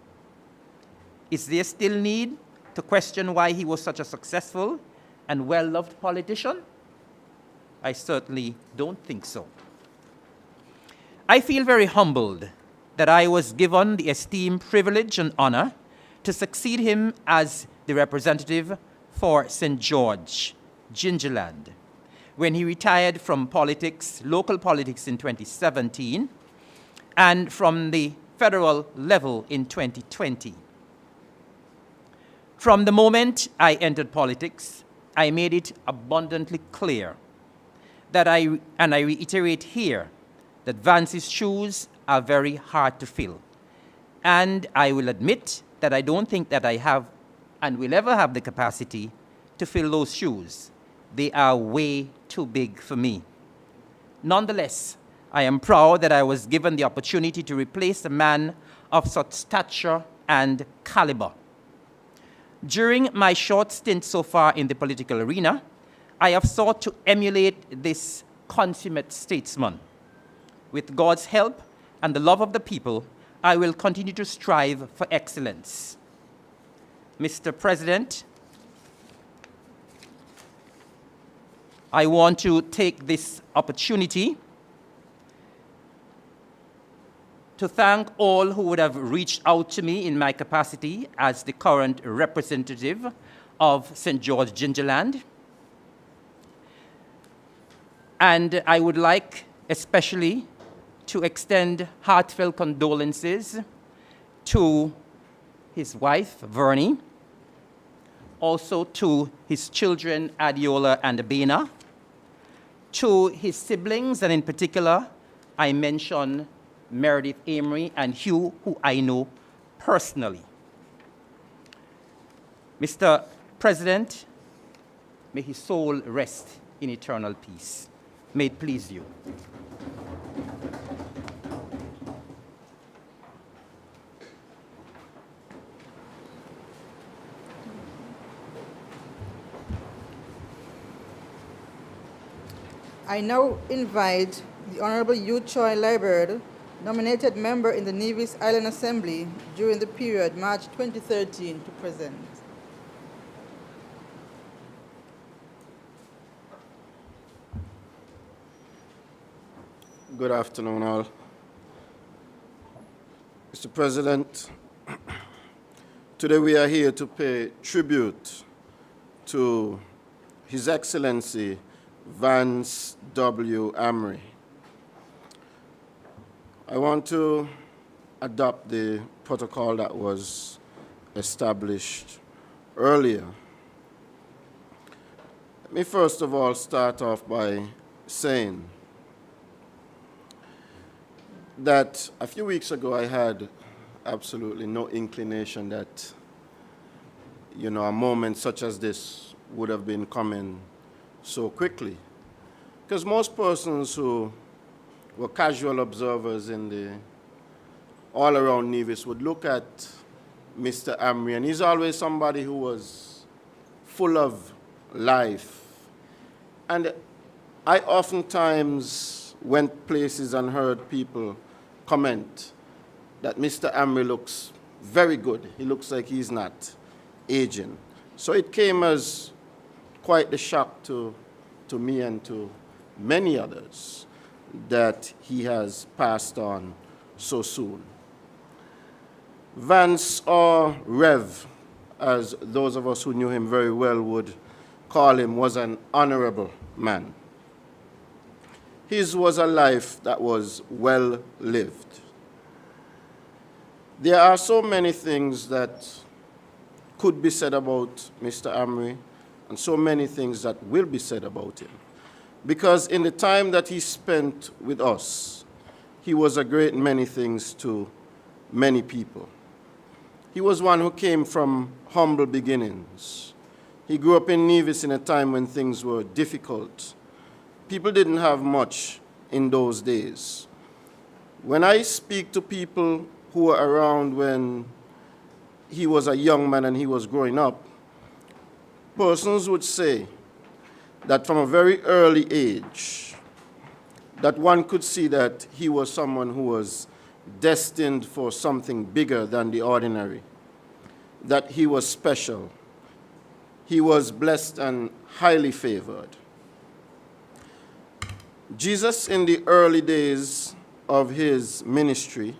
Is there still need to question why he was such a successful and well-loved politician? I certainly don't think so. I feel very humbled that I was given the esteemed privilege and honor to succeed him as the representative for St. George, Gingerland, when he retired from politics, local politics in 2017, and from the federal level in 2020. From the moment I entered politics, I made it abundantly clear that I reiterate here, that Vance's shoes are very hard to fill. And I will admit that I don't think that I have and will ever have the capacity to fill those shoes. They are way too big for me. Nonetheless, I am proud that I was given the opportunity to replace a man of such stature and caliber. During my short stint so far in the political arena, I have sought to emulate this consummate statesman. With God's help and the love of the people, I will continue to strive for excellence. Mr. President, I want to take this opportunity to thank all who would have reached out to me in my capacity as the current representative of St. George Gingerland. And I would like especially to extend heartfelt condolences to his wife, Vernie, also to his children, Adiola and Abena, to his siblings, and in particular, I mention Meredith Amory and Hugh, who I know personally. Mr. President, may his soul rest in eternal peace. May it please you. I now invite the Honorable Hugh Choi Liburd, nominated member in the Nevis Island Assembly during the period March 2013, to present. Good afternoon, all. Mr. President, today we are here to pay tribute to His Excellency Vance W. Amory. I want to adopt the protocol that was established earlier. Let me first of all start off by saying that a few weeks ago I had absolutely no inclination that, a moment such as this would have been coming so quickly. Because most persons who were casual observers in the all around Nevis would look at Mr. Amory, and he's always somebody who was full of life. And I oftentimes went places and heard people comment that Mr. Amory looks very good. He looks like he's not aging. So it came as quite the shock to me and to many others that he has passed on so soon. Vance, or Rev, as those of us who knew him very well would call him, was an honorable man. His was a life that was well lived. There are so many things that could be said about Mr. Amory, and so many things that will be said about him. Because in the time that he spent with us, he was a great many things to many people. He was one who came from humble beginnings. He grew up in Nevis in a time when things were difficult. People didn't have much in those days. When I speak to people who were around when he was a young man and he was growing up, persons would say that from a very early age, that one could see that he was someone who was destined for something bigger than the ordinary, that he was special. He was blessed and highly favored. Jesus, in the early days of his ministry,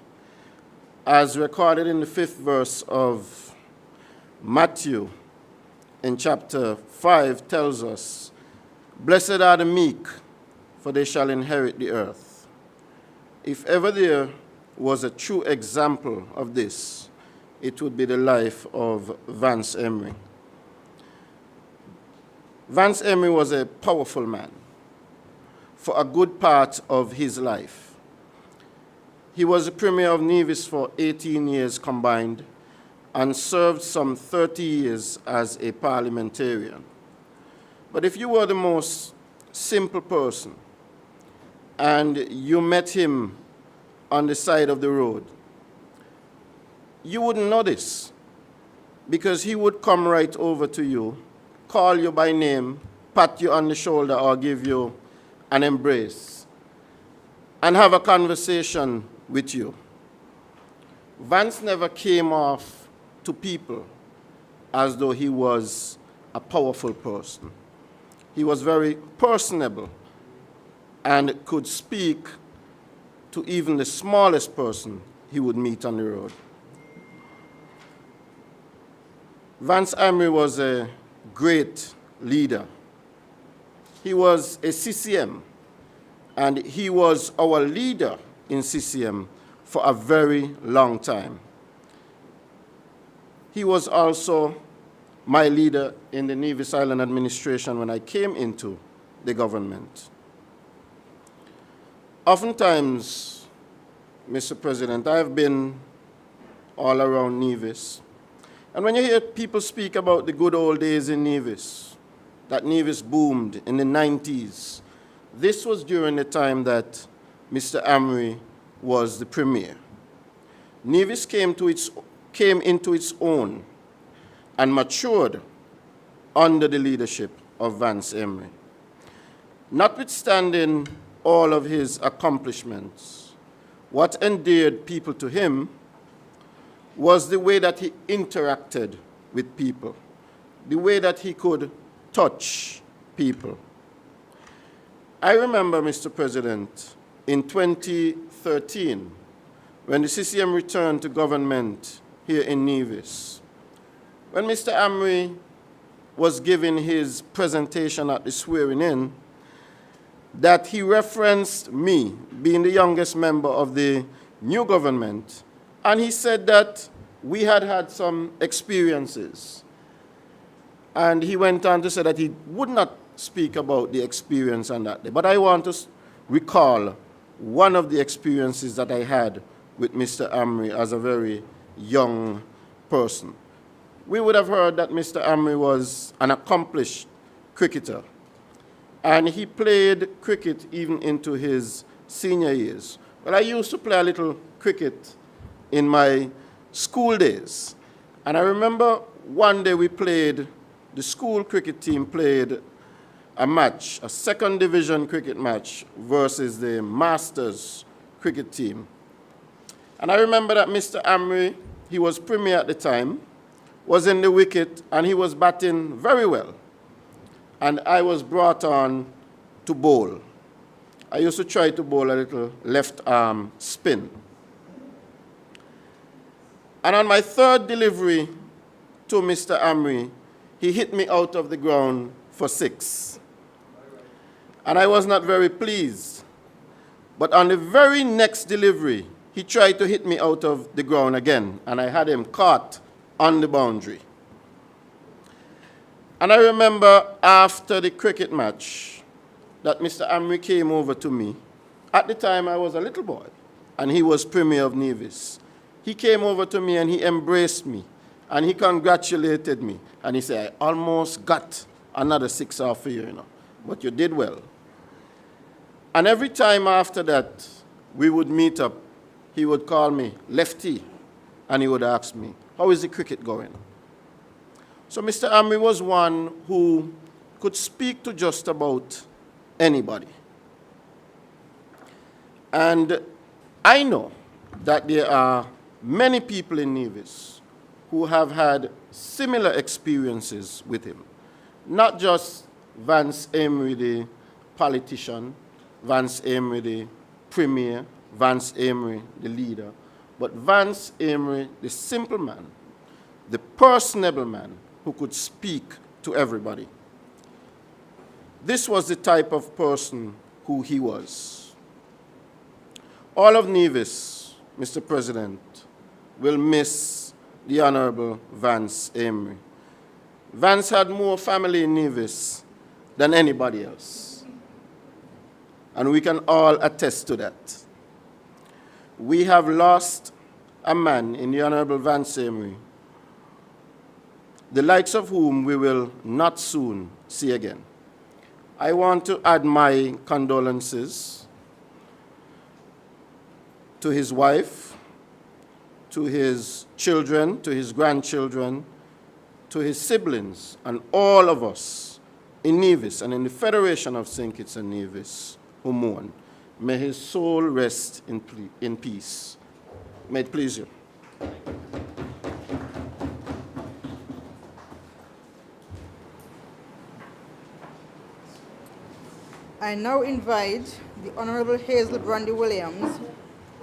as recorded in the 5th verse of Matthew in chapter 5, tells us, "Blessed are the meek, for they shall inherit the earth." If ever there was a true example of this, it would be the life of Vance Amory. Vance Amory was a powerful man for a good part of his life. He was the Premier of Nevis for 18 years combined and served some 30 years as a parliamentarian. But if you were the most simple person and you met him on the side of the road, you wouldn't notice, because he would come right over to you, call you by name, pat you on the shoulder, or give you an embrace, and have a conversation with you. Vance never came off to people as though he was a powerful person. He was very personable and could speak to even the smallest person he would meet on the road. Vance Amory was a great leader. He was a CCM, and he was our leader in CCM for a very long time. He was also my leader in the Nevis Island administration when I came into the government. Oftentimes, Mr. President, I've been all around Nevis, and when you hear people speak about the good old days in Nevis, that Nevis boomed in the 90s, this was during the time that Mr. Amory was the Premier. Nevis came into its own and matured under the leadership of Vance Amory. Notwithstanding all of his accomplishments, what endeared people to him was the way that he interacted with people, the way that he could touch people. I remember, Mr. President, in 2013, when the CCM returned to government here in Nevis, when Mr. Amory was giving his presentation at the swearing-in, that he referenced me being the youngest member of the new government, and he said that we had had some experiences. And he went on to say that he would not speak about the experience on that day. But I want to recall one of the experiences that I had with Mr. Amory as a very young person. We would have heard that Mr. Amory was an accomplished cricketer, and he played cricket even into his senior years. Well, I used to play a little cricket in my school days, and I remember one day the school cricket team played a match, a second division cricket match versus the Masters cricket team. And I remember that Mr. Amory, he was Premier at the time, was in the wicket, and he was batting very well. And I was brought on to bowl. I used to try to bowl a little left arm spin. And on my third delivery to Mr. Amory, he hit me out of the ground for 6. And I was not very pleased. But on the very next delivery, he tried to hit me out of the ground again, and I had him caught on the boundary. And I remember after the cricket match that Mr. Amory came over to me. At the time, I was a little boy, and he was Premier of Nevis. He came over to me and he embraced me, and he congratulated me. And he said, I almost got another 6 off you, but you did well. And every time after that, we would meet up, he would call me Lefty, and he would ask me, how is the cricket going? So Mr. Amory was one who could speak to just about anybody. And I know that there are many people in Nevis who have had similar experiences with him. Not just Vance Amory, the politician, Vance Amory, the premier, Vance Amory, the leader, but Vance Amory, the simple man, the personable man who could speak to everybody. This was the type of person who he was. All of Nevis, Mr. President, will miss the Honorable Vance Amory. Vance had more family in Nevis than anybody else. And we can all attest to that. We have lost a man in the Honorable Vance Amory, the likes of whom we will not soon see again. I want to add my condolences to his wife, to his children, to his grandchildren, to his siblings, and all of us in Nevis and in the Federation of St. Kitts and Nevis who mourn. May his soul rest in peace. May it please you. I now invite the Honorable Hazel Brandy Williams,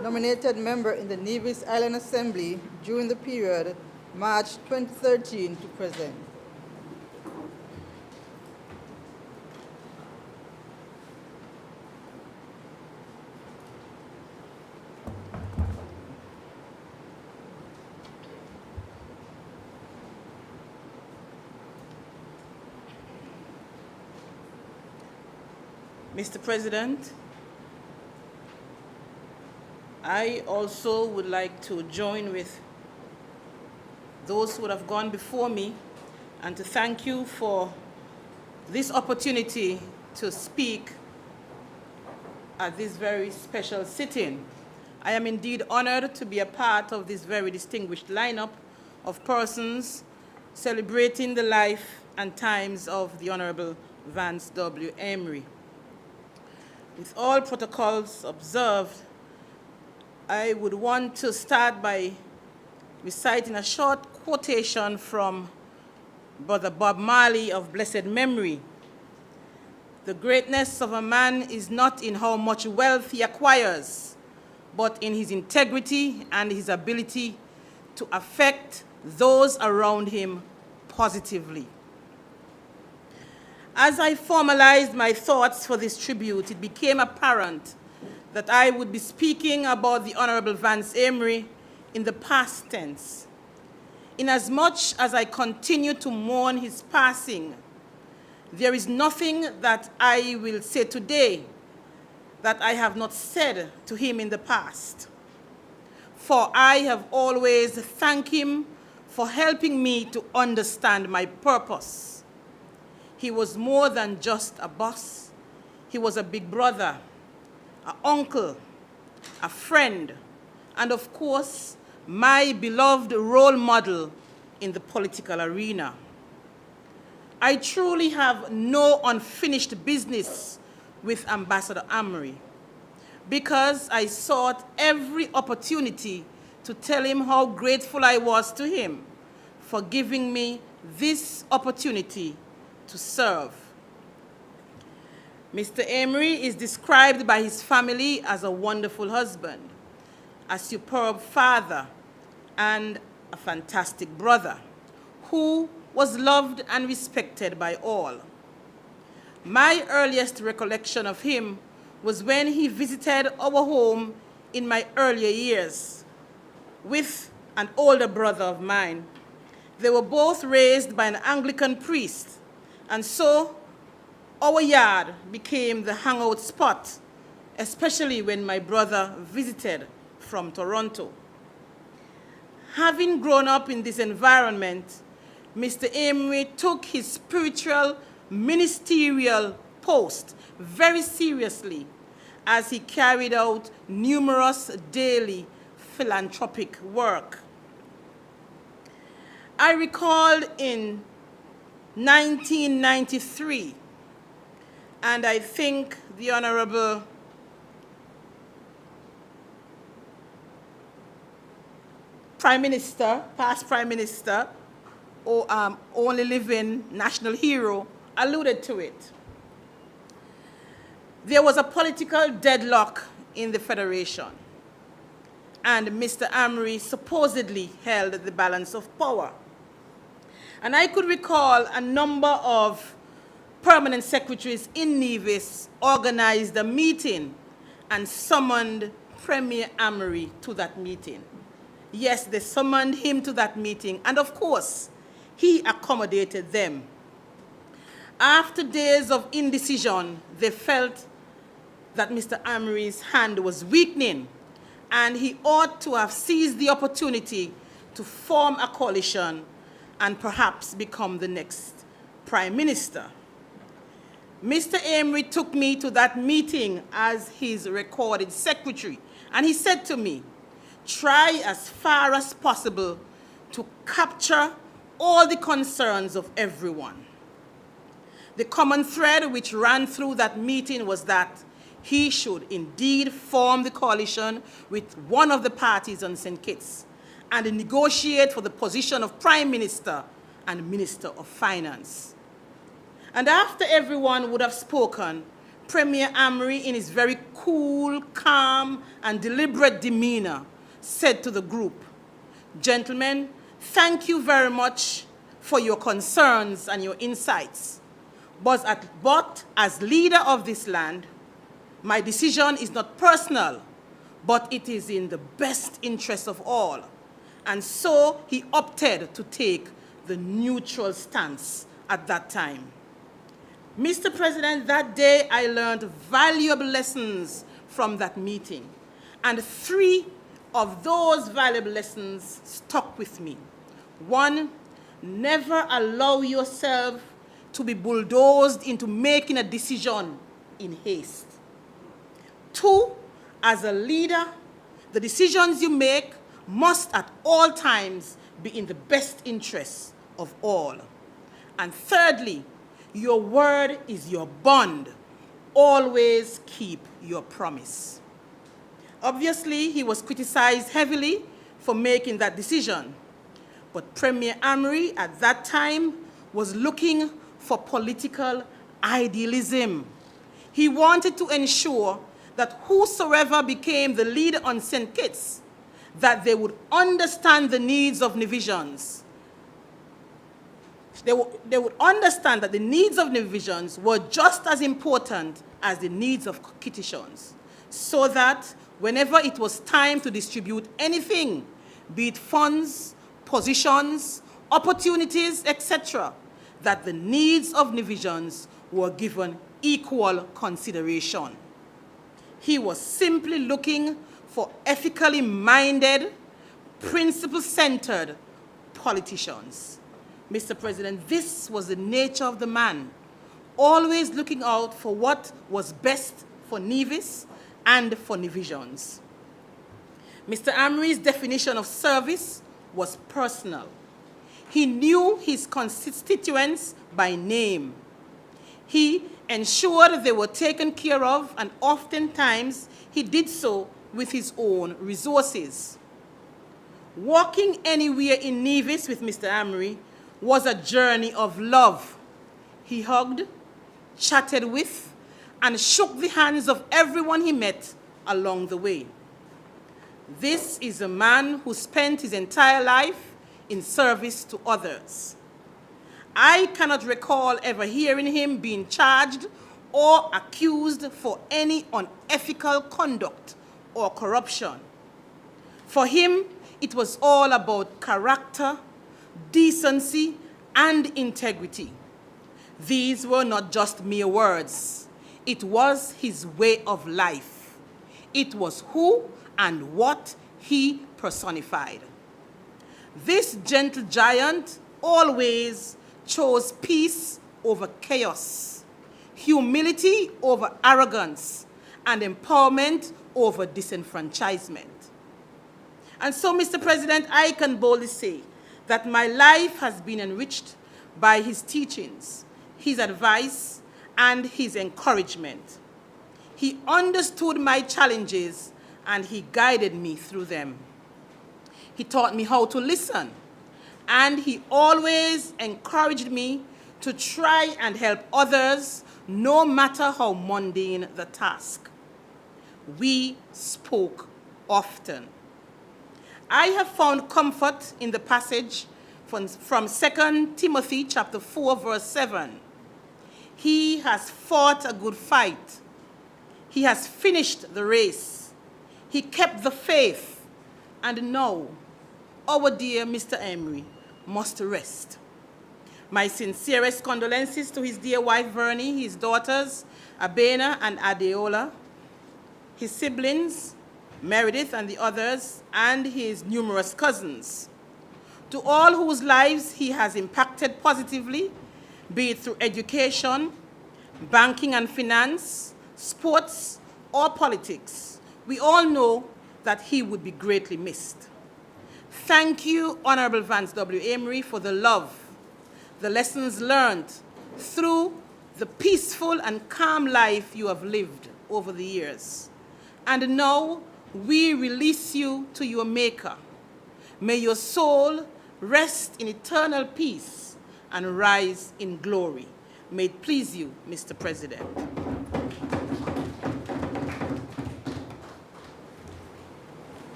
nominated member in the Nevis Island Assembly during the period March 2013 to present. Mr. President, I also would like to join with those who have gone before me and to thank you for this opportunity to speak at this very special sitting. I am indeed honored to be a part of this very distinguished lineup of persons celebrating the life and times of the Honorable Vance W. Amory. With all protocols observed, I would want to start by reciting a short quotation from Brother Bob Marley of blessed memory. The greatness of a man is not in how much wealth he acquires, but in his integrity and his ability to affect those around him positively. As I formalized my thoughts for this tribute, it became apparent that I would be speaking about the Honorable Vance Amory in the past tense. Inasmuch as I continue to mourn his passing, there is nothing that I will say today that I have not said to him in the past. For I have always thanked him for helping me to understand my purpose. He was more than just a boss. He was a big brother, an uncle, a friend, and of course, my beloved role model in the political arena. I truly have no unfinished business with Ambassador Amory because I sought every opportunity to tell him how grateful I was to him for giving me this opportunity to serve. Mr. Amory is described by his family as a wonderful husband, a superb father, and a fantastic brother who was loved and respected by all. My earliest recollection of him was when he visited our home in my earlier years with an older brother of mine. They were both raised by an Anglican priest, and so our yard became the hangout spot, especially when my brother visited from Toronto. Having grown up in this environment, Mr. Amory took his spiritual ministerial post very seriously as he carried out numerous daily philanthropic work. I recall in 1993, and I think the Honorable Prime Minister, past Prime Minister, or only living national hero, alluded to it. There was a political deadlock in the Federation, and Mr. Amory supposedly held the balance of power. And I could recall a number of permanent secretaries in Nevis organized a meeting and summoned Premier Amory to that meeting. Yes, they summoned him to that meeting, and of course, he accommodated them. After days of indecision, they felt that Mr. Amory's hand was weakening, and he ought to have seized the opportunity to form a coalition and perhaps become the next Prime Minister. Mr. Amory took me to that meeting as his recorded secretary, and he said to me, "Try as far as possible to capture all the concerns of everyone." The common thread which ran through that meeting was that he should indeed form the coalition with one of the parties on St. Kitts and negotiate for the position of Prime Minister and Minister of Finance. And after everyone would have spoken, Premier Amory, in his very cool, calm, and deliberate demeanor, said to the group, "Gentlemen, thank you very much for your concerns and your insights. But as leader of this land, my decision is not personal, but it is in the best interest of all." And so he opted to take the neutral stance at that time. Mr. President, that day I learned valuable lessons from that meeting, and 3 of those valuable lessons stuck with me. 1, never allow yourself to be bulldozed into making a decision in haste. 2, as a leader, the decisions you make must at all times be in the best interests of all. And thirdly, your word is your bond. Always keep your promise. Obviously, he was criticized heavily for making that decision. But Premier Amory at that time was looking for political idealism. He wanted to ensure that whosoever became the leader on St. Kitts, that they would understand the needs of Nevisians. They would understand that the needs of Nevisians were just as important as the needs of Kittitians, so that whenever it was time to distribute anything, be it funds, positions, opportunities, etc., that the needs of Nevisians were given equal consideration. He was simply looking for ethically minded, principle-centered politicians. Mr. President, this was the nature of the man, always looking out for what was best for Nevis and for Nevisians. Mr. Amory's definition of service was personal. He knew his constituents by name. He ensured they were taken care of, and oftentimes he did so with his own resources. Walking anywhere in Nevis with Mr. Amory was a journey of love. He hugged, chatted with, and shook the hands of everyone he met along the way. This is a man who spent his entire life in service to others. I cannot recall ever hearing him being charged or accused for any unethical conduct or corruption. For him, it was all about character, decency, and integrity. These were not just mere words. It was his way of life. It was who and what he personified. This gentle giant always chose peace over chaos, humility over arrogance, and empowerment over disenfranchisement. And so, Mr. President, I can boldly say that my life has been enriched by his teachings, his advice, and his encouragement. He understood my challenges and he guided me through them. He taught me how to listen, and he always encouraged me to try and help others, no matter how mundane the task. We spoke often. I have found comfort in the passage from 2 Timothy chapter 4, verse 7. He has fought a good fight. He has finished the race. He kept the faith. And now, our dear Mr. Amory must rest. My sincerest condolences to his dear wife, Vernie, his daughters, Abena and Adeola, his siblings, Meredith and the others, and his numerous cousins. To all whose lives he has impacted positively, be it through education, banking and finance, sports, or politics, we all know that he would be greatly missed. Thank you, Honorable Vance W. Amory, for the love, the lessons learned through the peaceful and calm life you have lived over the years. And now, we release you to your Maker. May your soul rest in eternal peace and rise in glory. May it please you, Mr. President.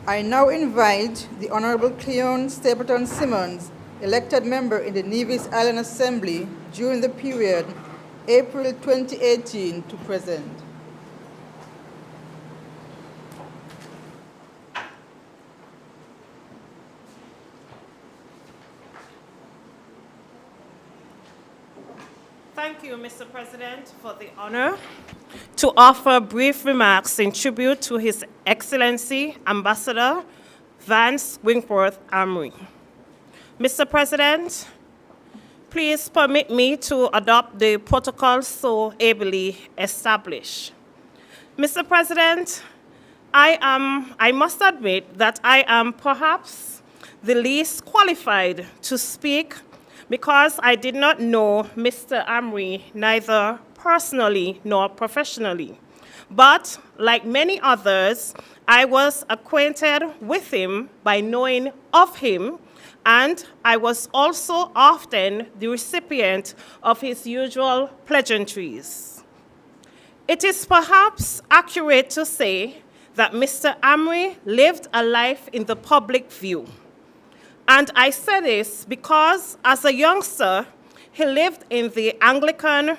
I now invite the Honorable Cleon Stapleton Simmons, elected member in the Nevis Island Assembly during the period April 2018 to present. Thank you, Mr. President, for the honor to offer brief remarks in tribute to His Excellency Ambassador Vance Winkworth Amory. Mr. President, please permit me to adopt the protocol so ably established. Mr. President, I must admit that I am perhaps the least qualified to speak because I did not know Mr. Amory neither personally nor professionally. But like many others, I was acquainted with him by knowing of him, and I was also often the recipient of his usual pleasantries. It is perhaps accurate to say that Mr. Amory lived a life in the public view. And I say this because, as a youngster, he lived in the Anglican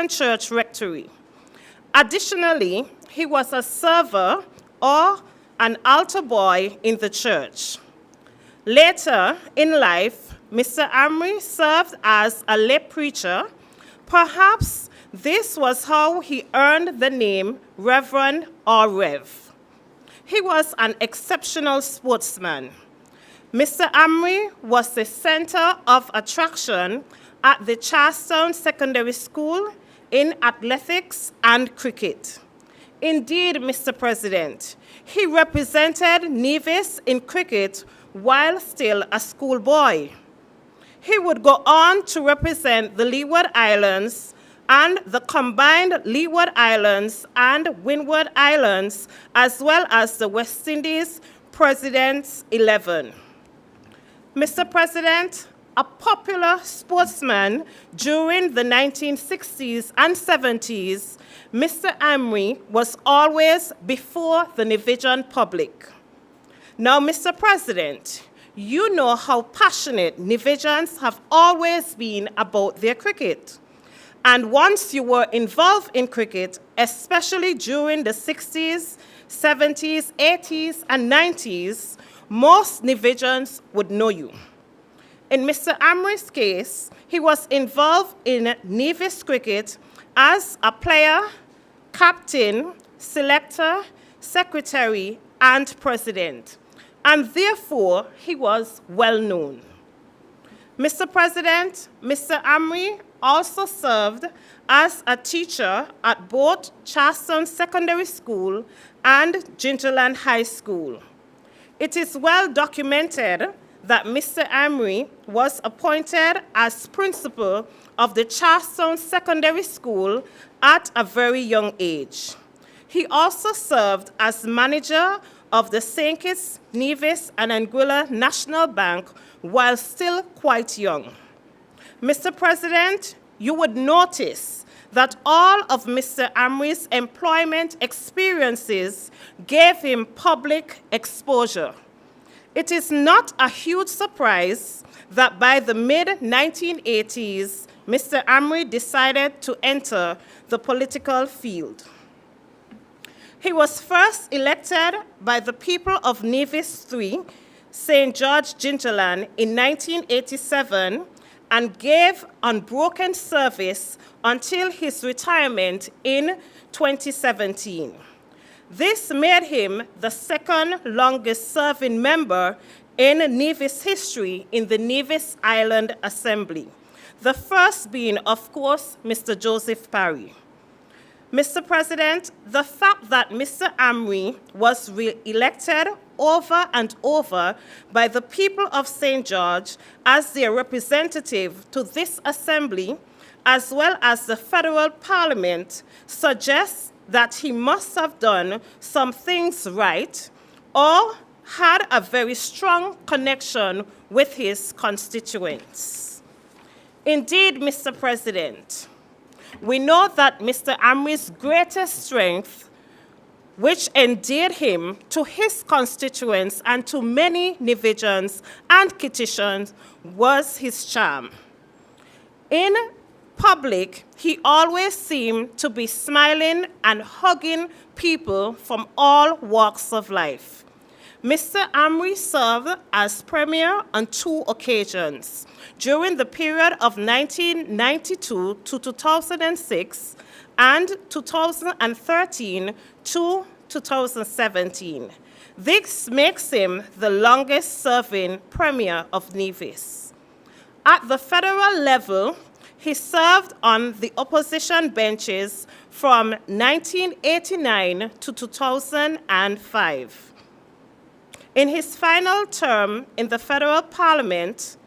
Church Rectory. Additionally, he was a server or an altar boy in the church. Later in life, Mr. Amory served as a lay preacher. Perhaps this was how he earned the name Reverend or Rev. He was an exceptional sportsman. Mr. Amory was the center of attraction at the Charlestown Secondary School in athletics and cricket. Indeed, Mr. President, he represented Nevis in cricket while still a schoolboy. He would go on to represent the Leeward Islands and the combined Leeward Islands and Windward Islands, as well as the West Indies President's 11. Mr. President, a popular sportsman during the 1960s and 70s, Mr. Amory was always before the Nevision public. Now, Mr. President, you know how passionate Nevisians have always been about their cricket. And once you were involved in cricket, especially during the 60s, 70s, 80s, and 90s, most Nevisians would know you. In Mr. Amory's case, he was involved in Nevis cricket as a player, captain, selector, secretary, and president, and therefore he was well known. Mr. President, Mr. Amory also served as a teacher at both Charleston Secondary School and Gingerland High School. It is well documented that Mr. Amory was appointed as principal of the Charleston Secondary School at a very young age. He also served as manager of the St. Kitts, Nevis, and Anguilla National Bank while still quite young. Mr. President, you would notice that all of Mr. Amory's employment experiences gave him public exposure. It is not a huge surprise that by the mid-1980s, Mr. Amory decided to enter the political field. He was first elected by the people of Nevis 3, St. George Gingerland, in 1987 and gave unbroken service until his retirement in 2017. This made him the second longest serving member in Nevis history in the Nevis Island Assembly, the first being, of course, Mr. Joseph Parry. Mr. President, the fact that Mr. Amory was re-elected over and over by the people of St. George as their representative to this assembly, as well as the federal parliament, suggests that he must have done some things right or had a very strong connection with his constituents. Indeed, Mr. President, we know that Mr. Amory's greatest strength, which endeared him to his constituents and to many Nevisians and Kittitians, was his charm. In public, he always seemed to be smiling and hugging people from all walks of life. Mr. Amory served as Premier on 2 occasions, during the period of 1992 to 2006 and 2013 to 2017. This makes him the longest-serving Premier of Nevis. At the federal level, he served on the opposition benches from 1989 to 2005. In his final term in the federal parliament,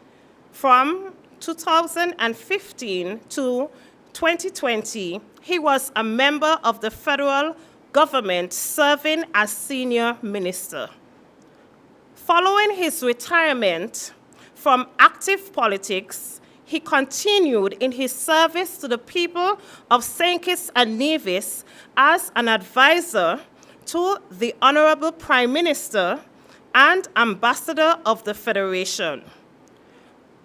from 2015 to 2020, he was a member of the federal government serving as senior minister. Following his retirement from active politics, he continued in his service to the people of St. Kitts and Nevis as an advisor to the Honorable Prime Minister and Ambassador of the Federation.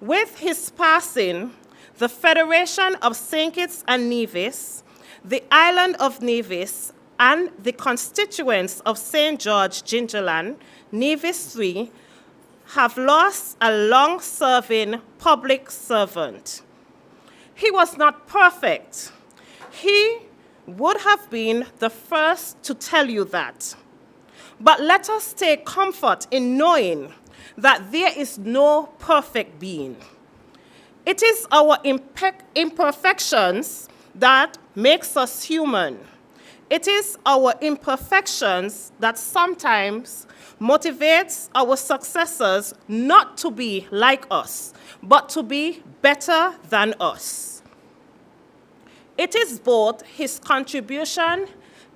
With his passing, the Federation of St. Kitts and Nevis, the island of Nevis, and the constituents of St. George Gingerland, Nevis 3, have lost a long-serving public servant. He was not perfect. He would have been the first to tell you that. But let us take comfort in knowing that there is no perfect being. It is our imperfections that makes us human. It is our imperfections that sometimes motivates our successors not to be like us, but to be better than us. It is both his contribution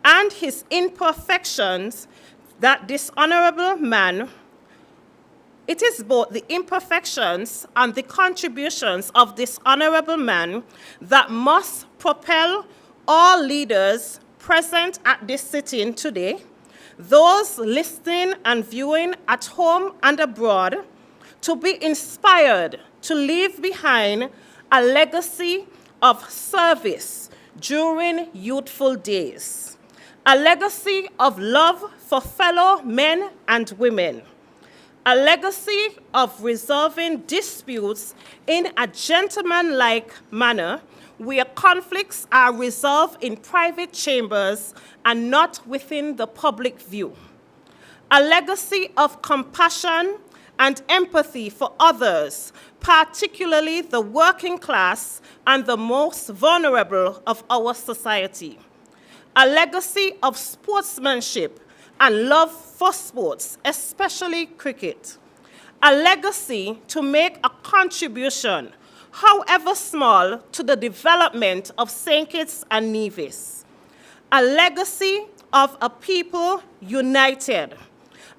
and his imperfections that this honorable man, it is both the imperfections and the contributions of this honorable man that must propel all leaders present at this sitting today, those listening and viewing at home and abroad, to be inspired to leave behind a legacy of service during youthful days, a legacy of love for fellow men and women, a legacy of resolving disputes in a gentlemanlike manner where conflicts are resolved in private chambers and not within the public view, a legacy of compassion and empathy for others, particularly the working class and the most vulnerable of our society, a legacy of sportsmanship and love for sports, especially cricket, a legacy to make a contribution, however small, to the development of St. Kitts and Nevis, a legacy of a people united,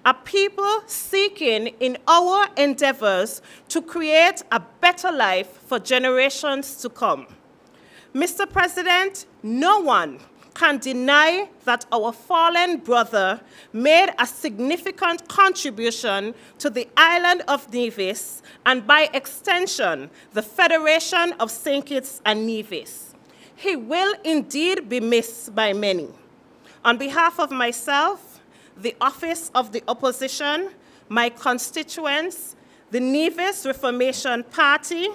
a people seeking in our endeavors to create a better life for generations to come. Mr. President, no one can deny that our fallen brother made a significant contribution to the island of Nevis and by extension, the Federation of St. Kitts and Nevis. He will indeed be missed by many. On behalf of myself, the Office of the Opposition, my constituents, the Nevis Reformation Party,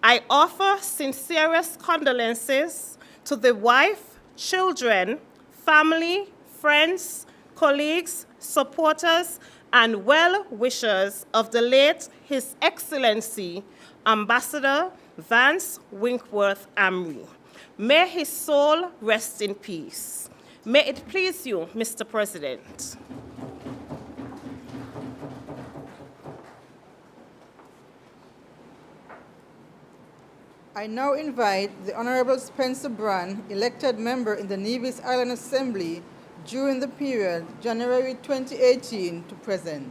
I offer sincerest condolences to the wife, children, family, friends, colleagues, supporters, and well-wishers of the late His Excellency, Ambassador Vance Winkworth Amory. May his soul rest in peace. May it please you, Mr. President. I now invite the Honorable Spencer Brand, elected member in the Nevis Island Assembly during the period January 2018 to present.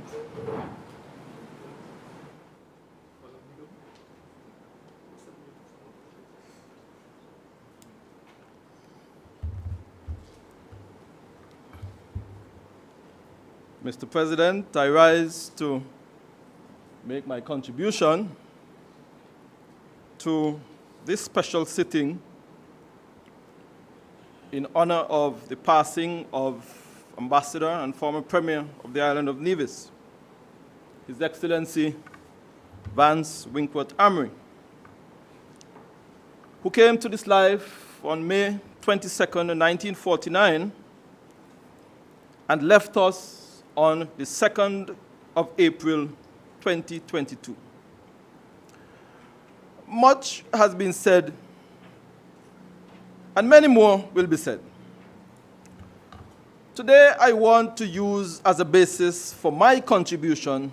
Mr. President, I rise to make my contribution to this special sitting in honor of the passing of Ambassador and former Premier of the island of Nevis, His Excellency Vance Winkworth Amory, who came to this life on May 22nd, 1949 and left us on the 2nd of April, 2022. Much has been said, and many more will be said. Today, I want to use as a basis for my contribution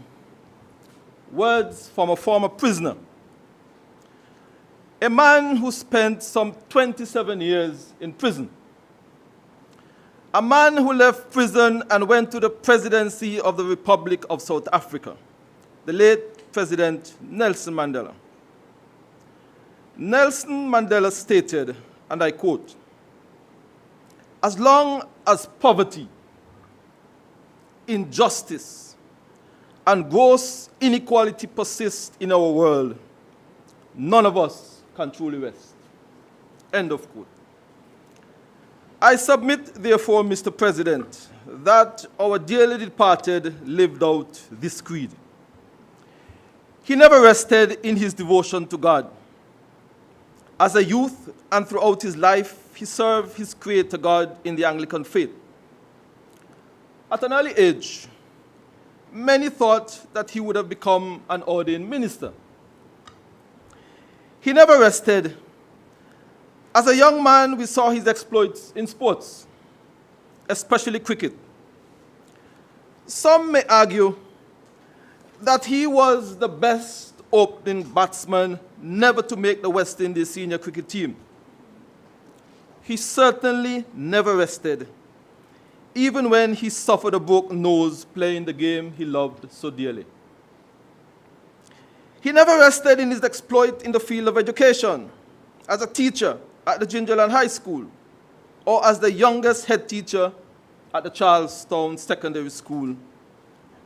words from a former prisoner, a man who spent some 27 years in prison, a man who left prison and went to the presidency of the Republic of South Africa, the late President Nelson Mandela. Nelson Mandela stated, and I quote, "As long as poverty, injustice, and gross inequality persist in our world, none of us can truly rest." End of quote. I submit, therefore, Mr. President, that our dearly departed lived out this creed. He never rested in his devotion to God. As a youth and throughout his life, he served his Creator God in the Anglican faith. At an early age, many thought that he would have become an ordained minister. He never rested. As a young man, we saw his exploits in sports, especially cricket. Some may argue that he was the best opening batsman never to make the West Indies senior cricket team. he certainly never rested, even when he suffered a broken nose playing the game he loved so dearly. He never rested in his exploit in the field of education, as a teacher at the Gingerland High School, or as the youngest head teacher at the Charlestown Secondary School,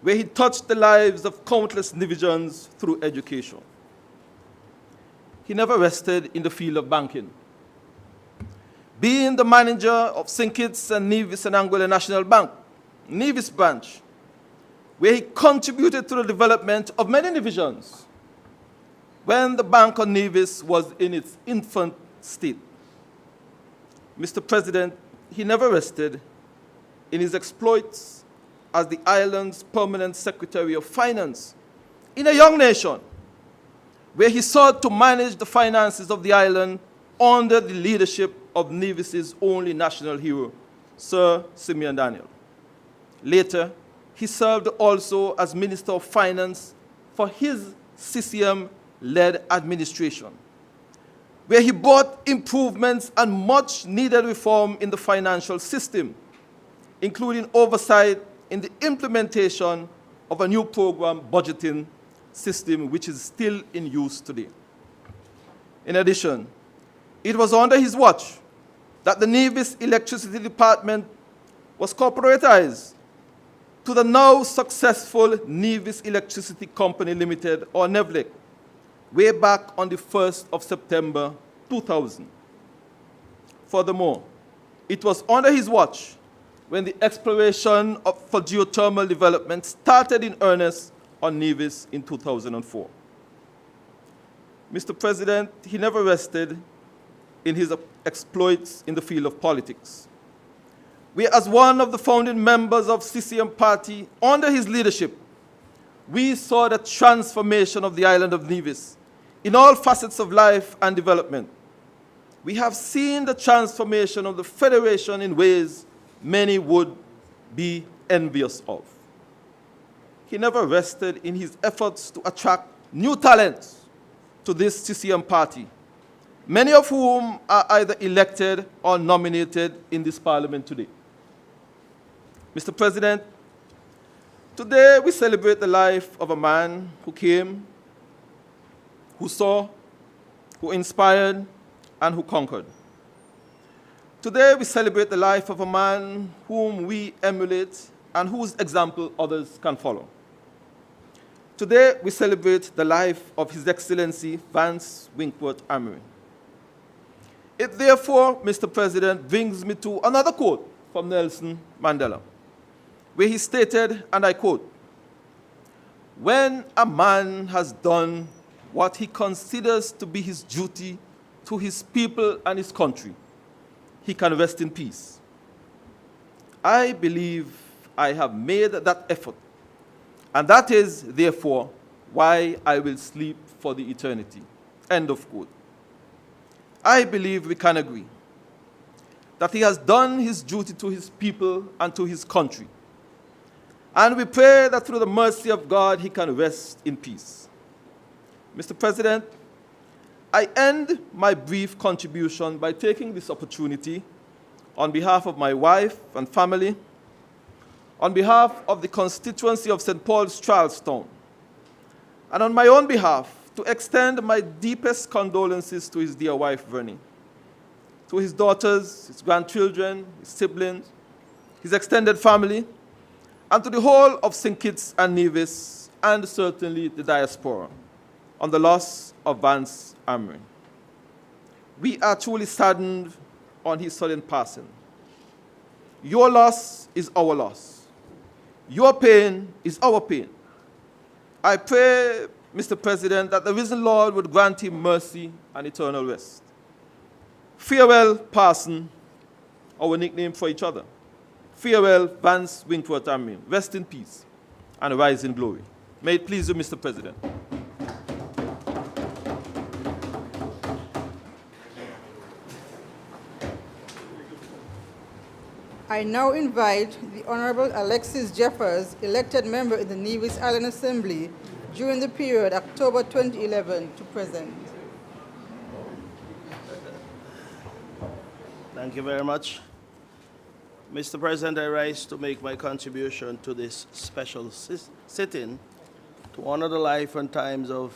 where he touched the lives of countless Nevisians through education. He never rested in the field of banking. Being the manager of St. Kitts and Nevis and Anguilla National Bank, Nevis branch, where he contributed to the development of many Nevisians when the Bank of Nevis was in its infant state. Mr. President, he never rested in his exploits as the island's permanent Secretary of Finance in a young nation, where he sought to manage the finances of the island under the leadership of Nevis's only national hero, Sir Simeon Daniel. Later, he served also as Minister of Finance for his CCM-led administration, where he brought improvements and much-needed reform in the financial system, including oversight in the implementation of a new program budgeting system which is still in use today. In addition, it was under his watch that the Nevis Electricity Department was corporatized to the now successful Nevis Electricity Company Limited, or NEVLEC, way back on the 1st of September 2000. Furthermore, it was under his watch when the exploration for geothermal development started in earnest on Nevis in 2004. Mr. President, he never rested in his exploits in the field of politics, where as one of the founding members of CCM Party, under his leadership, we saw the transformation of the island of Nevis in all facets of life and development. We have seen the transformation of the Federation in ways many would be envious of. He never rested in his efforts to attract new talents to this CCM party, many of whom are either elected or nominated in this parliament today. Mr. President, today we celebrate the life of a man who came, who saw, who inspired, and who conquered. Today we celebrate the life of a man whom we emulate and whose example others can follow. Today we celebrate the life of His Excellency Vance Winkworth Amory. It therefore, Mr. President, brings me to another quote from Nelson Mandela, where he stated, and I quote, "When a man has done what he considers to be his duty to his people and his country, he can rest in peace. I believe I have made that effort, and that is, therefore, why I will sleep for the eternity." End of quote. I believe we can agree that he has done his duty to his people and to his country. And we pray that through the mercy of God, he can rest in peace. Mr. President, I end my brief contribution by taking this opportunity on behalf of my wife and family, on behalf of the constituency of St. Paul's Charlestown, and on my own behalf, to extend my deepest condolences to his dear wife, Vernie, to his daughters, his grandchildren, his siblings, his extended family, and to the whole of St. Kitts and Nevis, and certainly the diaspora, on the loss of Vance Amory. We are truly saddened on his sudden passing. Your loss is our loss. Your pain is our pain. I pray, Mr. President, that the risen Lord would grant him mercy and eternal rest. Farewell, Parson, our nickname for each other. Farewell, Vance Winkworth Amory. Rest in peace and rise in glory. May it please you, Mr. President. I now invite the Honorable Alexis Jeffers, elected member in the Nevis Island Assembly during the period October 2011 to present. Thank you very much. Mr. President, I rise to make my contribution to this special sitting to honor the life and times of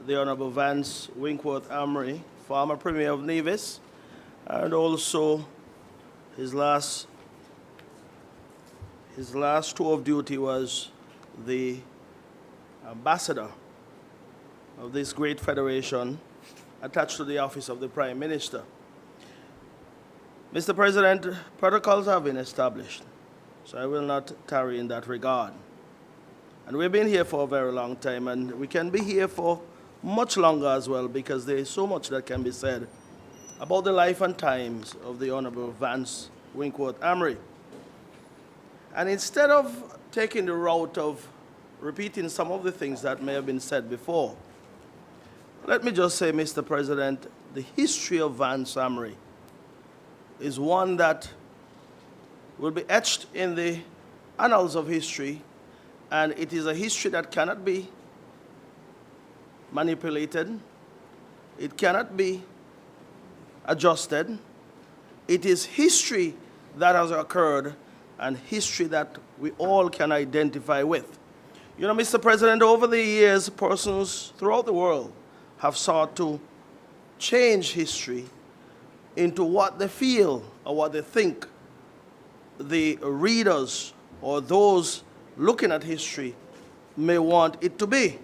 the Honorable Vance Winkworth Amory, former Premier of Nevis, and also his last tour of duty was the ambassador of this great federation attached to the office of the Prime Minister. Mr. President, protocols have been established, so I will not tarry in that regard. And we've been here for a very long time, and we can be here for much longer as well, because there is so much that can be said about the life and times of the Honorable Vance Winkworth Amory. And instead of taking the route of repeating some of the things that may have been said before, let me just say, Mr. President, the history of Vance Amory is one that will be etched in the annals of history, and it is a history that cannot be manipulated. It cannot be adjusted. It is history that has occurred and history that we all can identify with. You know, Mr. President, over the years, persons throughout the world have sought to change history into what they feel or what they think the readers or those looking at history may want it to be.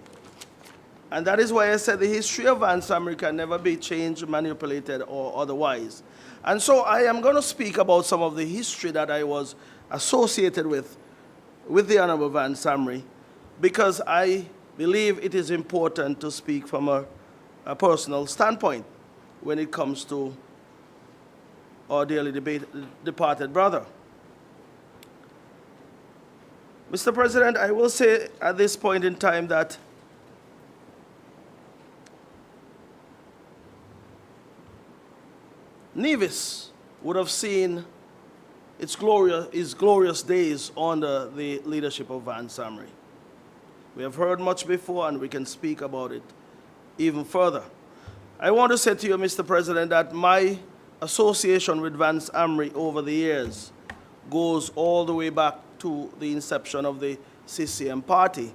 And that is why I said the history of Vance Amory can never be changed, manipulated, or otherwise. And so I am going to speak about some of the history that I was associated with the Honorable Vance Amory, because I believe it is important to speak from a personal standpoint when it comes to our dearly departed brother. Mr. President, I will say at this point in time that Nevis would have seen its glorious days under the leadership of Vance Amory. We have heard much before, and we can speak about it even further. I want to say to you, Mr. President, that my association with Vance Amory over the years goes all the way back to the inception of the CCM party.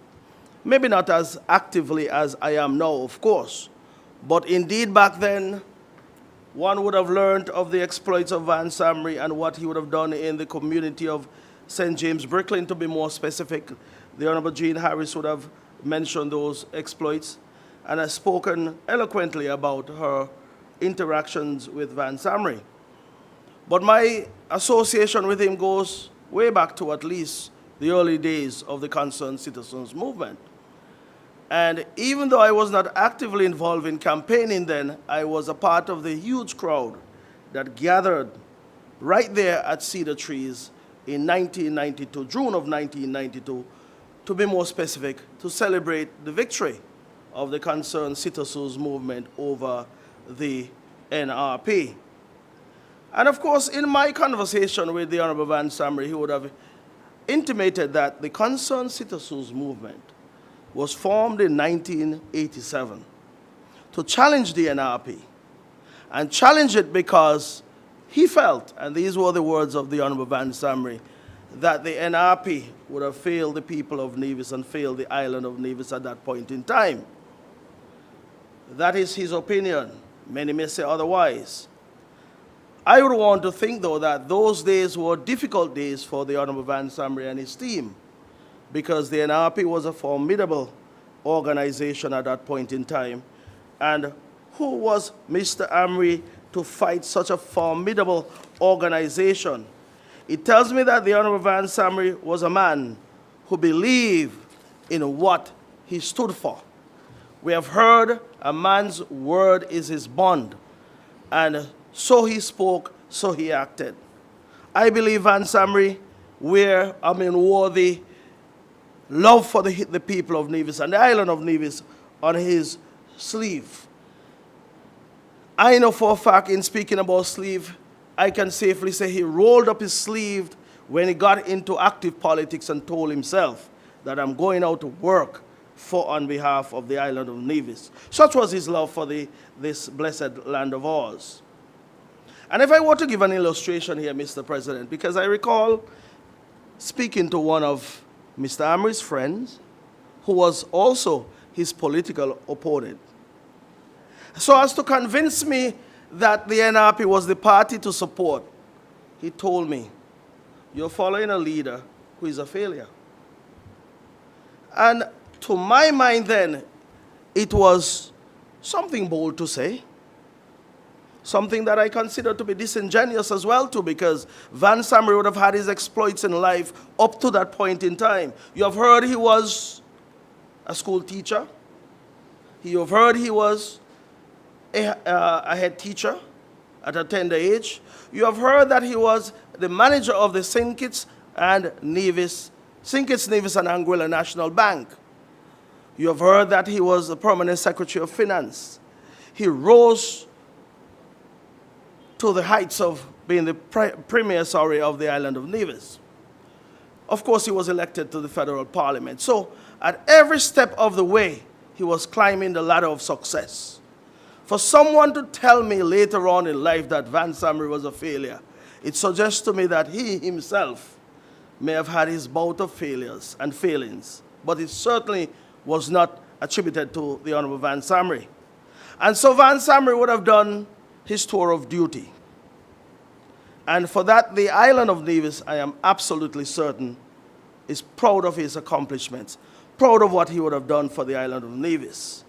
Maybe not as actively as I am now, of course, but indeed back then, one would have learned of the exploits of Vance Amory and what he would have done in the community of St. James, Brooklyn, to be more specific. The Honorable Jean Harris would have mentioned those exploits and has spoken eloquently about her interactions with Vance Amory. But my association with him goes way back to at least the early days of the Concerned Citizens movement. And even though I was not actively involved in campaigning then, I was a part of the huge crowd that gathered right there at Cedar Trees in 1992, June of 1992, to be more specific, to celebrate the victory of the Concerned Citizens movement over the NRP. And of course, in my conversation with the Honorable Vance Amory, he would have intimated that the Concerned Citizens movement was formed in 1987 to challenge the NRP, and challenge it because he felt, and these were the words of the Honorable Vance Amory, that the NRP would have failed the people of Nevis and failed the island of Nevis at that point in time. That is his opinion. Many may say otherwise. I would want to think, though, that those days were difficult days for the Honorable Vance Amory and his team, because the NRP was a formidable organization at that point in time. And who was Mr. Amory to fight such a formidable organization? It tells me that the Honorable Vance Amory was a man who believed in what he stood for. We have heard a man's word is his bond, and so he spoke, so he acted. I believe Vance Amory wore the love for the people of Nevis and the island of Nevis on his sleeve. I know for a fact, in speaking about sleeve, I can safely say he rolled up his sleeve when he got into active politics and told himself that I'm going out to work on behalf of the island of Nevis. Such was his love for this blessed land of ours. And if I were to give an illustration here, Mr. President, because I recall speaking to one of Mr. Amory's friends, who was also his political opponent, so as to convince me that the NRP was the party to support, he told me, "You're following a leader who is a failure." And to my mind then, it was something bold to say, something that I consider to be disingenuous as well too, because Vance Amory would have had his exploits in life up to that point in time. You have heard he was a school teacher. You have heard he was a head teacher at a tender age. You have heard that he was the manager of the St. Kitts and Nevis, and Anguilla National Bank. You have heard that he was the permanent Secretary of Finance. He rose to the heights of being the premier, of the island of Nevis. Of course, he was elected to the federal parliament. So at every step of the way, he was climbing the ladder of success. For someone to tell me later on in life that Vance Amory was a failure, it suggests to me that he himself may have had his bout of failures and failings, but it certainly was not attributed to the Honorable Vance Amory. And so Vance Amory would have done his tour of duty. And for that, the island of Nevis, I am absolutely certain, is proud of his accomplishments, proud of what he would have done for the island of Nevis.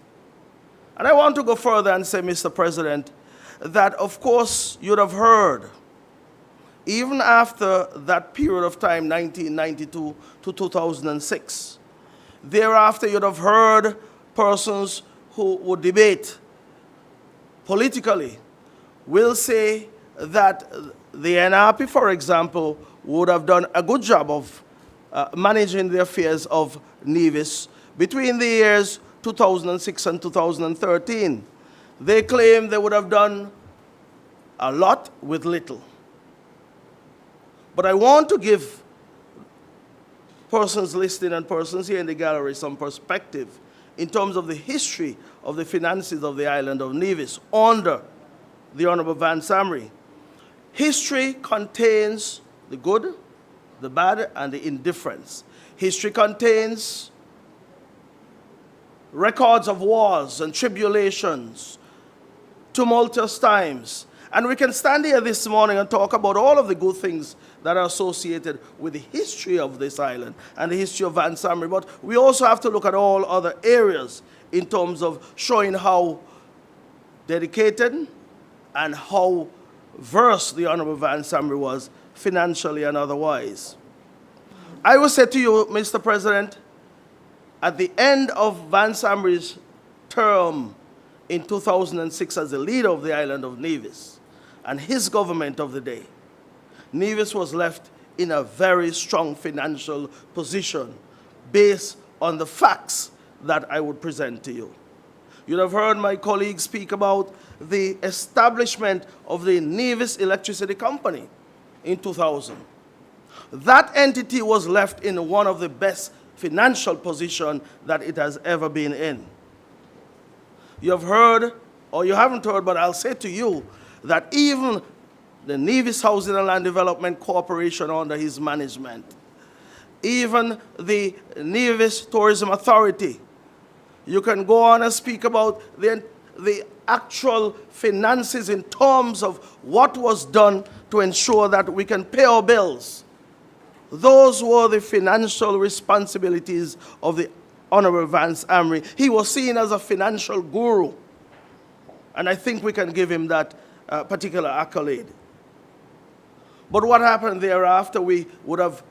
And I want to go further and say, Mr. President, that of course you'd have heard, even after that period of time, 1992 to 2006, thereafter you'd have heard persons who would debate politically will say that the NRP, for example, would have done a good job of managing the affairs of Nevis between the years 2006 and 2013. They claim they would have done a lot with little. But I want to give persons listening and persons here in the gallery some perspective in terms of the history of the finances of the island of Nevis under the Honorable Vance Amory. History contains the good, the bad, and the indifference. History contains records of wars and tribulations, tumultuous times. And we can stand here this morning and talk about all of the good things that are associated with the history of this island and the history of Vance Amory. But we also have to look at all other areas in terms of showing how dedicated and how versed the Honorable Vance Amory was financially and otherwise. I will say to you, Mr. President, at the end of Vance Amory's term in 2006 as the leader of the island of Nevis and his government of the day, Nevis was left in a very strong financial position based on the facts that I would present to you. You'd have heard my colleagues speak about the establishment of the Nevis Electricity Company in 2000. That entity was left in one of the best financial positions that it has ever been in. You have heard, or you haven't heard, but I'll say to you that even the Nevis Housing and Land Development Corporation under his management, even the Nevis Tourism Authority, you can go on and speak about the actual finances in terms of what was done to ensure that we can pay our bills. Those were the financial responsibilities of the Honorable Vance Amory. He was seen as a financial guru, and I think we can give him that particular accolade. But what happened thereafter, we would have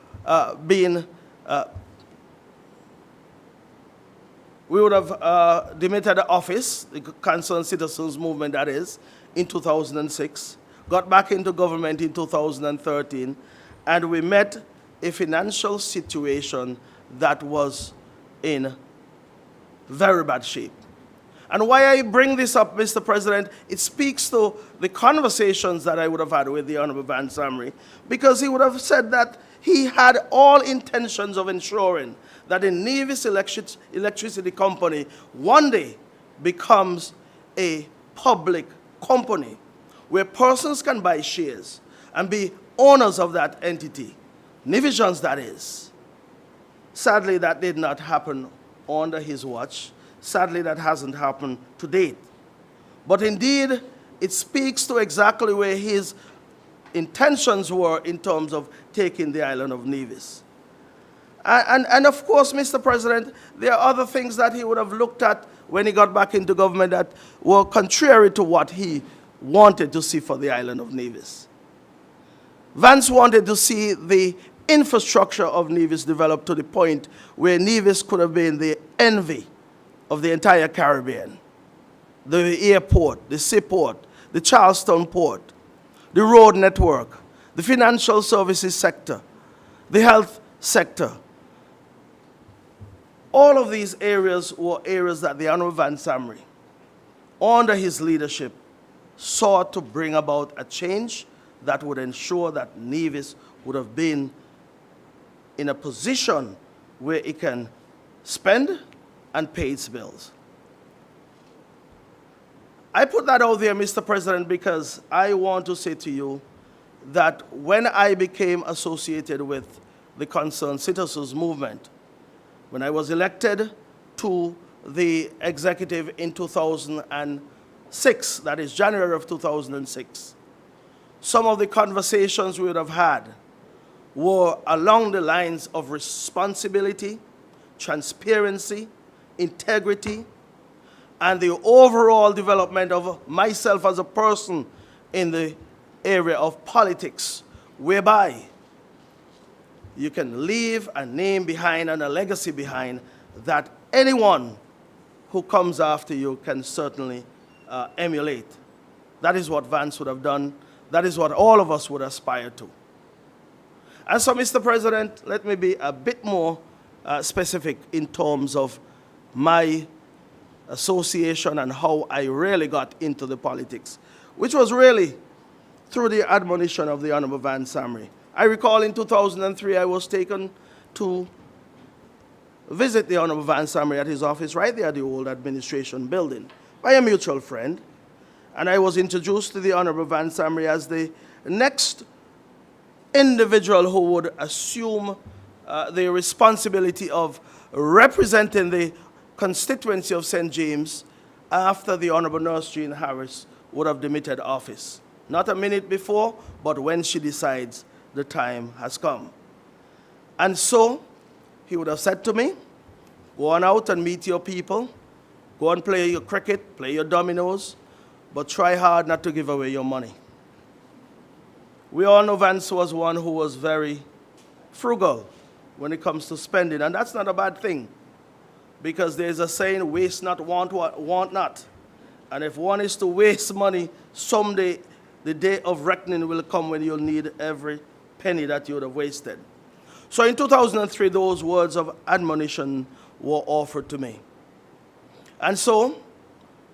demitted the office, the Concerned Citizens Movement that is, in 2006, got back into government in 2013, and we met a financial situation that was in very bad shape. And why I bring this up, Mr. President, it speaks to the conversations that I would have had with the Honorable Vance Amory, because he would have said that he had all intentions of ensuring that the Nevis Electricity Company one day becomes a public company where persons can buy shares and be owners of that entity, Nevisions that is. Sadly, that did not happen under his watch. Sadly, that hasn't happened to date. But indeed, it speaks to exactly where his intentions were in terms of taking the island of Nevis. And of course, Mr. President, there are other things that he would have looked at when he got back into government that were contrary to what he wanted to see for the island of Nevis. Vance wanted to see the infrastructure of Nevis developed to the point where Nevis could have been the envy of the entire Caribbean. The airport, the seaport, the Charleston port, the road network, the financial services sector, the health sector. All of these areas were areas that the Honorable Vance Amory, under his leadership, sought to bring about a change that would ensure that Nevis would have been in a position where it can spend and pay its bills. I put that out there, Mr. President, because I want to say to you that when I became associated with the Concerned Citizens Movement, when I was elected to the executive in 2006, that is January of 2006, some of the conversations we would have had were along the lines of responsibility, transparency, integrity, and the overall development of myself as a person in the area of politics, whereby you can leave a name behind and a legacy behind that anyone who comes after you can certainly emulate. That is what Vance would have done. That is what all of us would aspire to. And so, Mr. President, let me be a bit more specific in terms of my association and how I really got into the politics, which was really through the admonition of the Honorable Vance Amory. I recall in 2003 I was taken to visit the Honorable Vance Amory at his office right there at the old administration building by a mutual friend, and I was introduced to the Honorable Vance Amory as the next individual who would assume the responsibility of representing the constituency of St. James after the Honorable Nurse Jean Harris would have demitted office. Not a minute before, but when she decides the time has come. And so he would have said to me, go on out and meet your people, go and play your cricket, play your dominoes, but try hard not to give away your money. We all know Vance was one who was very frugal when it comes to spending, and that's not a bad thing, because there's a saying, waste not, want not. And if one is to waste money, someday the day of reckoning will come when you'll need every penny that you would have wasted. So in 2003, those words of admonition were offered to me. And so,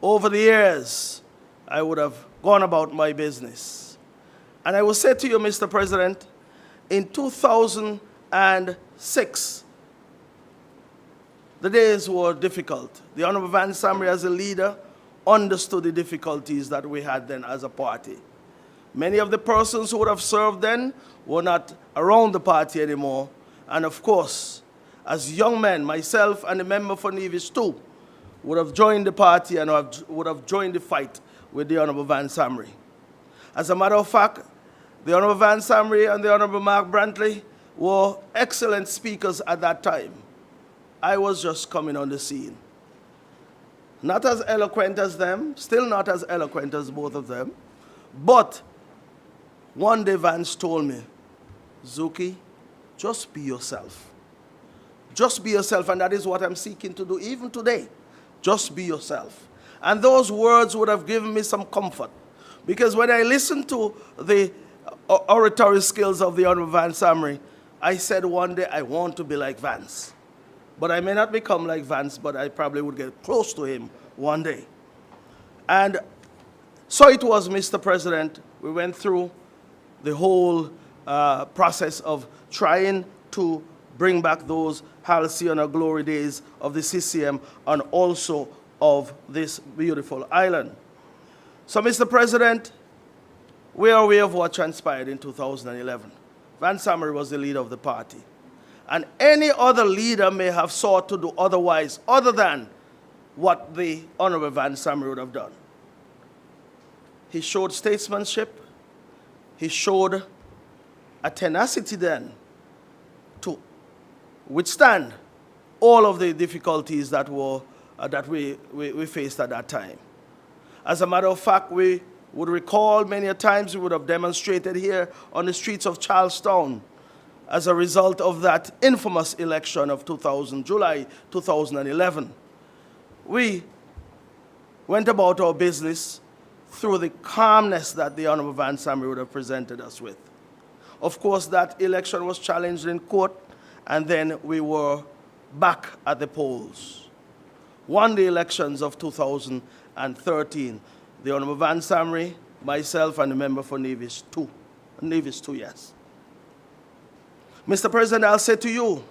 over the years, I would have gone about my business. And I will say to you, Mr. President, in 2006, the days were difficult. The Honorable Vance Amory, as a leader, understood the difficulties that we had then as a party. Many of the persons who would have served then were not around the party anymore. And of course, as young men, myself and the member for Nevis too, would have joined the party and would have joined the fight with the Honorable Vance Amory. As a matter of fact, the Honorable Vance Amory and the Honorable Mark Brantley were excellent speakers at that time. I was just coming on the scene. Not as eloquent as them, still not as eloquent as both of them, but one day Vance told me, Zuki, just be yourself. Just be yourself, and that is what I'm seeking to do even today. Just be yourself. And those words would have given me some comfort, because when I listened to the oratory skills of the Honorable Vance Amory, I said one day I want to be like Vance. But I may not become like Vance, but I probably would get close to him one day. And so it was, Mr. President, we went through the whole process of trying to bring back those halcyon or glory days of the CCM and also of this beautiful island. So, Mr. President, We are aware of what transpired in 2011. Vance Amory was the leader of the party. And any other leader may have sought to do otherwise, other than what the Honorable Vance Amory would have done. He showed statesmanship. He showed a tenacity then to withstand all of the difficulties that we faced at that time. As a matter of fact, we would recall many a times we would have demonstrated here on the streets of Charlestown as a result of that infamous election of July 2011. We went about our business through the calmness that the Honorable Vance Amory would have presented us with. Of course, that election was challenged in court, and then we were back at the polls. Won the elections of 2013. The Honorable Vance Amory, myself, and the member for Nevis 2. Nevis 2, yes. Mr. President, I'll say to you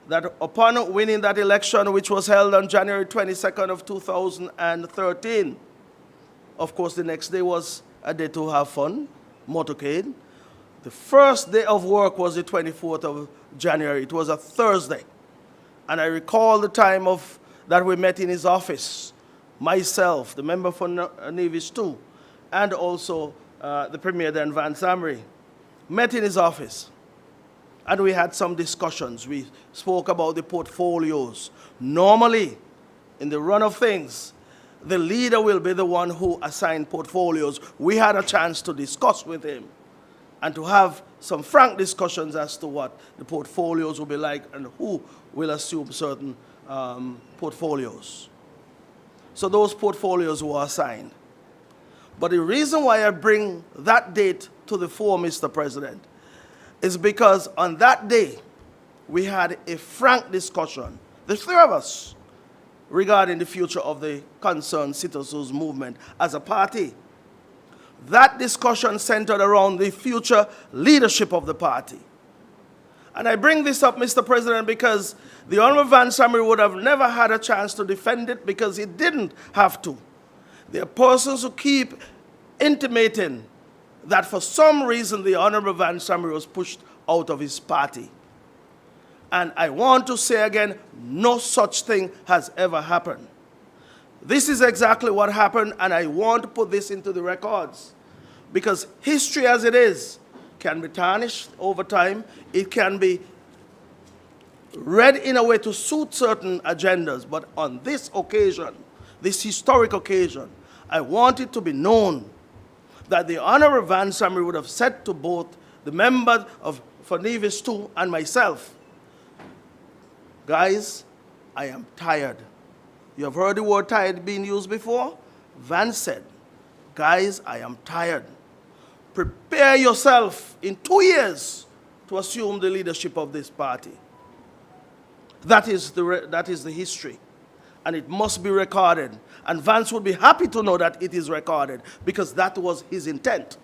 that upon winning that election, which was held on January 22nd of 2013, of course, the next day was a day to have fun, motorcade. The first day of work was the 24th of January. It was a Thursday. And I recall the time that we met in his office, myself, the member for Nevis 2, and also the Premier then, Vance Amory, met in his office. And we had some discussions. We spoke about the portfolios. Normally, in the run of things, the leader will be the one who assigns portfolios. We had a chance to discuss with him and to have some frank discussions as to what the portfolios will be like and who will assume certain portfolios. So those portfolios were assigned. But the reason why I bring that date to the fore, Mr. President, is because on that day, we had a frank discussion, the three of us, regarding the future of the concerned citizens movement as a party. That discussion centered around the future leadership of the party. And I bring this up, Mr. President, because the Honorable Vance Amory would have never had a chance to defend it because he didn't have to. There are persons who keep intimating that for some reason the Honorable Vance Amory was pushed out of his party. And I want to say again, no such thing has ever happened. This is exactly what happened, and I want to put this into the records. Because history as it is can be tarnished over time. It can be read in a way to suit certain agendas. But on this occasion, this historic occasion, I want it to be known that the Honorable Vance Amory would have said to both the members for Nevis 2 and myself, guys, I am tired. You have heard the word tired being used before? Vance said, guys, I am tired. Prepare yourself in 2 years to assume the leadership of this party. That is the history. And it must be recorded. And Vance would be happy to know that it is recorded because that was his intent.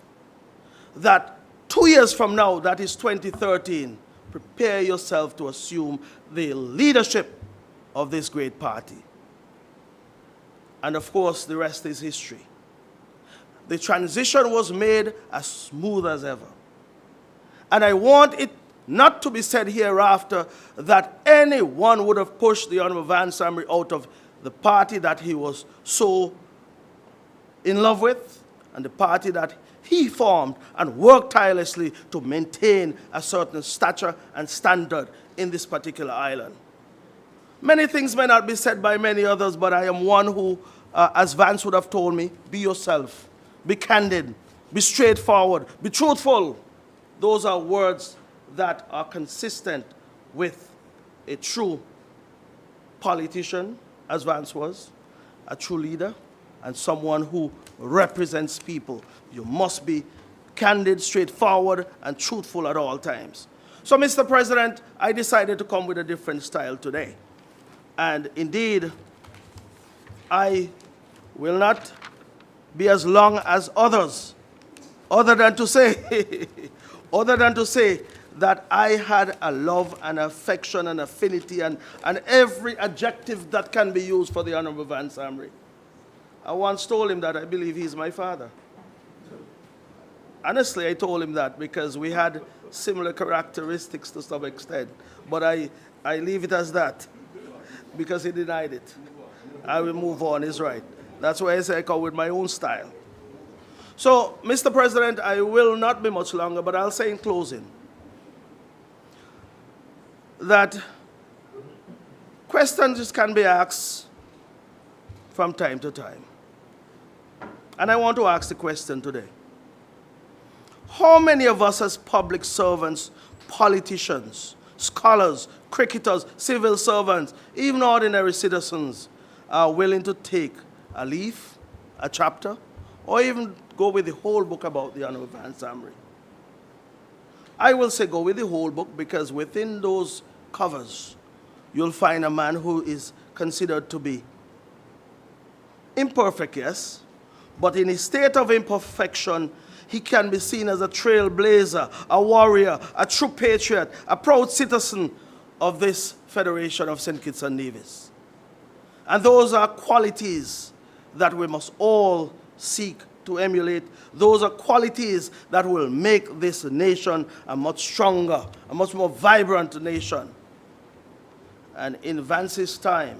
That 2 years from now, that is 2013, prepare yourself to assume the leadership of this great party. And of course, the rest is history. The transition was made as smooth as ever. And I want it not to be said hereafter that anyone would have pushed the Honorable Vance Amory out of the party that he was so in love with and the party that he formed and worked tirelessly to maintain a certain stature and standard in this particular island. Many things may not be said by many others, but I am one who, as Vance would have told me, be yourself, be candid, be straightforward, be truthful. Those are words that are consistent with a true politician, as Vance was, a true leader, and someone who represents people. You must be candid, straightforward, and truthful at all times. So, Mr. President, I decided to come with a different style today. And indeed, I will not be as long as others, other than to say, that I had a love and affection and affinity and every adjective that can be used for the Honorable Vance Amory. I once told him that I believe he's my father. honestly, I told him that because we had similar characteristics to some extent. But I leave it as that because he denied it. I will move on, he's right. That's why I say I come with my own style. So, Mr. President, I will not be much longer, but I'll say in closing that questions can be asked from time to time. And I want to ask the question today. How many of us as public servants, politicians, scholars, cricketers, civil servants, even ordinary citizens are willing to take a leaf, a chapter, or even go with the whole book about the Honorable Vance Amory? I will say go with the whole book because within those covers, you'll find a man who is considered to be imperfect, yes, but in his state of imperfection, he can be seen as a trailblazer, a warrior, a true patriot, a proud citizen of this Federation of St. Kitts and Nevis. And those are qualities that we must all seek to emulate. Those are qualities that will make this nation a much stronger, a much more vibrant nation. And in Vance's time,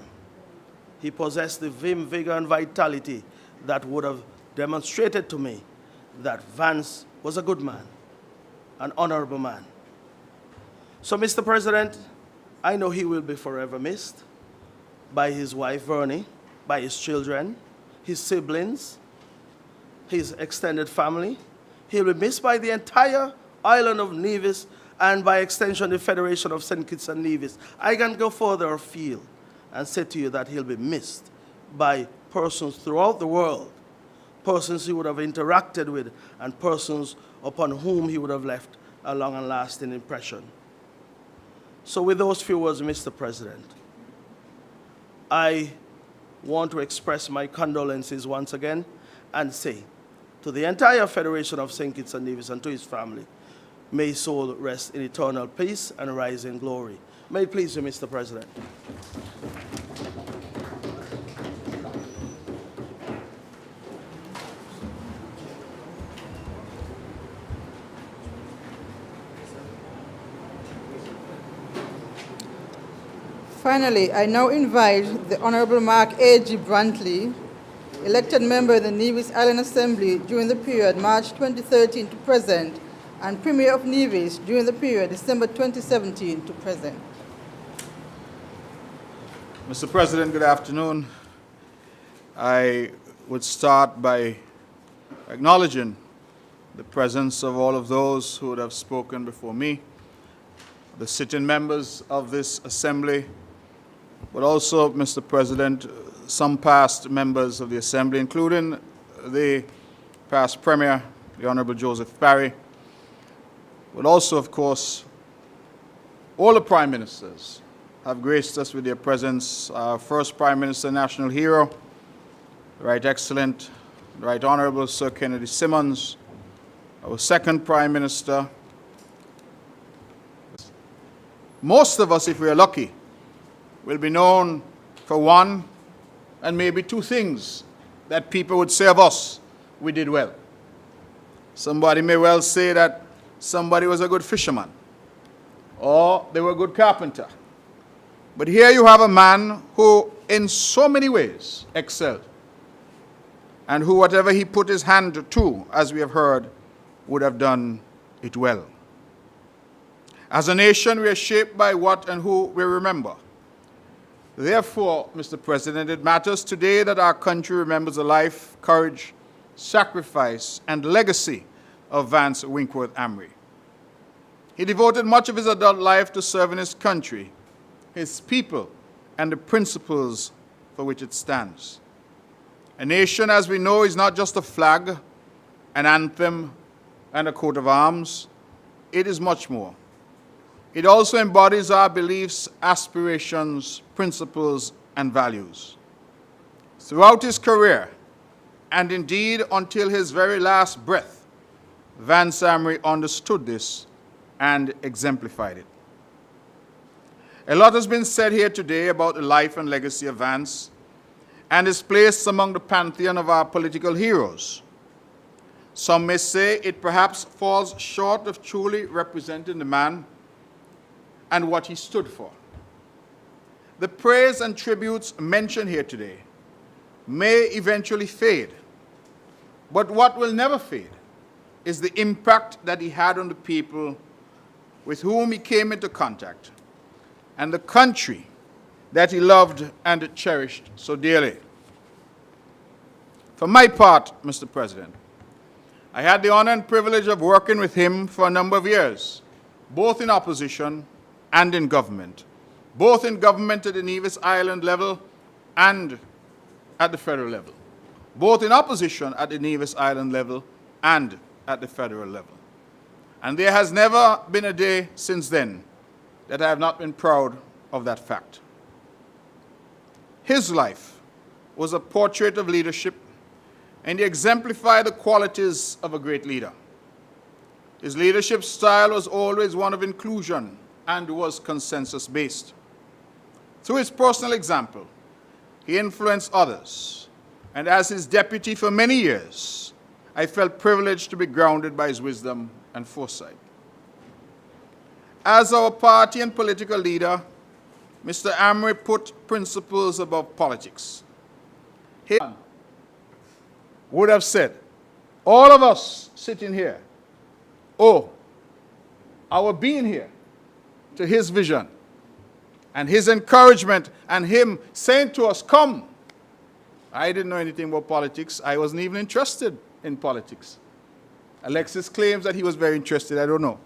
he possessed the vim, vigor, and vitality that would have demonstrated to me that Vance was a good man, an honorable man. So, Mr. President, I know he will be forever missed by his wife, Vernie, by his children, his siblings, his extended family. He'll be missed by the entire island of Nevis and by extension the Federation of St. Kitts and Nevis. I can go further afield and say to you that he'll be missed by persons throughout the world, persons he would have interacted with, and persons upon whom he would have left a long and lasting impression. So with those few words, Mr. President, I want to express my condolences once again and say to the entire Federation of St. Kitts and Nevis and to his family, may his soul rest in eternal peace and rise in glory. May it please you, Mr. President. Finally, I now invite the Honorable Mark A.G. Brantley, elected member of the Nevis Island Assembly during the period March 2013 to present, and Premier of Nevis during the period December 2017 to present. Mr. President, good afternoon. I would start by acknowledging the presence of all of those who would have spoken before me, the sitting members of this assembly, but also, Mr. President, some past members of the Assembly, including the past Premier, the Honorable Joseph Parry, but also, of course, all the Prime Ministers have graced us with their presence. Our first Prime Minister, national hero, Right Excellent, Right Honorable Sir Kennedy Simmons, our second Prime Minister. Most of us, if we are lucky, will be known for one and maybe two things that people would say of us we did well. Somebody may well say that somebody was a good fisherman, or they were a good carpenter. But here you have a man who in so many ways excelled, and who whatever he put his hand to, as we have heard, would have done it well. As a nation, we are shaped by what and who we remember. Therefore, Mr. President, it matters today that our country remembers the life, courage, sacrifice, and legacy of Vance Winkworth Amory. He devoted much of his adult life to serving his country, his people, and the principles for which it stands. A nation, as we know, is not just a flag, an anthem, and a coat of arms. It is much more. It also embodies our beliefs, aspirations, principles, and values. Throughout his career, and indeed until his very last breath, Vance Amory understood this and exemplified it. A lot has been said here today about the life and legacy of Vance, and is placed among the pantheon of our political heroes. Some may say it perhaps falls short of truly representing the man and what he stood for. The praise and tributes mentioned here today may eventually fade, but what will never fade is the impact that he had on the people with whom he came into contact and the country that he loved and cherished so dearly. For my part, Mr. President, I had the honor and privilege of working with him for a number of years, both in opposition and in government, both in government at the Nevis Island level and at the federal level, both in opposition at the Nevis Island level and at the federal level. And there has never been a day since then that I have not been proud of that fact. His life was a portrait of leadership, and he exemplified the qualities of a great leader. His leadership style was always one of inclusion and was consensus-based. Through his personal example, he influenced others, and as his deputy for many years, I felt privileged to be grounded by his wisdom and foresight. As our party and political leader, Mr. Amory put principles above politics. He would have said, all of us sitting here owe our being here to his vision and his encouragement and him saying to us, come. I didn't know anything about politics. I wasn't even interested in politics. Alexis claims that he was very interested. I don't know.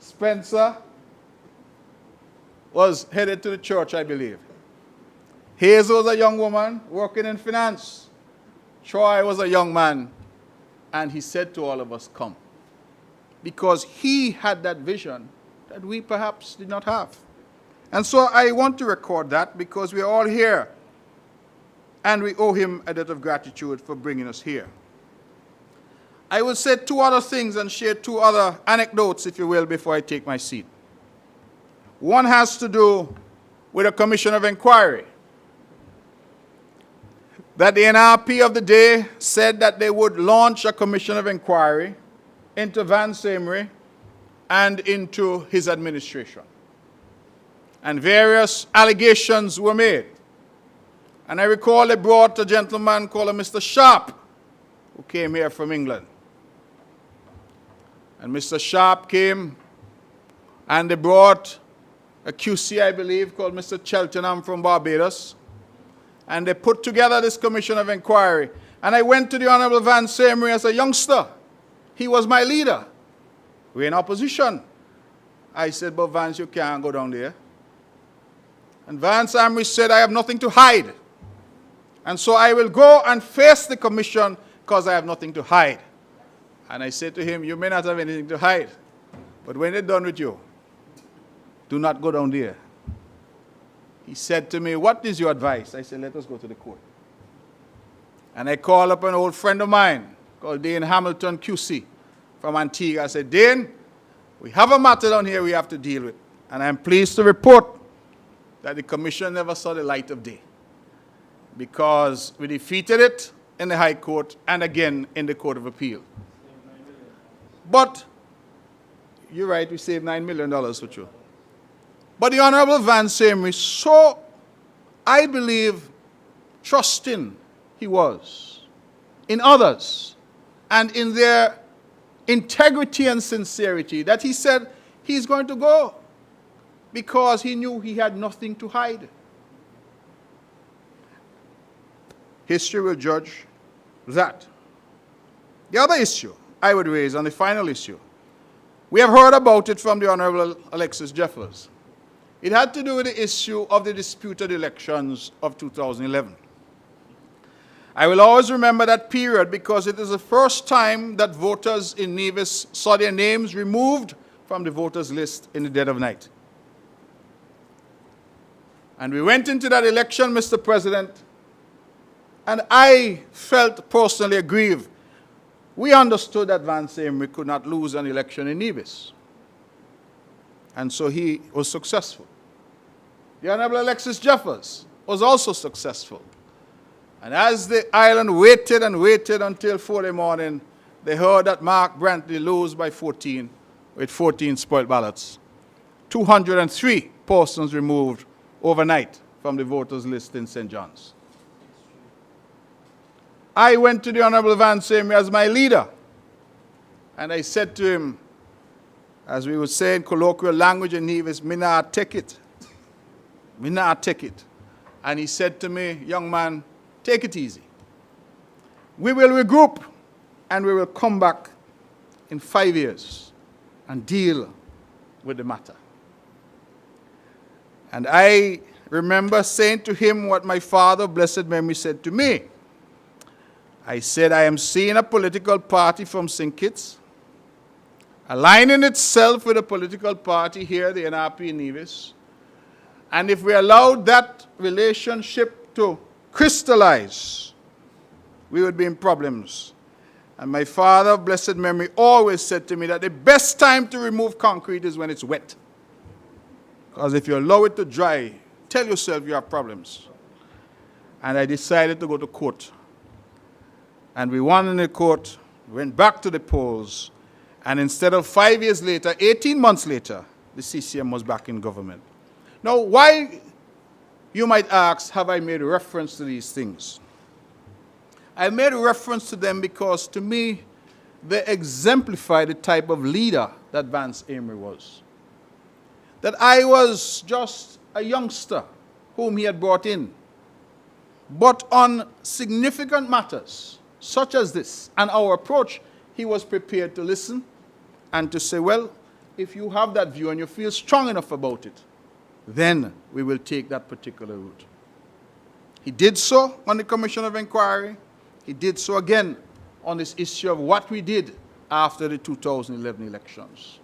Spencer was headed to the church, I believe. Hazel was a young woman working in finance. Troy was a young man. And he said to all of us, come. Because he had that vision that we perhaps did not have. And so I want to record that because we are all here. And we owe him a debt of gratitude for bringing us here. I will say two other things and share two other anecdotes, if you will, before I take my seat. One has to do with a commission of inquiry. That the NRP of the day said that they would launch a commission of inquiry into Vance Amory and into his administration. And various allegations were made. And I recall they brought a gentleman called Mr. Sharp, who came here from England. And Mr. Sharp came, and they brought a QC, I believe, called Mr. Cheltenham from Barbados. And they put together this commission of inquiry. And I went to the Honorable Vance Amory as a youngster. He was my leader. We're in opposition. I said, but Vance, you can't go down there. And Vance Amory said, I have nothing to hide. And so I will go and face the commission because I have nothing to hide. And I said to him, you may not have anything to hide, but when they're done with you, do not go down there. He said to me, what is your advice? I said, let us go to the court. And I called up an old friend of mine called Dane Hamilton QC from Antigua. I said, Dane, we have a matter down here we have to deal with. And I'm pleased to report that the commission never saw the light of day, because we defeated it in the High Court and again in the Court of Appeal. But, you're right, we saved $9 million for you. But the Honorable Vance Amory, so, I believe, trusting he was in others and in their integrity and sincerity, that he said he's going to go because he knew he had nothing to hide. History will judge that. The other issue I would raise, on the final issue, we have heard about it from the Honorable Alexis Jeffers. It had to do with the issue of the disputed elections of 2011. I will always remember that period because it is the first time that voters in Nevis saw their names removed from the voters list in the dead of night. And we went into that election, Mr. President, and I felt personally aggrieved. We understood that Vance Amory could not lose an election in Nevis. And so he was successful. The Honorable Alexis Jeffers was also successful. And as the island waited and waited until 4 in the morning, they heard that Mark Brantley lose by 14 with 14 spoiled ballots. 203 persons removed overnight from the voters list in St. John's. I went to the Honorable Vance as my leader, and I said to him, as we would say in colloquial language in Nevis, "Me nah take it. Me nah take it." And he said to me, "Young man, take it easy. We will regroup and we will come back in 5 years and deal with the matter." And I remember saying to him what my father, blessed memory, said to me. I said, "I am seeing a political party from St. Kitts aligning itself with a political party here, the NRP in Nevis. And if we allowed that relationship to crystallize, we would be in problems." And my father, blessed memory, always said to me that the best time to remove concrete is when it's wet. Because if you allow it to dry, tell yourself you have problems. And I decided to go to court. And we won in the court, went back to the polls, and instead of 5 years later, 18 months later, the CCM was back in government. Now, why, you might ask, have I made reference to these things? I made reference to them because, to me, they exemplify the type of leader that Vance Amory was. That I was just a youngster whom he had brought in. But on significant matters, such as this, and our approach, he was prepared to listen and to say, well, if you have that view and you feel strong enough about it, then we will take that particular route. He did so on the Commission of Inquiry. He did so again on this issue of what we did after the 2011 elections.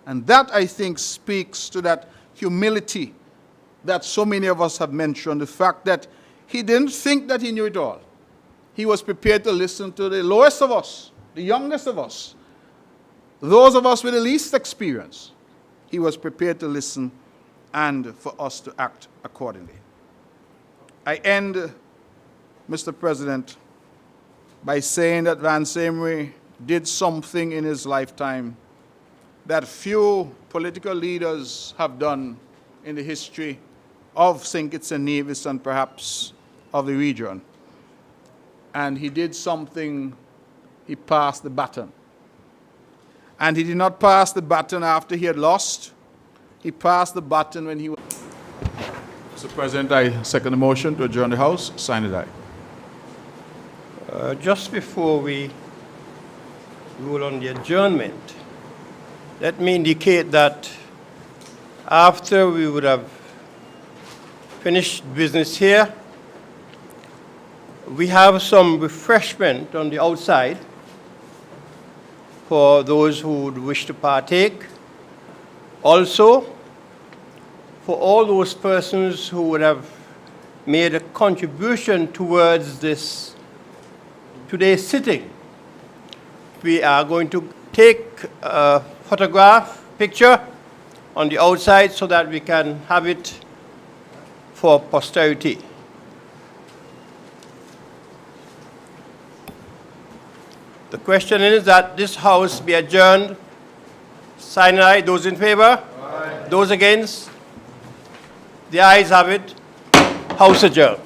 And that, I think, speaks to that humility that so many of us have mentioned, the fact that he didn't think that he knew it all. He was prepared to listen to the lowest of us, the youngest of us, those of us with the least experience. He was prepared to listen and for us to act accordingly. I end, Mr. President, by saying that Vance Amory did something in his lifetime that few political leaders have done in the history of St. Kitts and Nevis and perhaps of the region. And he did something, he passed the baton. And he did not pass the baton after he had lost. He passed the baton when he was... Mr. President, I second the motion to adjourn the House. Sign it aye. Just before we rule on the adjournment, let me indicate that after we would have finished business here, we have some refreshment on the outside for those who would wish to partake. Also, for all those persons who would have made a contribution towards today's sitting, we are going to take a picture on the outside so that we can have it for posterity. The question is that this House be adjourned. Sign aye. Those in favor? Aye. Those against? The ayes have it. House adjourned.